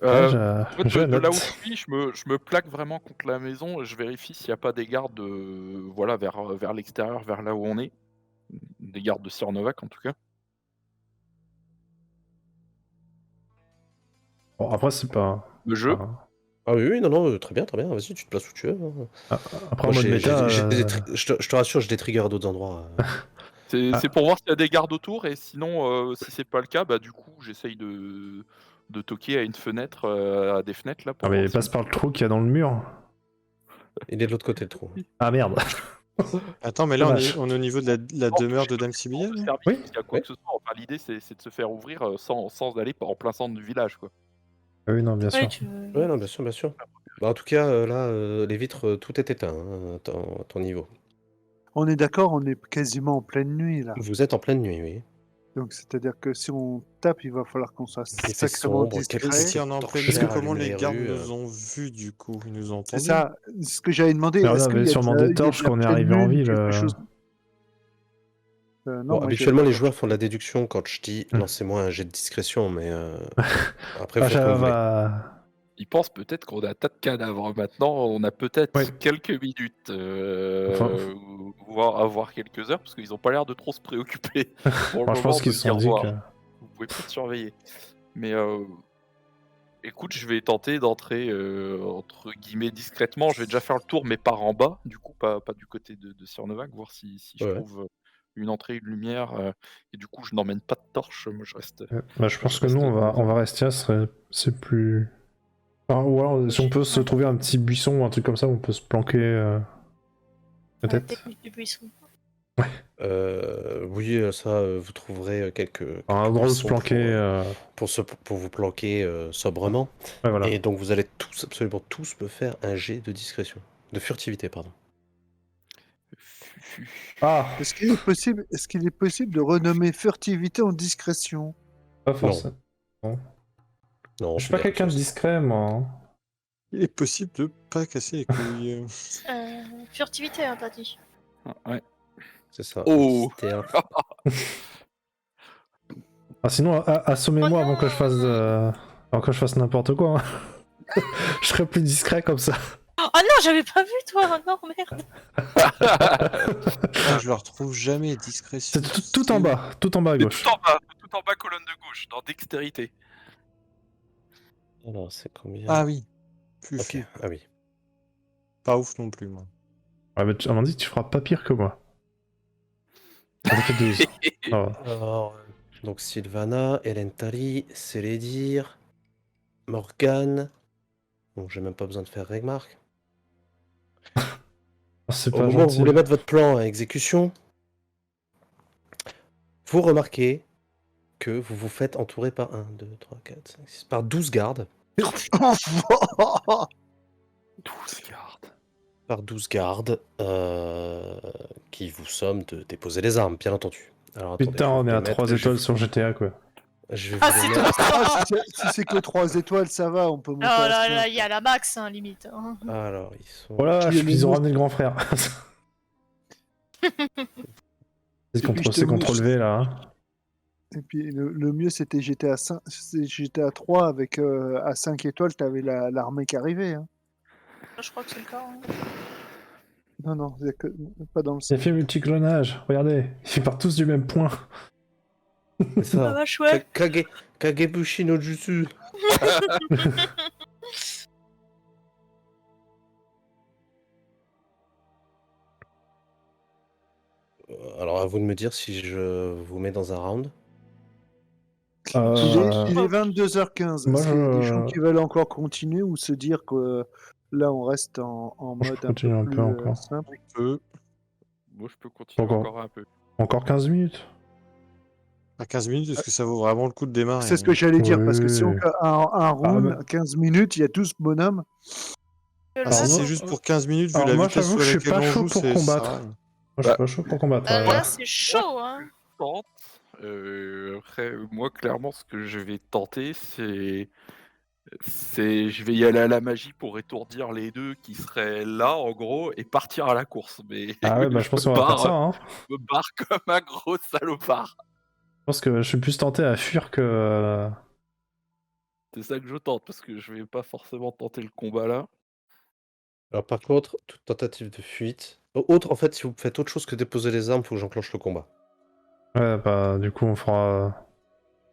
Ouais, En fait, je de là note. où je suis, je me plaque vraiment contre la maison. Je vérifie s'il n'y a pas des gardes voilà, vers l'extérieur, vers là où on est. Des gardes de Sir Novak en tout cas. Bon, après, c'est pas. Le jeu. enfin, Ah oui, non, très bien, vas-y, tu te places où tu veux. Hein. après, en Moi, mode méta. je te rassure, j'ai des triggers à d'autres endroits. C'est pour voir s'il y a des gardes autour et sinon, si c'est pas le cas, bah du coup, j'essaye de toquer à une fenêtre, à des fenêtres là. Pour Ah, mais voir il si passe on par peut- le trou qu'il y a dans le mur. Il est de l'autre côté le trou. Ah merde. Attends, mais là, Dommage. on est au niveau de la demeure de Dame Sibylla, de là service, Oui. s'il y a quoi que ce soit. Enfin, l'idée, c'est de se faire ouvrir sans aller en plein centre du village, quoi. Ah oui, non, bien sûr. Ouais, tu... Ouais, non, bien sûr, bien sûr. Bah, en tout cas, là, les vitres, tout est éteint hein, à ton niveau. On est d'accord, on est quasiment en pleine nuit là. Vous êtes en pleine nuit, oui. Donc c'est-à-dire que si on tape, il va falloir qu'on soit fait sacrément sombre, discret. quelques- Si on est en torches pleine nuit, claires comment allumées les les gardes rues, nous ont vus, du coup? Ils nous ont C'est entendus? ça, ce que j'avais demandé. Mais on Est-ce avait qu'il y a sûrement de la- des il y a torches de la quand on est pleine arrivé en lune, ville, quelque chose non, Bon, moi, habituellement, j'avais- les joueurs font de la déduction quand je dis lancez-moi un jet de discrétion, mais après, Ah, faites comme vous voulez. Ils pensent peut-être qu'on a un tas de cadavres. Maintenant, on a peut-être Ouais. quelques minutes, Enfin, voire avoir quelques heures, parce qu'ils n'ont pas l'air de trop se préoccuper. Pour le Moi, je moment, pense de qu'ils se sont dire, dit voir. que. Vous pouvez peut-être surveiller. Mais écoute, je vais tenter d'entrer entre guillemets discrètement. Je vais déjà faire le tour, mais par en bas, du coup, pas du côté de Sir Novak, voir si je Ouais. trouve une entrée, une lumière. Et du coup, je n'emmène pas de torche. Moi, je reste. Bah, je pense Je que nous, reste on va rester là, c'est plus. Enfin, ou alors, si on peut se trouver un petit buisson ou un truc comme ça, on peut se planquer. La Peut-être. technique du buisson. Oui, ça, vous trouverez quelques Un endroit où se buissons planquer. pour vous planquer sobrement. Ouais, voilà. Et donc, vous allez tous, absolument tous, me faire un jet de discrétion. De furtivité, pardon. Ah, Est-ce qu'il est possible de renommer furtivité en discrétion? pas forcément. Non, Je suis pas quelqu'un de discret, moi. Hein. Il est possible de pas casser les couilles. Furtivité, hein, t'as dit. Ouais. C'est ça. Oh. Mystère. Ah, sinon, assommez-moi Oh avant que je fasse, avant que je fasse n'importe quoi. Hein. Je serai plus discret comme ça. Oh non, j'avais pas vu toi. Non, merde. Ah, je je le retrouve jamais. Discrétion. C'est tout en bas à Mais gauche. tout en bas, colonne de gauche, dans dextérité. Alors, c'est combien? Ah oui. Ok, Fufu. ah oui. Pas ouf non plus, moi. Ouais, mais Amandine, tu feras pas pire que moi. Ah, t'as fait 12. Ah, ouais. Alors, donc Sylvana, Elentali, Célédir, Morgane. Bon, j'ai même pas besoin de faire Regmark. C'est Au pas moment où vous gentil. voulez mettre votre plan à exécution, vous remarquez que vous vous faites entourer par 1, 2, 3, 4, 5, 6, par 12 gardes. 12 gardes. Par 12 gardes qui vous somment de déposer les armes, bien entendu. Alors, attendez, Putain, je vais on vous est les à mettre- 3 je vais étoiles vous- sur GTA, quoi. Je vais Ah, vous les c'est mettre- trop Ah, si c'est que 3 étoiles, ça va, on peut monter Oh à là 5. là, il y a la max, hein, limite. hein. Alors, ils sont... Voilà, Qui est le ils ont mousse. ramené le grand frère. C'est puis, je te CTRL mousse. V là. Hein. Et puis le mieux, c'était GTA 5, GTA 3 avec à 5 étoiles, t'avais l'armée qui arrivait. Hein. Je crois que c'est le cas. hein. Non, pas dans le C'est 5. fait multiclonage, regardez, ils partent tous du même point. C'est Ça ça. va, chouette. Kagebushi no Jutsu. Alors, à vous de me dire si je vous mets dans un round. Il Euh, est 22h15. moi, Est-ce qu'il y a des je- gens qui veulent encore continuer ou se dire que là, on reste en Moi, je mode peux un continuer peu un plus peu encore. simple? Moi, je peux continuer Encore. encore un peu. Encore 15 minutes. À 15 minutes, est-ce que ça vaut vraiment le coup de démarrer? C'est ce que j'allais dire, parce que si on Oui. fait un round, mais- 15 minutes, il y a 12 bonhommes. Ah, si Alors, c'est moi- juste pour 15 minutes, vu Alors, la moi, vitesse j'avoue sur que je suis laquelle pas on chaud joue, pour c'est combattre. ça. Moi, je suis pas chaud pour combattre. Là, ouais. c'est chaud, hein. Tente. Après, moi, clairement, ce que je vais tenter, je vais y aller à la magie pour étourdir les deux qui seraient là, en gros, et partir à la course. Mais Ah ouais, bah je pense qu'on me va faire barre, ça. Hein. je me barre comme un gros salopard. Je pense que je suis plus tenté à fuir que. C'est ça que je tente, parce que je vais pas forcément tenter le combat là. Alors, par contre, toute tentative de fuite. En fait, si vous faites autre chose que déposer les armes, il faut que j'enclenche le combat. Ouais, bah du coup, on fera.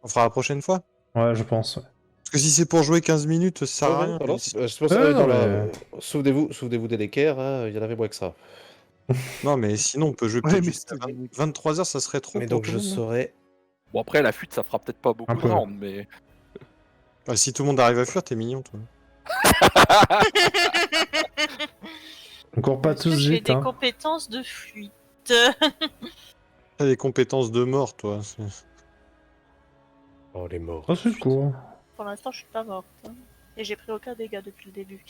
On fera la prochaine fois? Ouais, je pense. Ouais. Parce que si c'est pour jouer 15 minutes, ça sert à rien. Alors, mais c'est pour ça, Ouais, dans non, la- Souvenez-vous des l'équerre, hein, il y en avait moins que ça. Non, mais sinon, on peut jouer Ouais, peut-être mais jusqu'à c'était 23h, ça serait trop Mais pour donc, tout je le monde, non? saurais. Bon, après, la fuite, ça fera peut-être pas beaucoup Un de peu. rounds, mais. Ah, si tout le monde arrive à fuir, t'es mignon, toi. On court pas Est-ce que tous j'ai vite. des Hein. compétences de fuite. T'as des compétences de mort, toi. Oh, les morts. Oh, c'est cool. Pour l'instant, je suis pas morte. hein. Et j'ai pris aucun dégât depuis le début.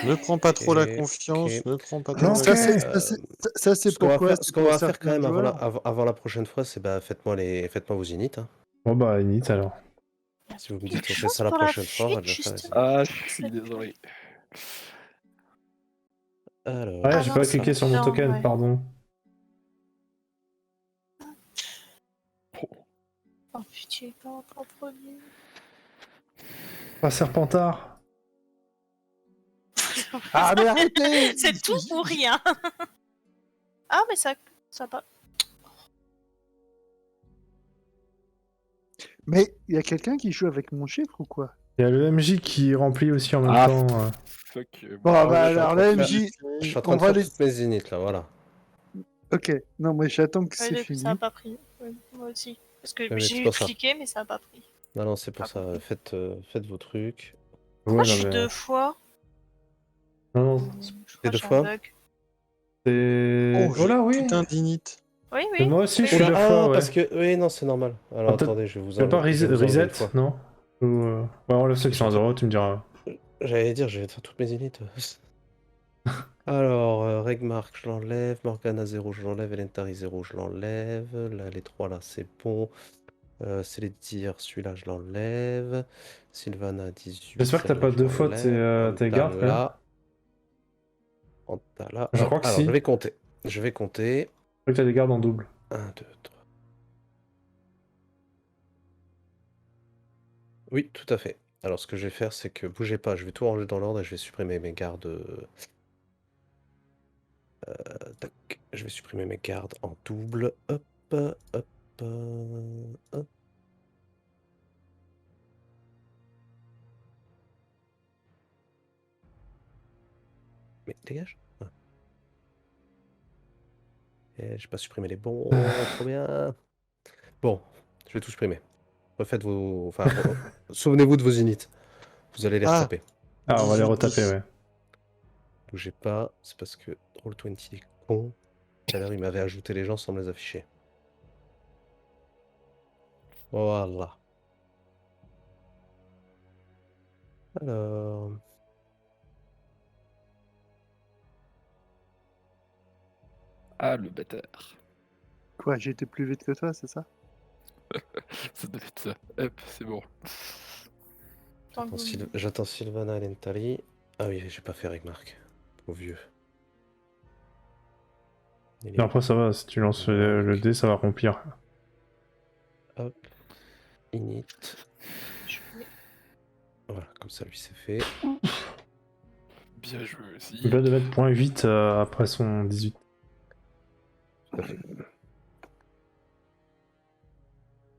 Ne prends pas trop la Ok, confiance, ok. ne prends pas trop Non, la ok. Ça, confiance. c'est Ce qu'on va pourquoi. faire, c'est ce qu'on pour va faire quand certains même joueurs. avant la prochaine fois, c'est faites-moi vos init. Hein. Bon, bah, init alors. Si vous me dites Quelque qu'on fait chose ça la pour la prochaine fois, on va fuite, déjà faire les justement. init. Ah, je suis désolé. Alors, Ouais, Ah j'ai non, pas c'est cliqué sur mon non, token, ouais. pardon. Oh putain, pas encore premier. Pas Serpentard. Ah, mais arrêtez! C'est tout ou rien. Ah, mais ça pas. Mais il y a quelqu'un qui joue avec mon chiffre ou quoi? Il y a le MJ qui remplit aussi en même Ah, temps. Fuck. Bon, Ah, bah je suis en alors, train la de faire- MJ. je suis en train on de va faire les- toutes mes init là, voilà. Ok, non, mais j'attends que Ouais, c'est du coup, fini. ça a pas pris. Ouais, moi aussi. Parce que mais j'ai c'est eu pour ça. cliqué, mais ça a pas pris. Non, c'est pour Ah, ça. bon. Faites vos trucs. Pourquoi Ouais, je non, suis mais- deux fois Non, non, Je crois deux que j'ai un fois bug. c'est. Oh, Oh là, oui. putain d'init. Oui, Mais oui. moi aussi, oui, je suis oui. deux fois, ouais. parce que... Oui, non, c'est normal. Alors, Ah, peut-être- attendez, je vais vous C'est pas enlever, je vais vous enlever une reset, fois. non Ou, Ouais, on lève ceux qui sont à 0, tu me diras. J'allais dire, je vais faire toutes mes init. Alors, Regmark, je l'enlève. Morgana 0, je l'enlève. Elentari 0, je l'enlève. Là, les trois là, c'est bon. C'est les tirs, celui-là, je l'enlève. Sylvana 18. J'espère que t'as celle-là, pas je deux fois tes gardes, quand même. Antala. Antala. Je Hop, crois que alors, si. je vais compter. Je vais compter. Je crois que t'as des gardes en double. 1, 2, 3. Oui, tout à fait. Alors, ce que je vais faire, c'est que bougez pas, je vais tout ranger dans l'ordre et je vais supprimer mes gardes. Tac. Je vais supprimer mes gardes en double. Hop, hop, hop. Mais dégage. Ah. Et j'ai pas supprimé les bons. Trop bien. Bon, je vais tout supprimer. Refaites vos. Enfin, souvenez-vous de vos unités. Vous allez les Ah. retaper. Ah, on va les 18. retaper, ouais. Bougez pas, c'est parce que Roll20 est con. Tout à l'heure, il m'avait ajouté les gens sans me les afficher. Voilà. Alors. Ah, le bâtard. Quoi, j'ai été plus vite que toi, c'est ça? Ça devait être ça. Hop, c'est bon. Tant que vous- J'attends Sylvana et Lentali. Ah oui, j'ai pas fait Regmark. Au vieux. Il est Non, après, ça va, si tu lances le dé, ça va remplir. Hop. Init. je vais- Voilà, comme ça, lui, c'est fait. Bien joué aussi. Il va devoir être point 8 après son 18. Tout à fait.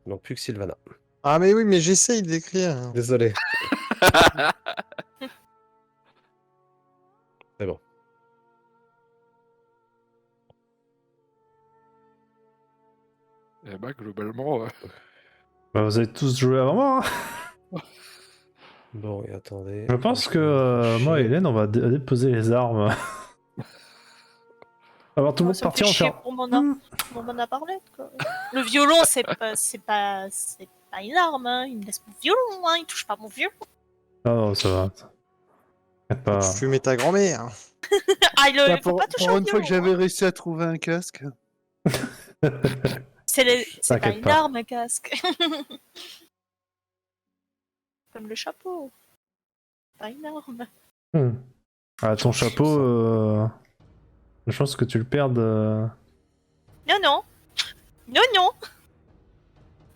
Il manque plus que Sylvana. Ah mais oui, mais j'essaye d'écrire. Désolé. C'est bon. Eh ben, globalement, Bah, vous avez tous joué avant moi, hein. Bon, et attendez. Je pense que vais moi et chercher. Hélène, on va déposer les armes. Alors tout le Moi, monde ça me partir fait en chier faire. pour m'en a parlé, quoi. Le violon, c'est pas une arme, hein. Il me laisse mon violon, hein. Il touche pas mon violon. Non, ça va. T'inquiète pas. Tu fumais ta grand-mère. Ah, il Bah, faut pas toucher pour au une fois que violon, j'avais hein. réussi à trouver un casque. C'est pas T'inquiète une pas. arme, un casque. Comme le chapeau. Pas une arme. Hmm. Ah, ton chapeau, je pense que tu le perdes. Non, non. Non, non.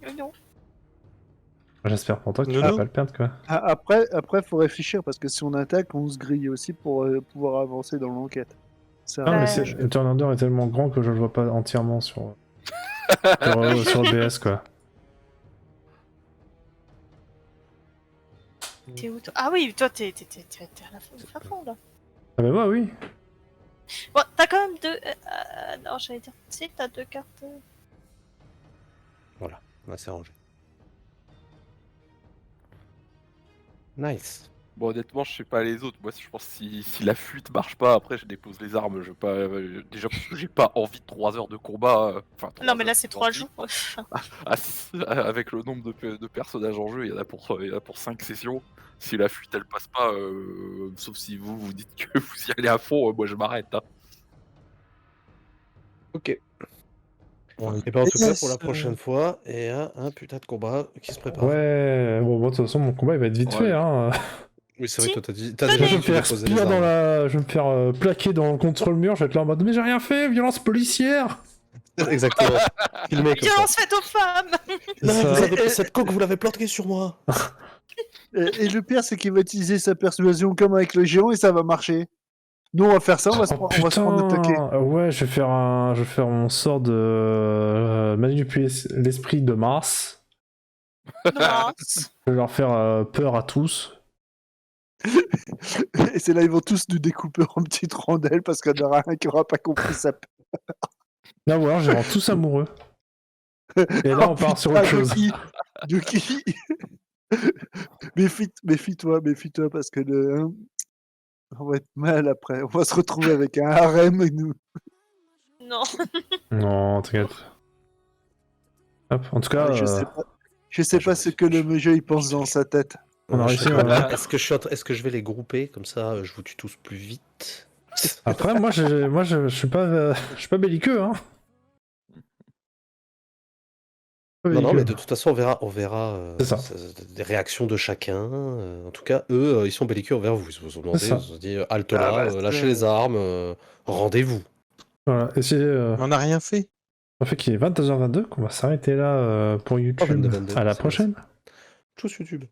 Non, non. J'espère pour toi que tu Non, vas non. pas le perdre, quoi. Ah, après, faut réfléchir parce que si on attaque, on se grille aussi pour pouvoir avancer dans l'enquête. Ça, Non, mais Ouais. c'est le turnover est tellement grand que je le vois pas entièrement sur sur le BS, quoi. T'es où, toi? Ah oui, toi, t'es à la fin fond, là. Ah, mais moi, oui. Bon, t'as quand même deux... non, j'allais dire... Si, t'as deux cartes. Voilà, là, c'est rangé. Nice. bon, honnêtement, je sais pas les autres. Moi, je pense que si la fuite marche pas, après, je dépose les armes. Je veux pas. Déjà, parce que j'ai pas envie de 3 heures de combat. Enfin, 3 Non, mais là, heures, c'est c'est 3 gentil. jours. Avec le nombre de personnages en jeu, il y en a pour 5 sessions. Si la fuite elle passe pas, sauf si vous dites que vous y allez à fond, moi je m'arrête. Hein. Ok. Bon, Et ben en tout cas, pour la yes. prochaine fois, il y a un putain de combat qui se prépare. Ouais, bon, de toute façon, mon combat il va être vite Ouais. fait, hein. Oui, c'est vrai Si. que toi, t'as Tenez. déjà Je vais me dit de faire déposer les expire dans armes. la. Je vais me faire plaquer contre le mur, je vais être là en mode mais j'ai rien fait, violence policière. Exactement. Filmé comme ça. Violence faite aux femmes. Non, Ça. vous avez... cette coque, vous l'avez planquée sur moi. Et le pire, c'est qu'il va utiliser sa persuasion comme avec le géant et ça va marcher. Nous, on va faire ça, on va se Oh, prendre attaquer. putain. Ouais, je vais faire mon sort de manipuler l'esprit de Mars. Non. Je vais leur faire peur à tous. Et c'est là, ils vont tous nous découper en petites rondelles parce qu'il y en aura un qui aura pas compris ça. Là, ou alors, je les rends tous amoureux. Et là, on part sur autre chose. De qui Méfie-toi parce que on va être mal après. On va se retrouver avec un harem et nous. Non. Non, t'inquiète. Hop, en tout cas, Je sais pas ce que le jeu il pense dans sa tête. on a Je réussi. sais pas, Est-ce que je vais les grouper comme ça, je vous tue tous plus vite. Après, moi, je suis pas belliqueux, hein. Pas Non, belliqueux. mais de toute façon, on verra C'est ça. des réactions de chacun. En tout cas, eux, ils sont belliqueux envers vous. Ils vous ont demandé, C'est ça. ils vous ont dit halte là, Ah bah, lâchez c'est- les armes, rendez-vous. Voilà, et c'est On n'a rien fait. ça fait qu'il est 22h22 qu'on va s'arrêter là pour YouTube. 22, À la c'est- prochaine. Tchuss YouTube.